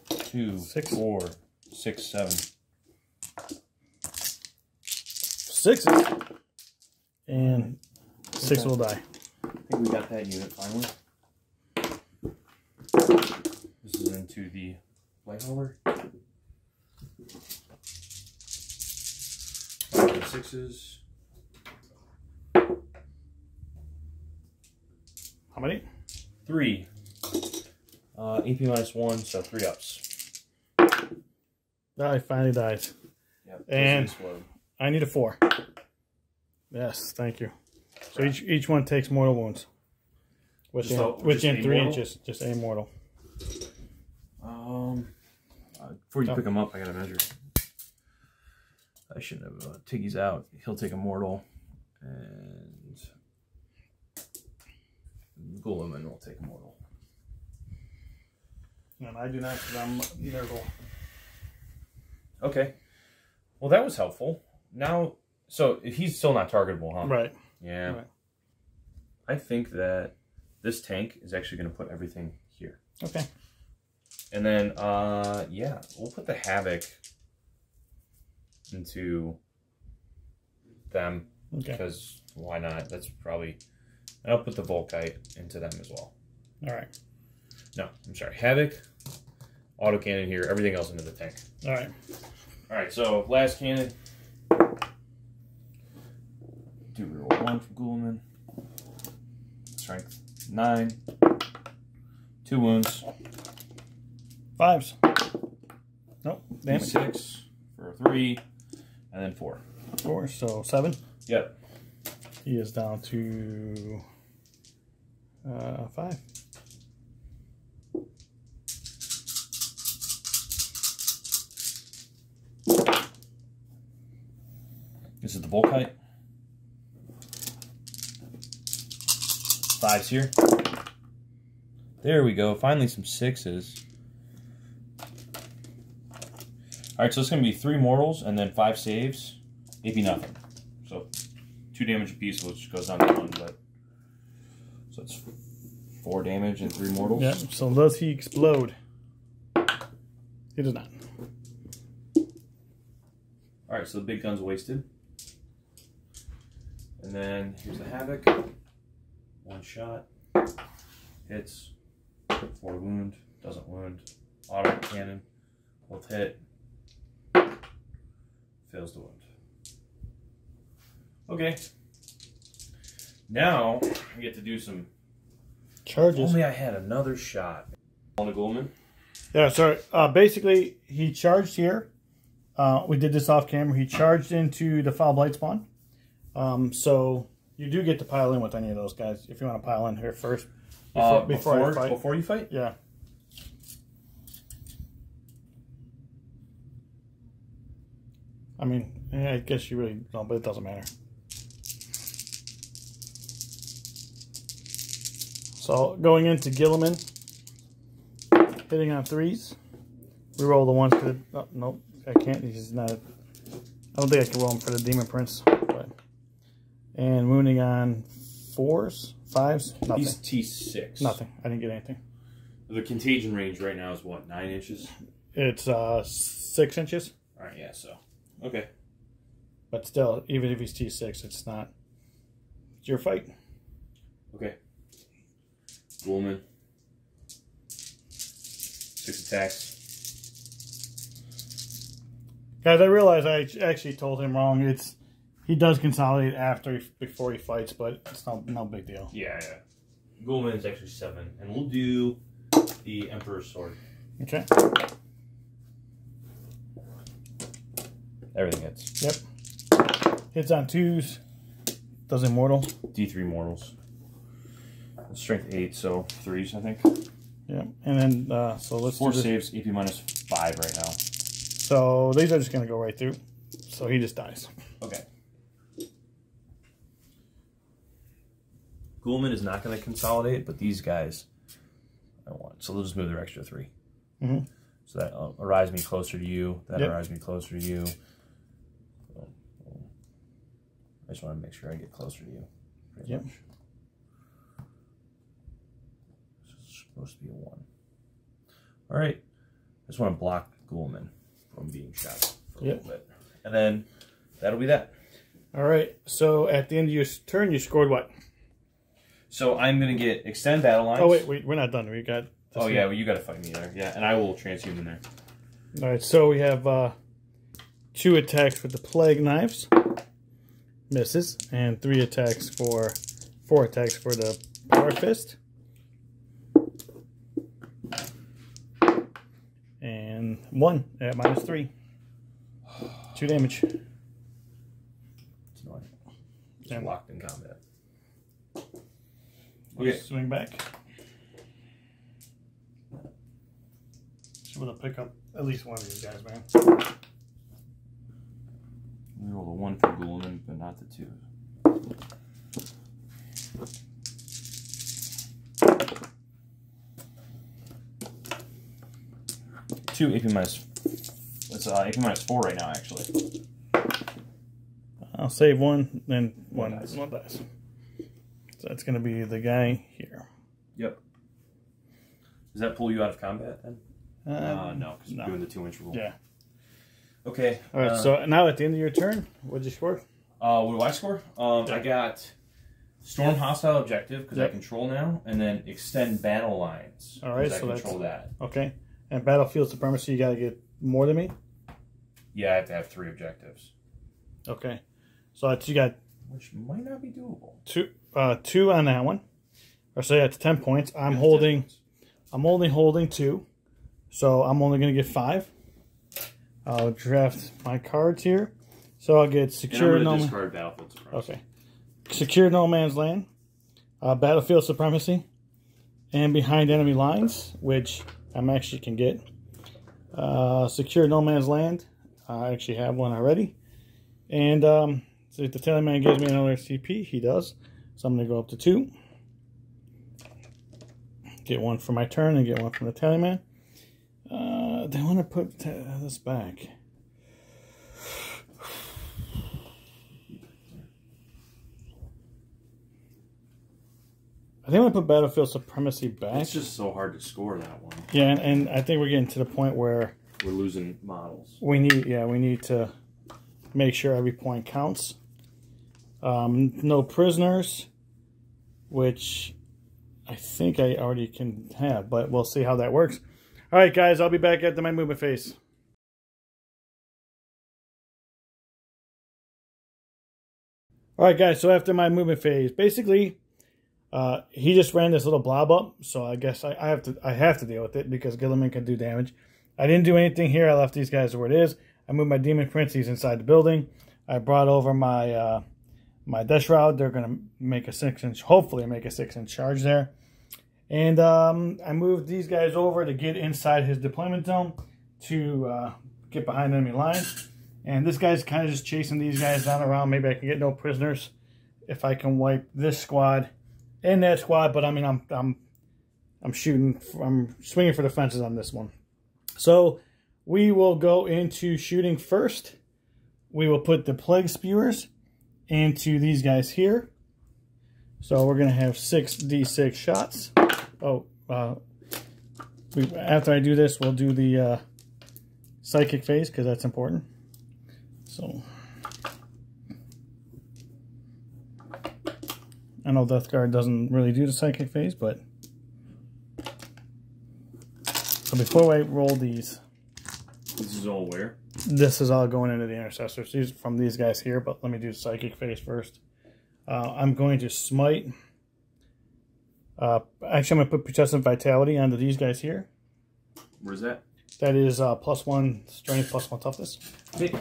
2, 6, 4, 6, 7. 6s. And 6 will die. I think we got that unit finally. This is into the light hauler. 5 and 6s. How many? 3. AP minus 1, so 3 ups. I finally died. Yep, And I need a 4. Yes, thank you. So each one takes mortal wounds. Which in 3 just a mortal. Before you pick him up, I gotta measure. I shouldn't have. Tiggy's out. He'll take a mortal, and Ghoulman will take a mortal. And I do not, because I'm Nurgle. Okay. Well, that was helpful. Now, so he's still not targetable, huh? Right. Yeah. Right. I think that this tank is actually going to put everything here. Okay. And then, yeah, we'll put the Havoc into them. Okay. Because why not? That's probably... And I'll put the Volkite into them as well. All right. No, I'm sorry. Havoc, autocannon here, everything else into the tank. All right. All right, so last cannon. Do reroll 1 from Ghoulman. Strength 9. 2 wounds. 5s. Nope. Damage. 6 for 3, and then 4. 4, so 7. Yep. He is down to 5. This is the Volkite. 5s here. There we go. Finally some 6s. Alright, so it's going to be 3 mortals and then 5 saves. AP nothing. So 2 damage apiece, which goes down to 1. But so it's 4 damage and 3 mortals. Yeah, so does he explode? He does not. Alright, so the big gun's wasted. And then here's the Havoc. 1 shot. Hits. 4 wound. Doesn't wound. Auto cannon. Will hit. Fails to wound. Okay. Now I get to do some Charges. If only I had another shot. On a Ghoulman. Yeah, sorry. Basically, he charged here. We did this off camera. He charged into the Foul Blight spawn. So you do get to pile in with any of those guys if you want to pile in here first. Before I fight. Before you fight? Yeah. I mean, yeah, I guess you really don't, but it doesn't matter. So going into Gilliman, hitting on 3s. We roll the ones for the. Oh, nope, I can't. He's not. I don't think I can roll him for the Demon Prince. But, and wounding on 4s, 5s, nothing. He's T6. Nothing. I didn't get anything. The contagion range right now is what, 9 inches? It's 6 inches. All right, yeah, so. Okay. But still, even if he's T6, it's not. It's your fight. Okay. Ghoulman. 6 attacks. Guys, I realize I actually told him wrong. He does consolidate before he fights, but it's no big deal. Yeah. Ghoulman is actually 7, and we'll do the Emperor's Sword. Okay. Everything hits. Yep. Hits on 2s. Does immortal. D3 mortals. Strength 8, so 3s, I think. Yep. And then, so let's 4 do this. saves, AP minus 5 right now. So these are just going to go right through. So he just dies. Okay. Ghoulman is not going to consolidate, but these guys I want. So they'll just move their extra 3. Mm-hmm. So that arrives me closer to you. That arrives me closer to you. I just want to make sure I get closer to you. Yep. Much. It's supposed to be a 1. All right. I just want to block Ghoulman from being shot for a little bit. And then that'll be that. All right. So at the end of your turn, you scored what? So I'm going to get extend battle lines. Oh, wait. We're not done. We got... Oh, yeah. Well, you got to fight me there. Yeah. And I will transhuman in there. All right. So we have 2 attacks with the Plague Knives. Misses. And 4 attacks for the Power Fist. And 1 at -3. 2 damage. It's annoying. It's locked in combat. Okay. Swing back. Should be able to pick up at least one of these guys, man. We rolled a 1 for Ghoulman, but not the 2. Two AP minus. It's AP minus 4 right now, actually. I'll save 1, then 1 dies. 1 dies. So that's going to be the guy here. Yep. Does that pull you out of combat then? No, because you're doing the 2-inch rule. Yeah. Okay. All right. So now at the end of your turn, what'd you score? What do I score? I got storm hostile objective because I control now, and then extend battle lines. All right. So I control that. Okay. And battlefield supremacy, you got to get more than me. Yeah, I have to have 3 objectives. Okay. So that's, you got, which might not be doable. 2 on that one. Or so that's 10 points. I'm only holding 2, so I'm only going to get 5. I'll draft my cards here. So I'll get secure no discard battlefield supremacy. Okay. Secure no man's land, battlefield supremacy, and behind enemy lines, which I actually can get. Secure no man's land. I actually have one already. And so if the Tallyman gives me another CP, he does. So I'm going to go up to 2. Get 1 for my turn and get 1 from the Tallyman. They want to put this back. I think I'm going to put battlefield supremacy back. It's just so hard to score that one. Yeah, and I think we're getting to the point where we're losing models. We need to make sure every point counts. No prisoners, which I think I already can have, but we'll see how that works. All right, guys, I'll be back after my movement phase. All right, guys, so after my movement phase, basically, he just ran this little blob up, so I guess I have to deal with it because Gilliman can do damage. I didn't do anything here. I left these guys where it is. I moved my Demon Prince. He's inside the building. I brought over my my Death Shroud. They're going to make a 6-inch, hopefully make a 6-inch charge there. And I moved these guys over to get inside his deployment zone to get behind enemy lines. And this guy's kind of just chasing these guys down around. Maybe I can get no prisoners if I can wipe this squad and that squad. But I mean, I'm swinging for the fences on this one. So we will go into shooting first. We will put the Plague Spewers into these guys here. So we're going to have 6d6 shots. Oh, after I do this, we'll do the psychic phase because that's important. So I know Death Guard doesn't really do the psychic phase, but so before I roll these, this is all where? This is all going into the intercessors. These from these guys here, but let me do the psychic phase first. I'm going to smite. Actually, I'm going to put Protestant Vitality onto these guys here. Where's that? That is +1 strength, +1 toughness. Okay.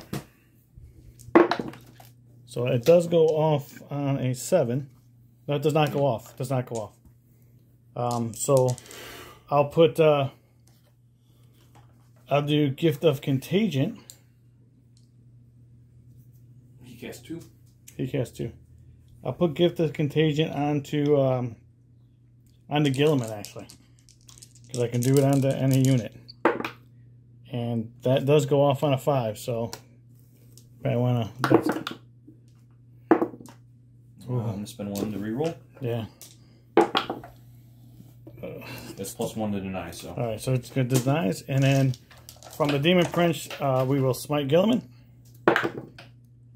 So it does go off on a 7. No, it does not go off. It does not go off. So I'll put... I'll do Gift of Contagion. He casts 2. He casts 2. I'll put Gift of Contagion onto Gilliman, actually, because I can do it onto any unit, and that does go off on a 5. So if I want to, I'm gonna spend 1 to reroll. Yeah. That's +1 to deny. So. All right, so it's good denies, and then from the Demon Prince, we will smite Gilliman,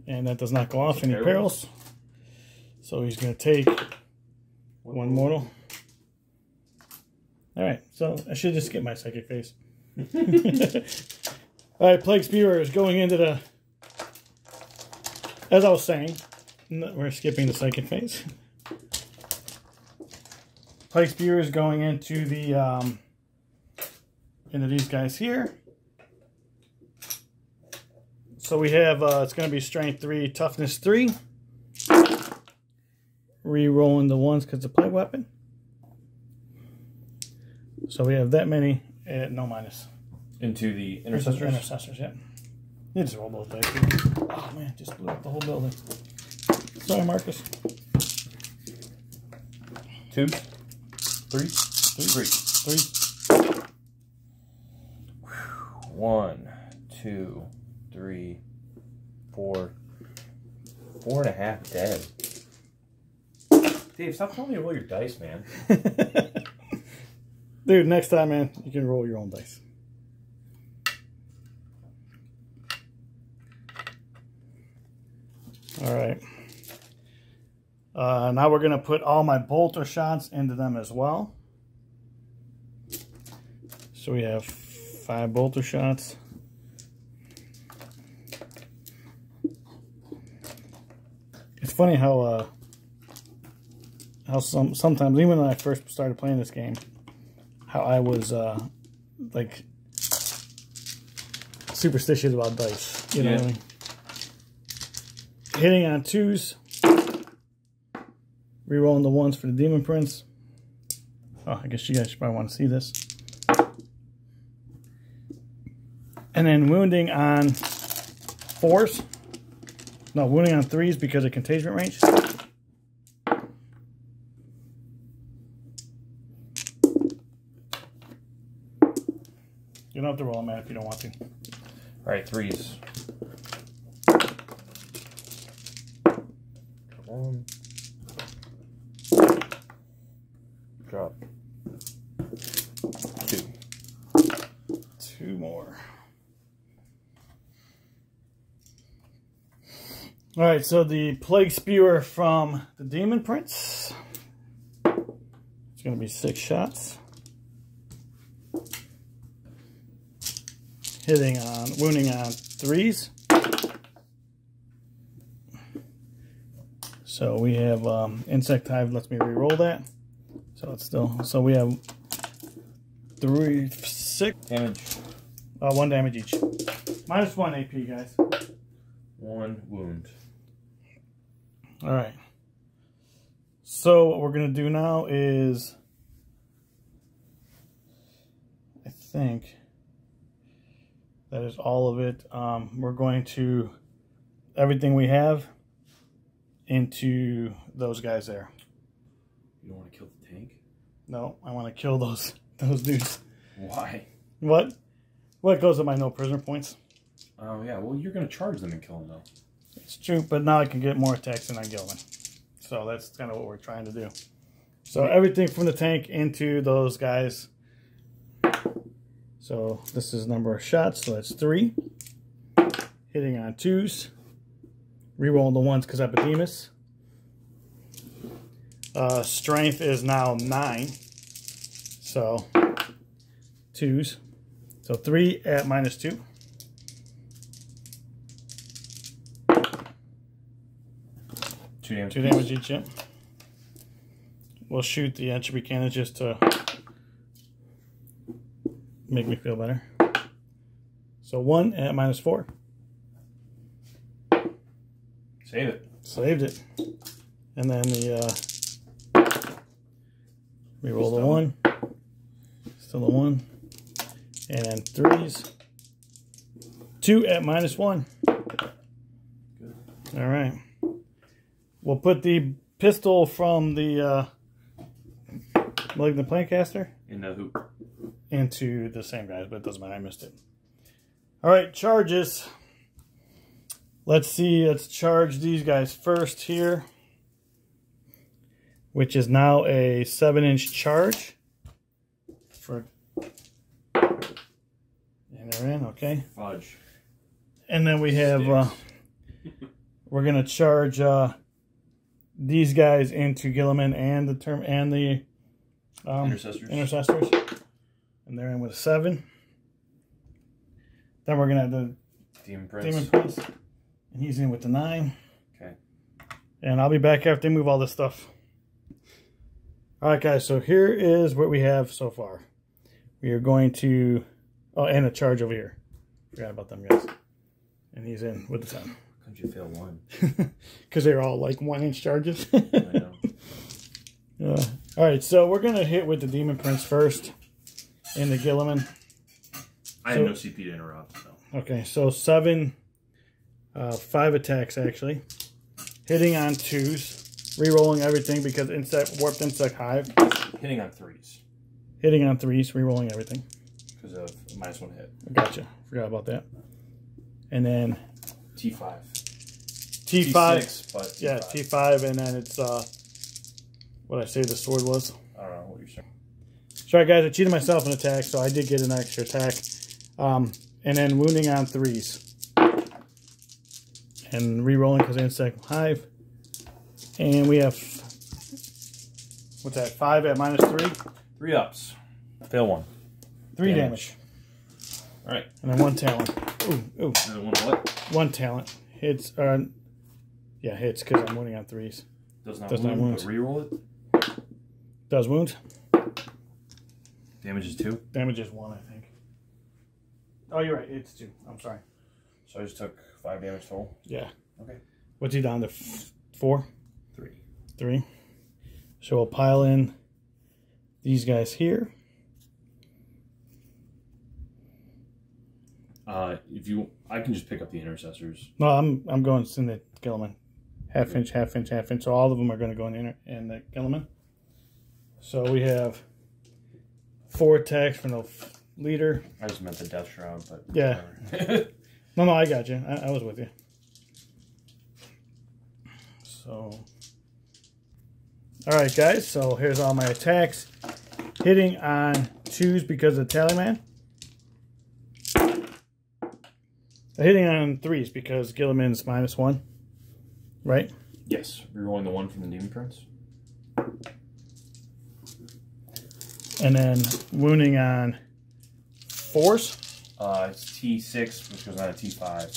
and that does not go off any perils. So he's going to take 1 mortal. All right, so I should just skip my psychic phase. All right, Plague Spewer is going into the... As I was saying, we're skipping the psychic phase. Plague Spewer is going into the into these guys here. So we have it's going to be Strength 3, Toughness 3. Re-rolling the 1s because it's a plague weapon. So we have that many at no minus. Into the intercessors? Intercessors, yeah. You just roll those dice. Oh man, just blew up the whole building. Sorry, Marcus. 2, 3, 3. 1, 2, 3, 4. 4.5 dead. Dave, stop telling me to roll your dice, man. Dude, next time, man, you can roll your own dice. All right. Now we're going to put all my bolter shots into them as well. So we have 5 bolter shots. It's funny how sometimes, even when I first started playing this game, how I was like superstitious about dice. You know what I mean? Hitting on 2s, rerolling the 1s for the Demon Prince. Oh, I guess you guys probably want to see this. And then wounding on 4s. No, wounding on 3s because of contagion range. You don't have to roll them out if you don't want to. Alright, 3s. Come on. Drop. 2. 2 more. Alright, so the Plague Spewer from the Demon Prince. It's going to be 6 shots. Wounding on 3s. So we have Insect Hive lets me re-roll that. So it's still, so we have 6 damage. 1 damage each. -1 AP, guys. 1 wound. All right. So what we're gonna do now is, I think that is all of it. We're going to everything we have into those guys there. You don't want to kill the tank? No, I want to kill those dudes. Why? What? What goes with my no prisoner points? Oh yeah, well you're gonna charge them and kill them though. It's true, but now I can get more attacks than I Gilman. So that's kind of what we're trying to do. So everything from the tank into those guys. So this is number of shots, so that's 3. Hitting on 2s. Rerolling the 1s because Epidemus. Strength is now 9. So 2s. So 3 at -2. Two damage. 2 damage each, yeah. We'll shoot the entropy cannon just to make me feel better. So 1 at -4. Save it. Saved it. And then the reroll the 1. Still a 1. And then 3s. 2 at -1. Good. All right. We'll put the pistol from the Malignant Planecaster In the hoop. into the same guys, but it doesn't matter. I missed it. All right, charges. Let's see. Let's charge these guys first here, which is now a 7-inch charge. And they're in, okay. Fudge. And then we have. We're gonna charge these guys into Gilliman and the intercessors, and they're in with a 7. Then we're gonna have the Demon Prince, and he's in with the 9. Okay. And I'll be back after they move all this stuff. All right, guys. So here is what we have so far. We are going to and a charge over here. Forgot about them guys. And he's in with the 7. Couldn't you fail 1? Because they're all like 1-inch charges. I know. All right, so we're gonna hit with the Demon Prince first in the Gilliman. I have no CP to interrupt. So. Okay, so 7, 5 attacks actually. Hitting on 2s, rerolling everything because warped insect hive. Hitting on 3s. Hitting on 3s, rerolling everything. Because of a -1 hit. Gotcha. Forgot about that. And then T5. T5. T6, but T5. Yeah, T5, and then it's what I say the sword was. I don't know what you're saying. Sorry guys, I cheated myself in attack, so I did get an extra attack. And then wounding on 3s. And re-rolling because insect hive. And we have, what's that, 5 at -3? 3 ups. Fail 1. 3 damage. Alright. And then 1 talent. Ooh. And then 1 what? 1 talent. Hits, yeah, hits because I'm wounding on 3s. Does not wound, but reroll it. Does wound. Damage is 2. Damage is 1, I think. Oh, you're right. It's 2. I'm sorry. So I just took 5 damage total? Yeah. Okay. What's he down to? 4? 3. 3. So we'll pile in these guys here. If you, I can just pick up the intercessors. No, I'm going in the Gilliman. Half inch, half inch, half inch. So all of them are going to go in the Gilliman. So we have 4 attacks from the leader. I just meant the death shroud, but yeah. No, I got you. I was with you. So, all right, guys. So here's all my attacks. Hitting on 2s because of the Tallyman. Hitting on 3s because Gilliman's -1. Right? Yes. Rerolling the 1 from the Demon Prince. And then wounding on 4s. It's T6, which goes on a T5.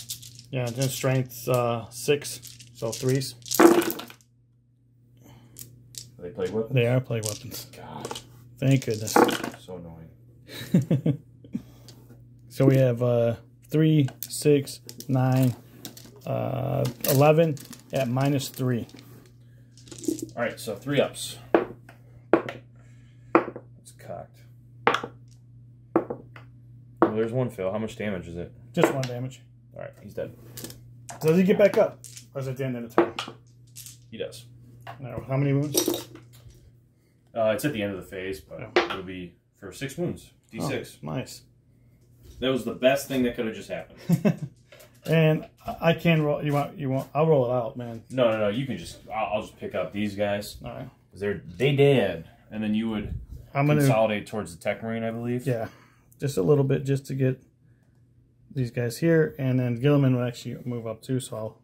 Yeah, then strength's 6, so 3s. Are they plague weapons? They are plague weapons. God. Thank goodness. So annoying. So we have 3, 6, 9, 11 at -3. Alright, so 3 ups. It's cocked. Well, there's 1 fail. How much damage is it? Just 1 damage. Alright, he's dead. So does he get back up? Or is it at the end of the turn? He does. No. How many wounds? It's at the end of the phase, but it'll be for 6 wounds. D6. Oh, nice. That was the best thing that could have just happened. And I can roll. You want? I'll roll it out, man. No. You can just. I'll just pick up these guys. All right. Because they dead, and then you would I'm gonna consolidate towards the Tech Marine, I believe. Yeah. just a little bit just to get these guys here, and then Gilliman will actually move up too, so I'll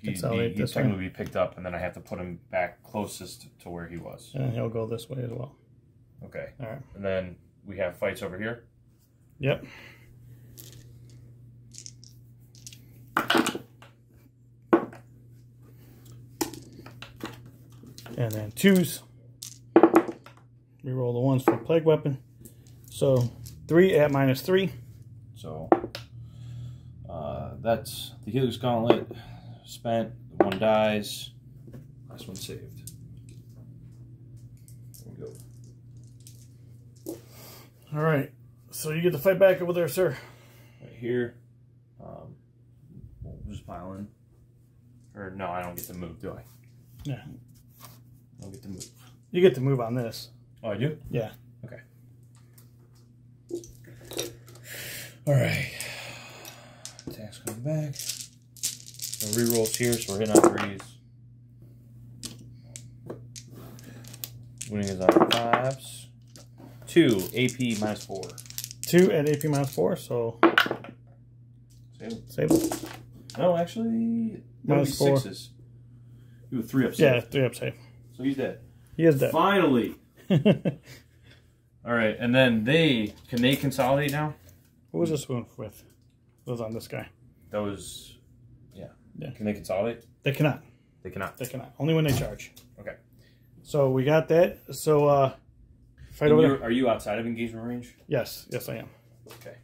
consolidate this one. He'll technically be picked up, and then I have to put him back closest to where he was. And he'll go this way as well. Okay. All right. And then we have fights over here. Yep. And then 2s. We roll the 1s for plague weapon. So 3 at -3. So that's the Helix Gauntlet spent. 1 dies. Last one saved. There we go. All right. So you get to fight back over there, sir. Right here. We'll just pile in. Or no, I don't get to move, do I? Yeah. I don't get to move. You get to move on this. Oh, I do? Yeah. Okay. All right. Attacks coming back. No rerolls here, so we're hitting on 3s. Winning is on 5s. 2, AP -4. 2 at AP -4, so save it. No, actually, that would be -4. 6s. You were 3 up Yeah, save. 3 up save. So he's dead. He is dead. Finally. All right, and then can they consolidate now? What was this one with? It was on this guy. Those, yeah. Yeah. Can they consolidate? They cannot. They cannot. They cannot. Only when they charge. Okay. So we got that. So fight over there. Are you outside of engagement range? Yes. Yes, I am. Okay.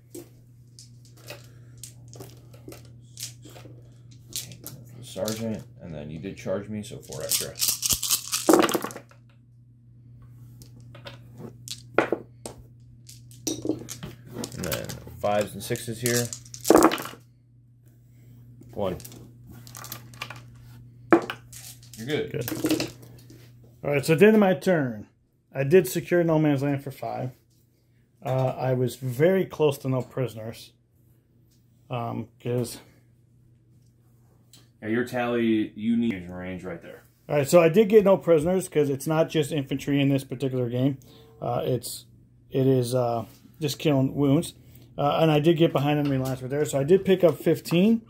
The sergeant, and then you did charge me, so 4 extra. And then 5s and 6s here. 1. You're good. Good. All right. So at the end of my turn, I did secure no man's land for 5. I was very close to no prisoners. Because Yeah, your tally, you need range right there. all right, so I did get no prisoners because it's not just infantry in this particular game. It is just killing wounds. And I did get behind enemy lines right there. So I did pick up 15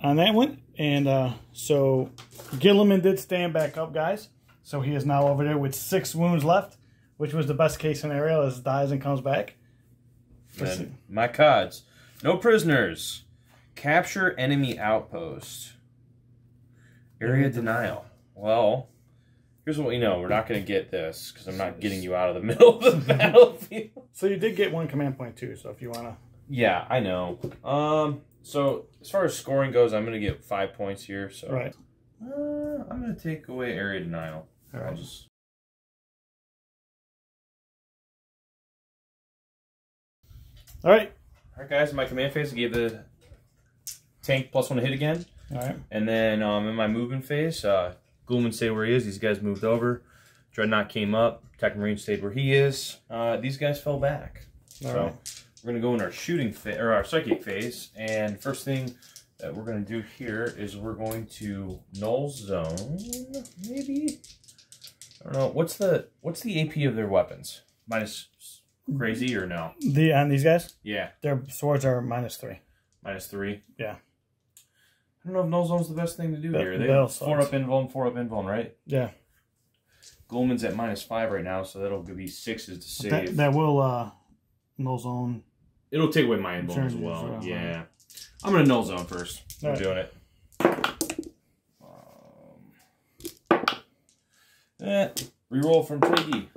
on that one. And so Gilliman did stand back up, guys. So he is now over there with 6 wounds left, which was the best case scenario as dies and comes back. Then my cards. No prisoners. Capture enemy outpost. Area denial. Well, here's what we know. We're not going to get this because I'm not getting you out of the middle of the battlefield. So you did get 1 command point too. So if you want to... Yeah, I know. So as far as scoring goes, I'm going to get 5 points here. So Right. I'm going to take away area denial. All right. I'll just... All right. All right, guys. In my command phase, I gave the tank +1 to hit again. All right. And then in my movement phase, Gulman stayed where he is. These guys moved over. Dreadnought came up. Marine stayed where he is. These guys fell back. All so right. we're going to go in our shooting phase, or our psychic phase. And first thing that we're going to do here is we're going to null zone. Maybe. I don't know. What's the AP of their weapons? Minus crazy or no? On these guys? Yeah. Their swords are -3. -3. Yeah. I don't know if null zone's the best thing to do here. They that'll 4 up invuln, 4 up invuln, right? Yeah. Gulman's at -5 right now, so that'll be 6s to save. That will null zone. It'll take away my invuln as well. Yeah. I'm going to null zone first. I'm right. doing it. Reroll from Twiggy.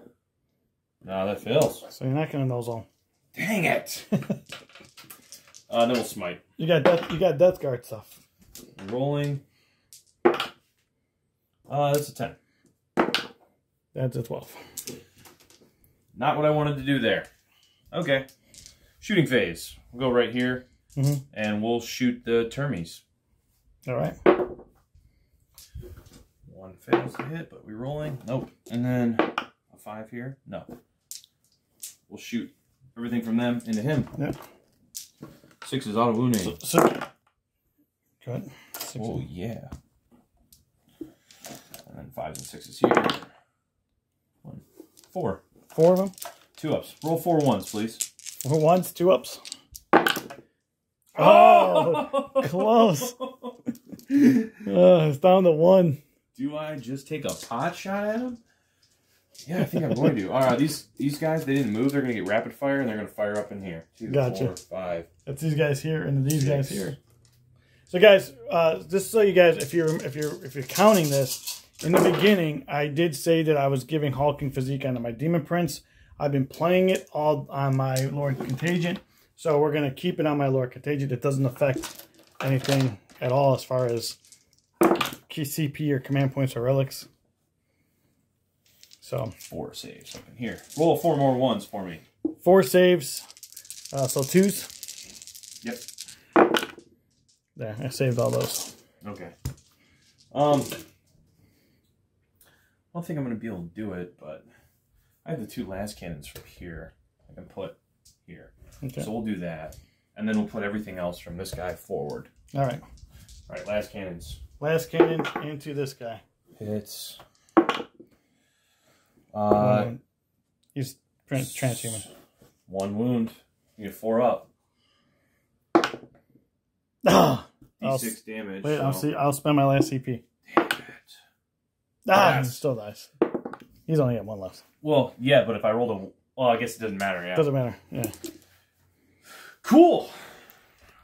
No, that fails. So you're not going to null zone. Dang it. Then we'll smite. You got death guard stuff. Rolling. That's a 10. That's a 12. Not what I wanted to do there. Okay. Shooting phase. We'll go right here. And we'll shoot the termies. All right. 1 fails to hit, but we're rolling. Nope. And then a 5 here. No. We'll shoot everything from them into him. Yep. 6 is auto wounding. Good. Oh, yeah. And then 5s and 6s here. 1, 4. 4 of them? 2 ups. Roll 4 1s, please. 4 ones, 2 ups. Oh, close. It's down to 1. Do I just take a pot shot at him? Yeah, I think I'm going to. All right, these guys, they didn't move. They're going to get rapid fire, and they're going to fire up in here. 2, Gotcha. 4, 5. That's these guys here, and these 6. guys here. So, guys, just so you guys, if you're counting this, in the beginning, I did say that I was giving hulking physique onto my Demon Prince. I've been playing it all on my Lord Contagion, so we're going to keep it on my Lord Contagion. It doesn't affect anything at all as far as key CP or command points or relics. So 4 saves up in here. Roll 4 more 1s for me. 4 saves. So 2s. Yep. There, I saved all those. Okay. I don't think I'm going to be able to do it, but I have the 2 las cannons from here. I can put here. Okay. So we'll do that. And then we'll put everything else from this guy forward. All right. All right, las cannons. Las cannon into this guy. Hits. He's transhuman. 1 wound. You get 4 up. Ah! D6 damage. Wait, so. I'll spend my last CP. Damn it. Ah, he still dies. He's only got 1 left. Well, yeah, but if I rolled a... Well, I guess it doesn't matter, yeah. Doesn't matter, yeah. Cool!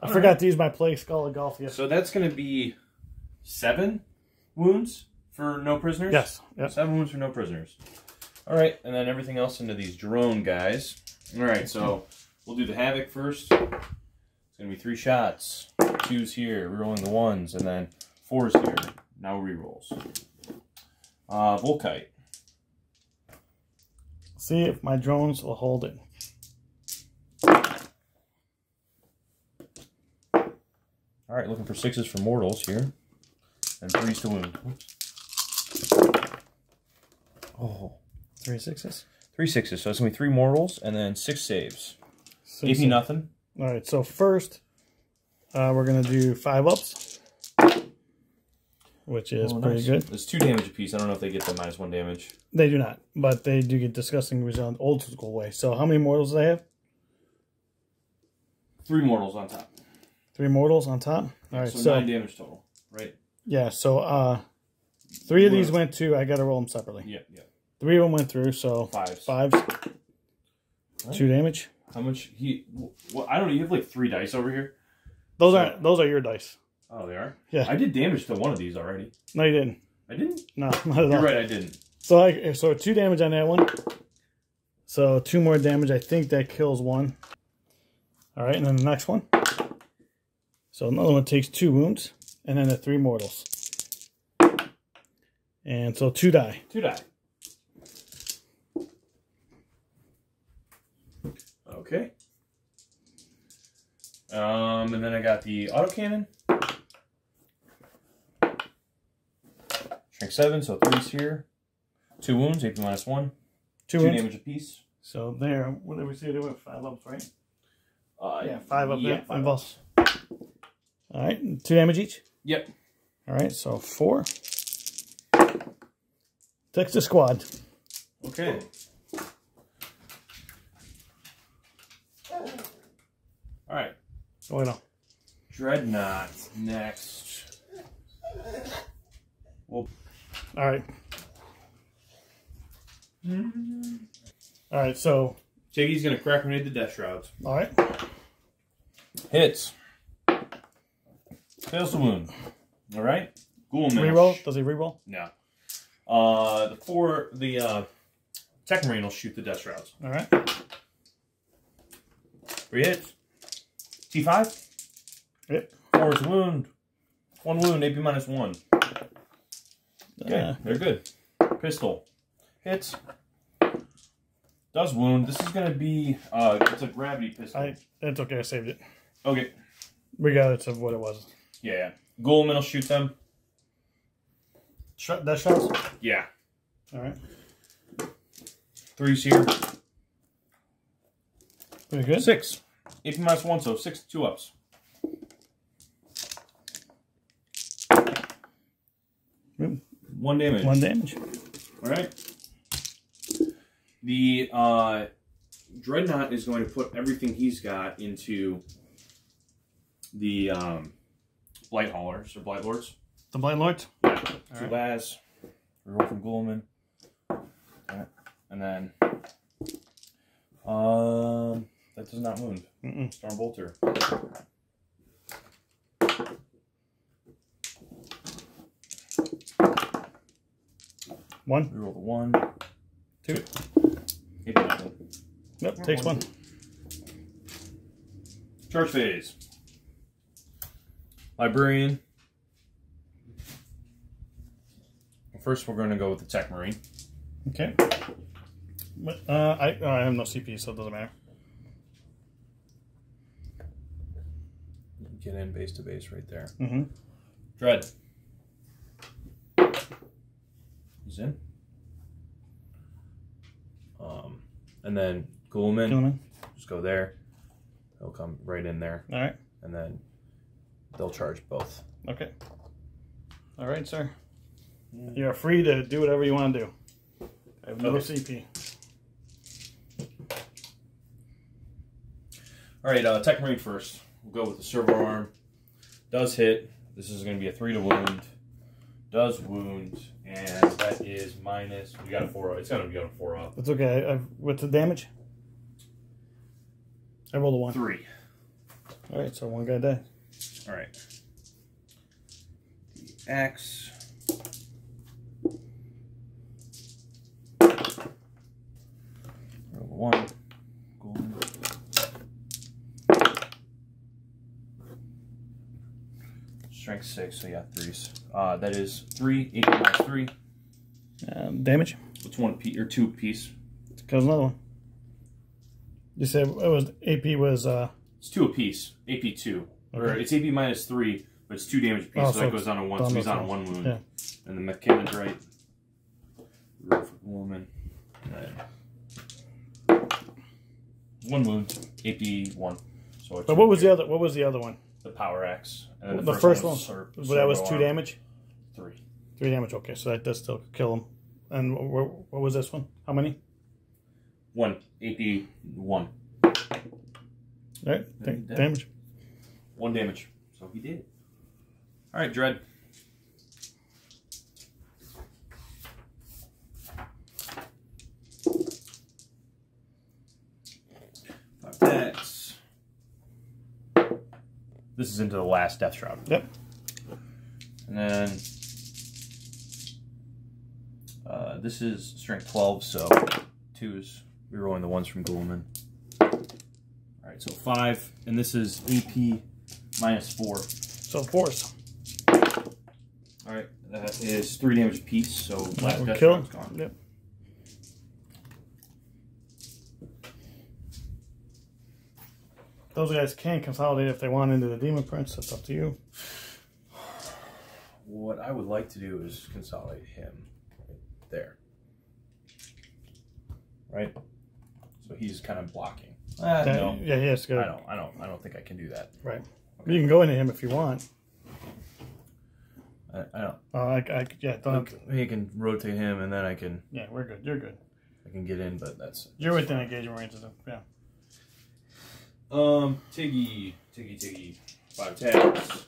I forgot to use my Plague Skull of Golf yesterday. So that's going to be 7 wounds for no prisoners? Yes. Yep. 7 wounds for no prisoners. All right, and then everything else into these drone guys. All right, so we'll do the Havoc first. It's going to be 3 shots. 2s here, rerolling the 1s, and then 4s here. Now rerolls. Volkite. See if my drones will hold it. All right, looking for 6s for mortals here. And 3s to wound. Oh. 3 6s? 3 6s, so it's going to be 3 mortals and then 6 saves. Six AP nothing. All right, so first, we're going to do 5 ups, which is pretty good. It's 2 damage apiece. I don't know if they get the -1 damage. They do not, but they do get disgusting resilient old school way. So how many mortals do they have? 3 mortals on top. 3 mortals on top. All right, so 9 damage total, right? Yeah, so 3 of these went to, I got to roll them separately. Yep, yep. 3 of them went through, so 5s. 5s. Right. 2 damage. How much well, I don't know, you have like 3 dice over here? Those are your dice. Oh, they are? Yeah. I did damage to one of these already. No, you didn't. I didn't? No, not at all. You're right, I didn't. So 2 damage on that one. So 2 more damage. I think that kills 1. All right, and then the next one. So another one takes 2 wounds, and then the 3 mortals. And so 2 die. 2 die. Okay. And then I got the autocannon. Shrink 7, so 3's here. 2 wounds, AP -1. 2 wounds. damage apiece. So there, what did we say? They went 5 ups, right? Yeah, 5 up yeah, there. 5 ups. All right, 2 damage each. Yep. All right, so 4. Takes the squad. Okay. All right. Oh, wait, no. Dreadnought next. Well. All right. All right, so. Jiggy's going to crack grenade the Death Shrouds. All right. Hits. Fails to wound. All right. Ghoul Minch. Reroll? Does he reroll? No. The Tech Marine will shoot the Death Shrouds. All right. 3 hits. T5. Yep. 4 is wound. 1 wound. AP -1. Okay, they're good. Pistol. Hits. Does wound. This is going to be, it's a gravity pistol. It's okay, I saved it. Okay. Regardless of what it was. Yeah. Ghoulman will shoot them. Death shots? Yeah. All right. 3's here. Pretty good. 6. AP -1, so 6 2-ups. Yep. 1 damage. 1 damage. All right. The Dreadnought is going to put everything he's got into the Blight Haulers or Blight Lords. The Blight Lords? Yeah. Two Baz. Reroll from Ghoulman. Okay. And then that does not wound. Storm Bolter. One. Reroll the 1. 2. Maybe nothing. Nope, takes 1. Charge phase. Librarian. First, we're going to go with the Tech Marine. Okay. I have no CP, so it doesn't matter. Get in base to base right there. Dread. He's in. And then Ghoulman. Just go there. He'll come right in there. All right. And then they'll charge both. Okay. All right, sir. You're free to do whatever you want to do. I have no CP. All right, Tech Marine first. We'll go with the Servo Arm. Does hit. This is going to be a 3 to wound. Does wound, and that is minus. We got a 4 up. It's going to be on a 4 up. That's okay. What's the damage? I rolled a 1. 3. All right, so one guy died. All right. The X. Roll a 1. Golden. Strength 6, so yeah, 3s. That is 3, 8 minus 3. Damage? It's 1 piece or 2 piece. It kills another one. You said it was AP was It's 2 apiece. AP 2. Okay. Or it's AP minus 3, but it's 2 damage apiece, so that goes down to 1. So he's on a 1 wound. Yeah. And the McKinnon's right. Roll for Woman. 1 wound. AP 1. So it's but what was the other? What was the other one? The Power Axe. And then the first one. But that was 2 damage. 3. 3 damage. Okay, so that does still kill him. And what was this one? How many? 1. AP 1. All right. Damage. 1 damage. So he did. All right, Dread. Attacks. This is into the last Death Shroud. Yep. And then this is strength 12, so 2s. We're rolling the 1s from Ghoulman. All right, so 5, and this is AP minus 4. So 4s. All right, that is 3 damage apiece. So last Death kill. Shroud's gone. Yep. Those guys can consolidate if they want into the Demon Prince. That's up to you. What I would like to do is consolidate him right there. Right? So he's kind of blocking. No. Yeah, he has to go. I don't think I can do that. Right. Okay. You can go into him if you want. I don't. Yeah, don't. He can rotate him, and then I can. Yeah, we're good. You're good. I can get in, but that's. You're within engagement range. Yeah. Tiggy. 5 attacks.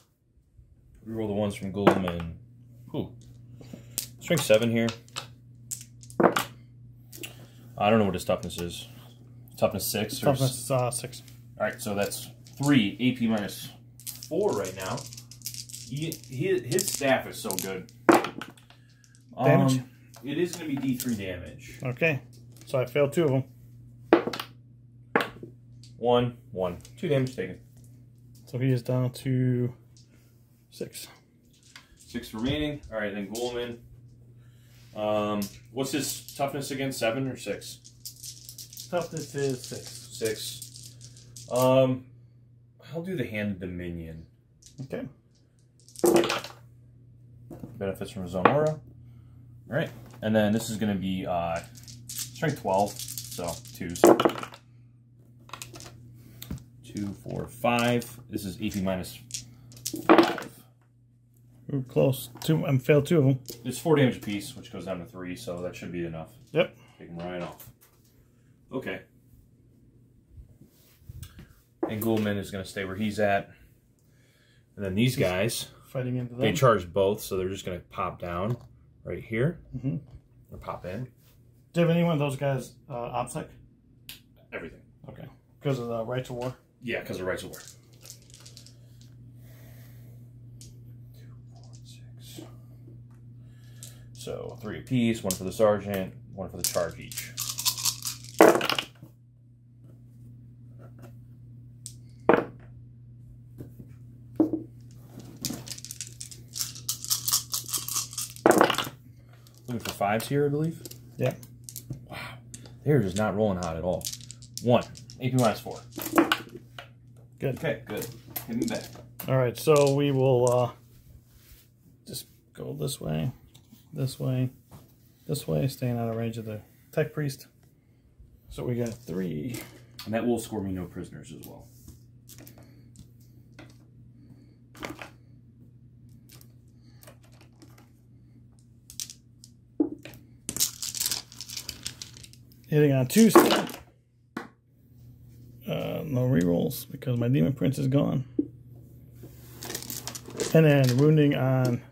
Reroll the 1s from Ghoulman. Ooh. Strength 7 here. I don't know what his toughness is. Toughness 6? Toughness 6. Alright, so that's 3 AP minus 4 right now. His staff is so good. Damage? It is going to be D3 damage. Okay. So I failed 2 of them. 1. 2 damage taken. So he is down to 6. 6 remaining. Alright, then Ghoulman. What's his toughness again? 7 or 6? Toughness is 6. I'll do the Hand of Dominion. Okay. Benefits from his own aura. Alright. And then this is going to be strength 12. So 2s. 2, 4, 5. This is AP minus 5. We're close. 2. I failed 2 of them. It's 4 damage apiece, which goes down to 3, so that should be enough. Yep. Take him right off. Okay. And Ghoulman is going to stay where he's at. And then these guys, fighting into them. They charge both, so they're just going to pop down right here. Mm-hmm. Or pop in. Do you have any one of those guys OPSEC? Everything. Okay. Because of the rights of war? Yeah, because of rights of war. 2, 4, 6. So 3 apiece, 1 for the sergeant, 1 for the charge each. Looking for 5s here, I believe. Yeah. Wow. They're just not rolling hot at all. 1. AP minus 4. Good. Okay, good. Hit me back. All right, so we will just go this way, this way, this way, staying out of range of the tech priest. So we got 3. And that will score me no prisoners as well. Hitting on 2 stats. No rerolls because my Demon Prince is gone. And then wounding on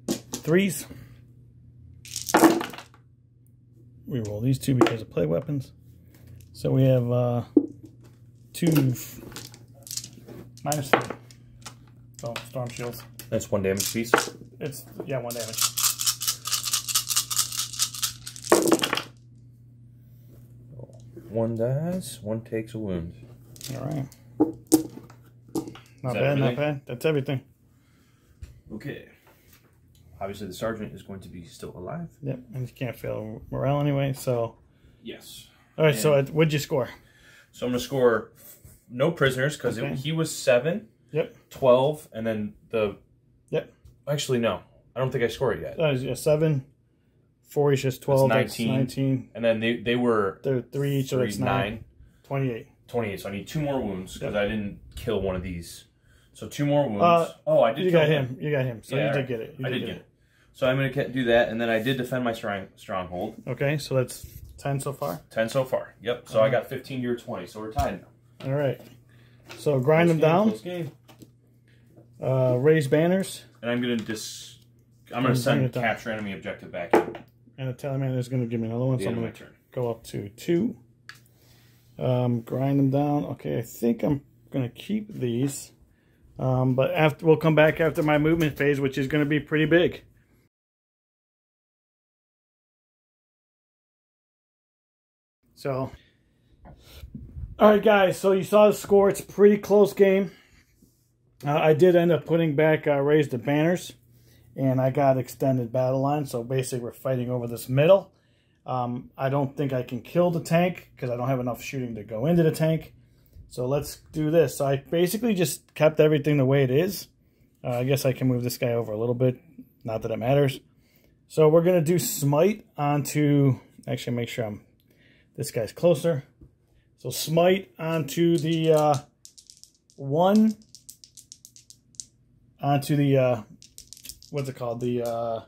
3s. Reroll these 2 because of play weapons. So we have 2 minus 3. So storm shields. That's 1 damage piece. It's, yeah, 1 damage. One dies, 1 takes a wound. All right. Not bad, not bad. That's everything. Okay. Obviously, the sergeant is going to be still alive. Yep, and you can't fail morale anyway, so. Yes. All right, so what'd you score? So I'm going to score no prisoners because he was 7. Yep. 12, and then the. Yep. Actually, no. I don't think I scored it yet. Yeah, 7. 4 each is 12. That's 19. That's 19. And then they were. They're 3 each, so that's 9. 28. 28. So I need 2 more wounds because I didn't kill one of these. So 2 more wounds. Oh, I did. You got him. You got him. So yeah, you did get it. I did get it. So I'm going to do that, and then I did defend my stronghold. Okay, so that's 10 so far. 10 so far. Yep. So I got 15 to your 20. So we're tied now. All right. So grind them down. Close game. Raise banners. And I'm going to send capture enemy objective back in. And the Teleman is going to give me another one, so I'm going to go up to 2. Grind them down. Okay, I think I'm going to keep these. But we'll come back after my movement phase, which is going to be pretty big. So, all right, guys. So you saw the score. It's a pretty close game. I did end up putting back raise the banners, and I got extended battle line. So basically, we're fighting over this middle. I don't think I can kill the tank because I don't have enough shooting to go into the tank. So let's do this. So I basically just kept everything the way it is. I guess I can move this guy over a little bit. Not that it matters. So we're going to do smite onto... Actually, make sure this guy's closer. So smite onto the 1. Onto the... what's it called? The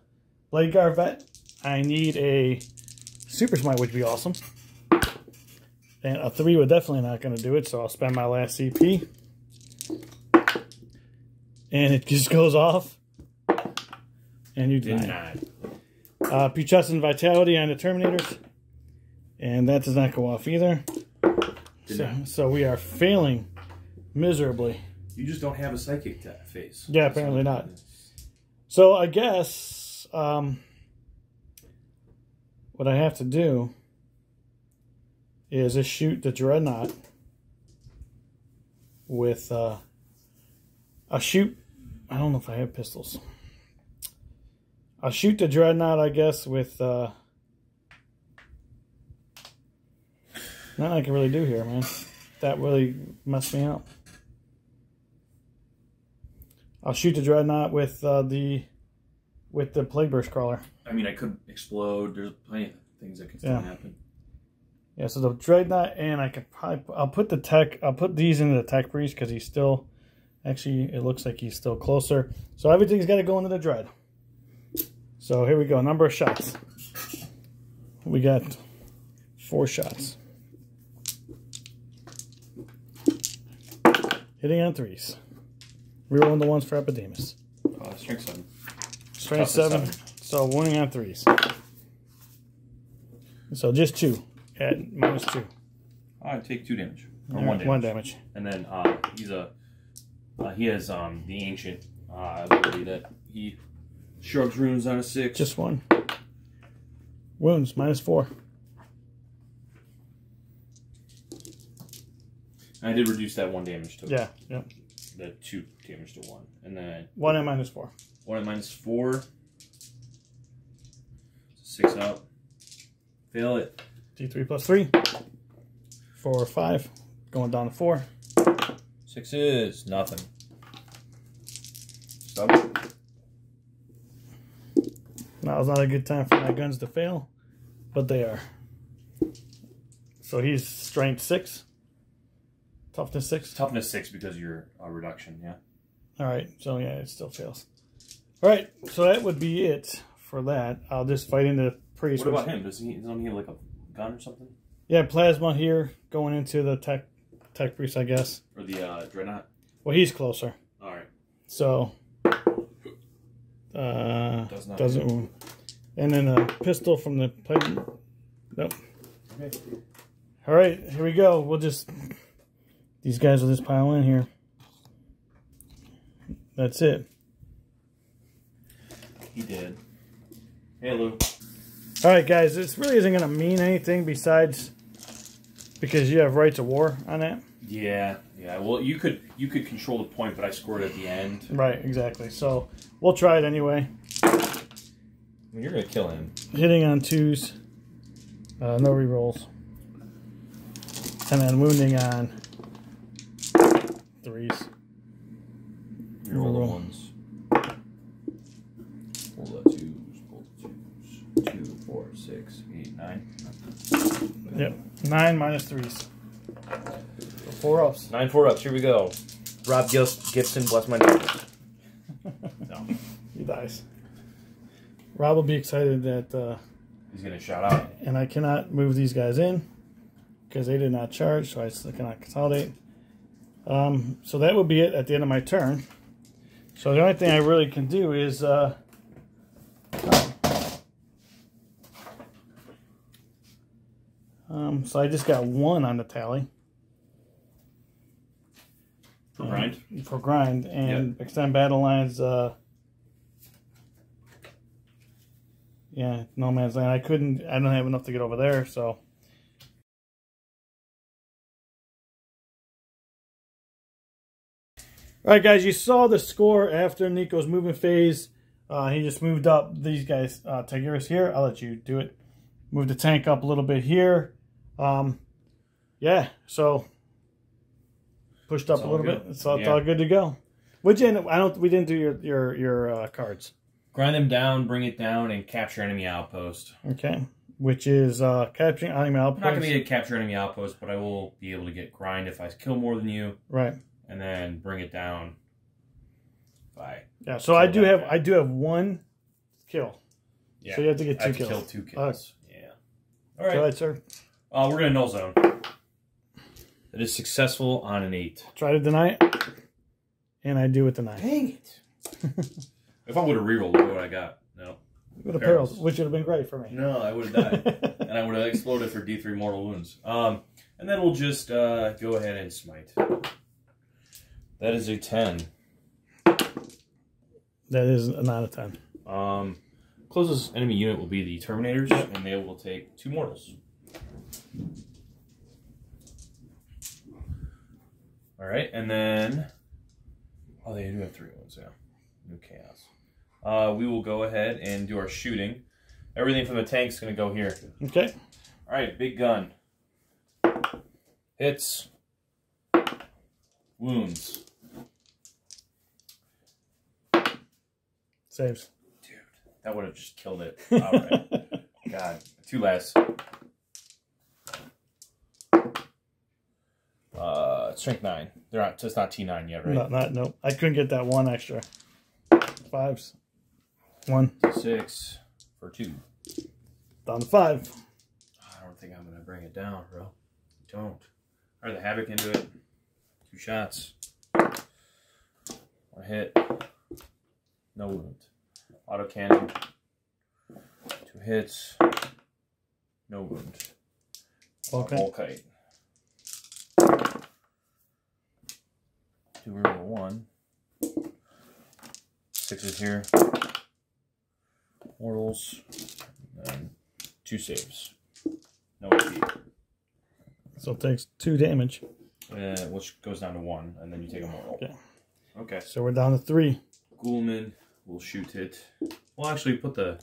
Blade Guard Vet. I need a super smite, which would be awesome. And a 3 would definitely not going to do it, so I'll spend my last CP. And it just goes off. And you deny. Putrescent Vitality on the Terminators. And that does not go off either. So we are failing miserably. You just don't have a psychic phase. Yeah, apparently not. So I guess what I have to do is just shoot the Dreadnought with I'll shoot, I don't know if I have pistols. I'll shoot the Dreadnought, I guess, with nothing I can really do here, man. That really messed me up. I'll shoot the Dreadnought with the Plague Burst Crawler. I mean, I could explode. There's plenty of things that can still happen. Yeah, so the Dreadnought, and I could probably, I'll put these into the Tech Priest because he's still, actually, it looks like he's still closer. So everything's got to go into the Dread. So here we go, number of shots. We got 4 shots. Hitting on 3s. Rerolling the 1s for Epidemus. Strength 7. Strength 7. So winning on 3s. So just 2 at -2. I take 2 damage. Or Right, 1 damage. 1 damage. And then he has the ancient ability that he shrugs runes on a 6. Just 1. Wounds -4. I did reduce that 1 damage to Yeah. Yep. the 2 damage to 1. And then 1 at -4. 1 at -4. 6 up. Fail it. D3 plus 3. 4 or 5. Going down to 4. 6 is nothing. Stop. Now is not a good time for my guns to fail, but they are. So he's strength 6. Toughness 6. Toughness 6 because of your reduction, yeah. Alright, so yeah, it still fails. Alright, so that would be it for that. I'll just fight into the priest. What about him? Doesn't he have like a gun or something? Yeah, plasma here going into the tech priest, I guess. Or the dreadnought? Well, he's closer. Alright. So doesn't wound. And then a pistol from the plate. Nope. Okay. Alright, here we go. We'll just these guys will just pile in here. That's it. He did. Hey, Lou. Alright guys, this really isn't going to mean anything besides because you have rights of war on that. Yeah. Well, you could control the point, but I scored at the end. Right, exactly. So we'll try it anyway. You're gonna kill him. Hitting on 2s, no rerolls, and then wounding on 3s. Roll the 1s. Pull the 2s. Pull the 2s. 2, 4, 6, 8, 9. Yep, 9 -3s. So 4 ups. 9 4-ups. Here we go. Rob Gibson, bless my name. No. He dies. Rob will be excited that He's gonna shout out. and I cannot move these guys in because they did not charge, so I still cannot consolidate. So that would be it at the end of my turn. So the only thing I really can do is so I just got 1 on the tally. For grind? For grind, and extend battle lines, yeah, no man's land. I don't have enough to get over there, so. Alright guys, you saw the score after Nico's movement phase. He just moved up these guys, Tigris here. I'll let you do it. Move the tank up a little bit here. Yeah, so pushed up a little bit. So it's all good to go. Which end? We didn't do your cards. Grind them down, bring it down, and capture enemy outpost. Okay. Which is capturing enemy outpost. I'm not going to get capture enemy outpost, but I will be able to get grind if I kill more than you. Right. And then bring it down. Bye. Yeah. So I do have 1 kill. Yeah. So you have to get 2 kills. Kill 2 kills. Yeah. All right. Go ahead, sir. We're going to null zone. That is successful on an 8. Try to deny it, and I do with the 9. Dang it! If I would have rerolled, what would I got? No. You would have perils, which would have been great for me. No, I would have died. And I would have exploded for D3 mortal wounds. And then we'll just go ahead and smite. That is a 10. That is not a 10. Closest enemy unit will be the Terminators, and they will take 2 mortals. Alright, and then... Oh, they do have 3 wounds, yeah. No chaos. We will go ahead and do our shooting. Everything from the tank's going to go here. Okay. Alright, big gun. Hits. Wounds. Saves. Dude, that would have just killed it. Alright. God. 2 less. Strength 9. They're not, so it's not T9 yet, right? Nope. I couldn't get that 1 extra. 5s. 1. 6 for 2. Down to 5. I don't think I'm going to bring it down, bro. Don't. Alright, the Havoc into it. 2 shots. A hit. No wound. Auto cannon. 2 hits. No wound. Okay. Volkite. 2 reroll 1. 6 is here. Mortals. And 2 saves. No AP. So it takes 2 damage. Which goes down to 1, and then you take a mortal. Okay. Okay. So we're down to 3. Ghoulman will shoot it. We'll actually put the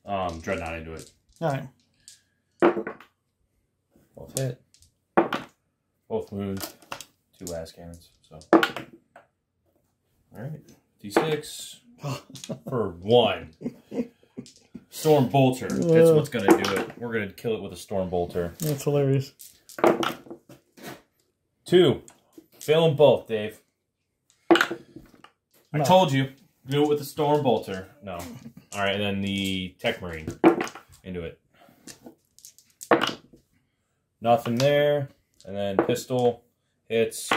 Dreadnought into it. Alright. Both hit. Both wound. 2 last cannons. So. Alright. D6 for 1. Storm Bolter. That's what's going to do it. We're going to kill it with a Storm Bolter. That's hilarious. 2. Fail them both, Dave. I told you. Do it with the Storm Bolter. No. Alright, and then the Tech Marine. Into it. Nothing there. And then pistol. Hits.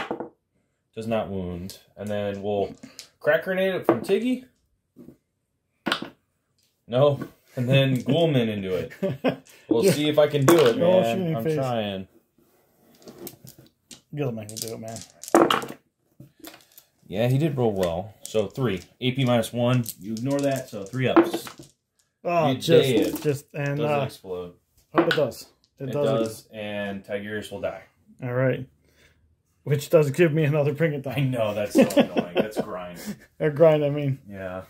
Does not wound. And then we'll crack grenade it from Tiggy. No. And then Ghoulman into it. We'll see if I can do it, man. I'm trying. Gilliman can do it, man. Yeah, he did roll well. So 3. AP -1. You ignore that, so 3 ups. Oh, and doesn't explode. Hope it does. It does, and Tigurius will die. All right. Which does give me another bring it down. I know, that's so annoying. That's grind. Or grind, I mean. Yeah.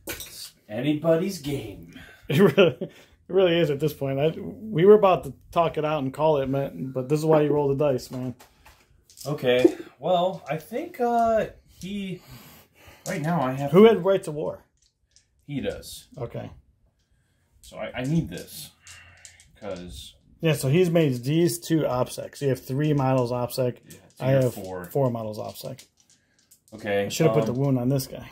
It's anybody's game. It really is at this point. We were about to talk it out and call it, man, but this is why you roll the dice, man. Okay. Well, I think he... Right now I have... Who had rights of war? He does. Okay. So I need this. Because... Yeah, so he's made these 2 OPSEC. So you have 3 models OPSEC. Yeah, I have 4. 4 models OPSEC. Okay. I should have put the wound on this guy.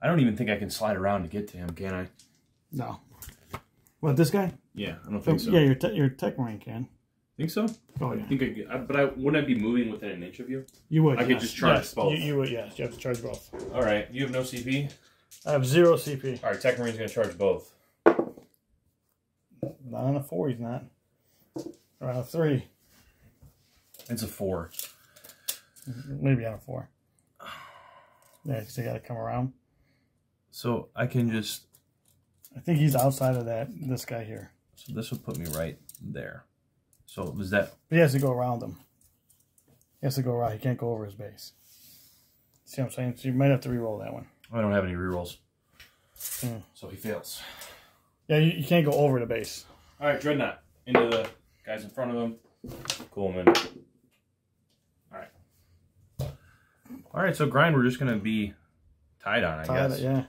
I don't even think I can slide around to get to him, can I? No. What, this guy? Yeah, I don't think so. Yeah, your Tech Marine can. Think so? Oh, yeah. I think wouldn't I be moving within an inch of you? You would, I could just charge both. You would, yes. You have to charge both. All right. You have no CP? I have 0 CP. All right, Tech Marine's going to charge both. Not on a 4, he's not. Or on a 3. It's a 4. Maybe on a 4. Yeah, because they got to come around. So I can just... I think he's outside of this guy here. So this would put me right there. So was that... But he has to go around him. He has to go around. He can't go over his base. See what I'm saying? So you might have to re-roll that one. I don't have any rerolls. So he fails. Yeah, you can't go over the base. All right, Dreadnought. Into the guys in front of him. Coolman. All right. All right, so grind we're just going to be tied on, I guess. Yeah.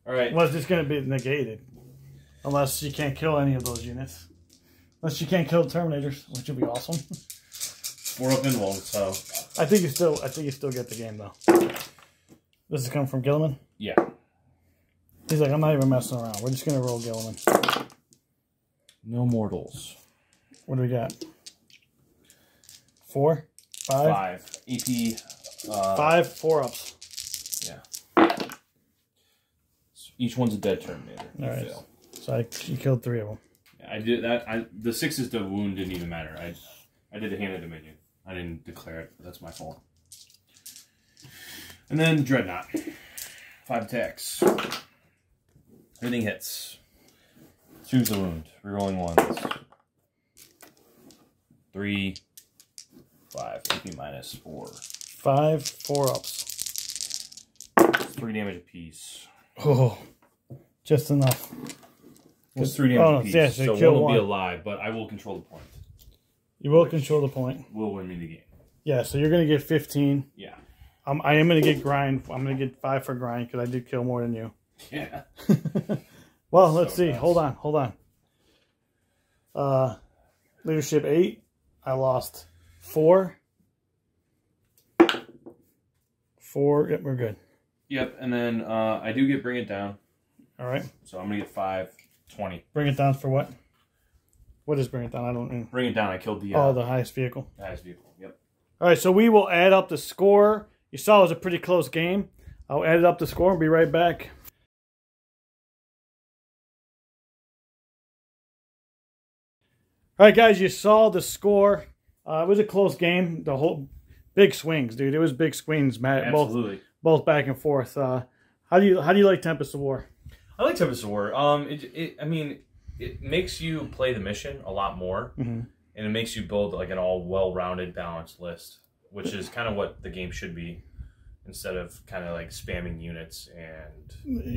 All right. Well, it's just going to be negated. Unless you can't kill any of those units. Unless you can't kill the Terminators, which would be awesome. We're up in one, so... I think you still get the game, though. This is coming from Gilliman? Yeah. He's like, I'm not even messing around. We're just going to roll Gilliman. No mortals. What do we got? 4? 5? 5. EP... 5, 4 ups. Yeah. So each one's a dead Terminator. All right. So you killed 3 of them. Yeah, I did that. The 6's to wound didn't even matter. I did the hand of Dominion. I didn't declare it. That's my fault. And then Dreadnought. 5 attacks. Everything hits. 2's the wound. Rerolling 1s. 3, 5. AP -4. 5, 4 ups. 3 damage apiece. Oh, just enough. It's 3 damage apiece. Yeah, so kill one will one. be alive, but I will control the point. You will control the point. Will win me the game. Yeah, so you're going to get 15. Yeah. I am going to get grind. I'm going to get 5 for grind because I did kill more than you. Yeah. Well, let's see. Nice. Hold on. Leadership 8. I lost 4. 4. Yep, we're good. Yep, and then I do get Bring It Down. All right. So I'm going to get 5, 20. Bring it down for what? What is bring it down? I don't know. Bring it down. I killed the the highest vehicle. highest vehicle. Yep. All right, so we will add up the score. You saw it was a pretty close game. I'll add up the score and be right back. All right, guys, you saw the score. It was a close game. The whole big swings, dude. It was big swings, Matt. Absolutely. Both back and forth. How do you like Tempest of War? I like Tempest of War. I mean, it makes you play the mission a lot more, and it makes you build like an all well-rounded, balanced list, which is kind of what the game should be, instead of kind of like spamming units and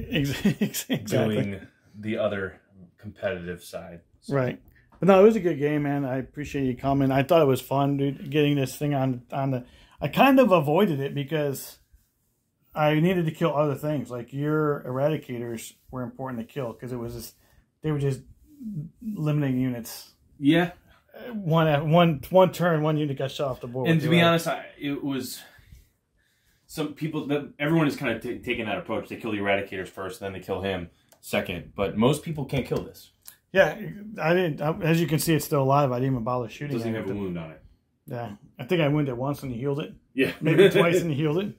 exactly. doing the other competitive side. So. Right. But no, it was a good game, man. I appreciate you coming. I thought it was fun, dude, getting this thing on the... I kind of avoided it because I needed to kill other things. Like your Eradicators were important to kill because it was just... They were just limiting units. Yeah. One turn, one unit got shot off the board. And to be honest, it was... Some people... Everyone is kind of taking that approach. They kill the Eradicators first, then they kill him second. But most people can't kill this. Yeah, I didn't. As you can see, it's still alive. I didn't even bother shooting it. Doesn't have a wound on it. Yeah, I think I wounded it once and he healed it. Yeah, maybe twice and he healed it.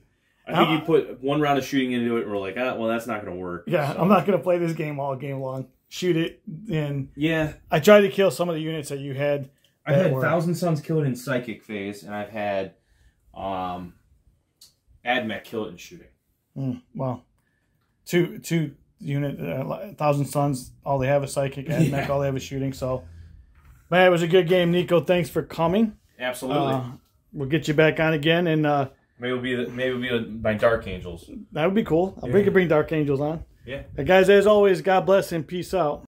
I think you put one round of shooting into it, and we're like, well, that's not going to work. Yeah, so. I'm not going to play this game all game long. Shoot it, and yeah, I tried to kill some of the units that you had. I had Thousand Suns kill it in psychic phase, and I've had Admech kill it in shooting. Well, two unit, Thousand Suns, all they have is psychic, Admech, all they have is shooting. So, man, it was a good game, Nico. Thanks for coming. Absolutely. We'll get you back on again, and maybe it'll be my Dark Angels. That would be cool. We could bring Dark Angels on. Yeah. Guys, as always, God bless and peace out.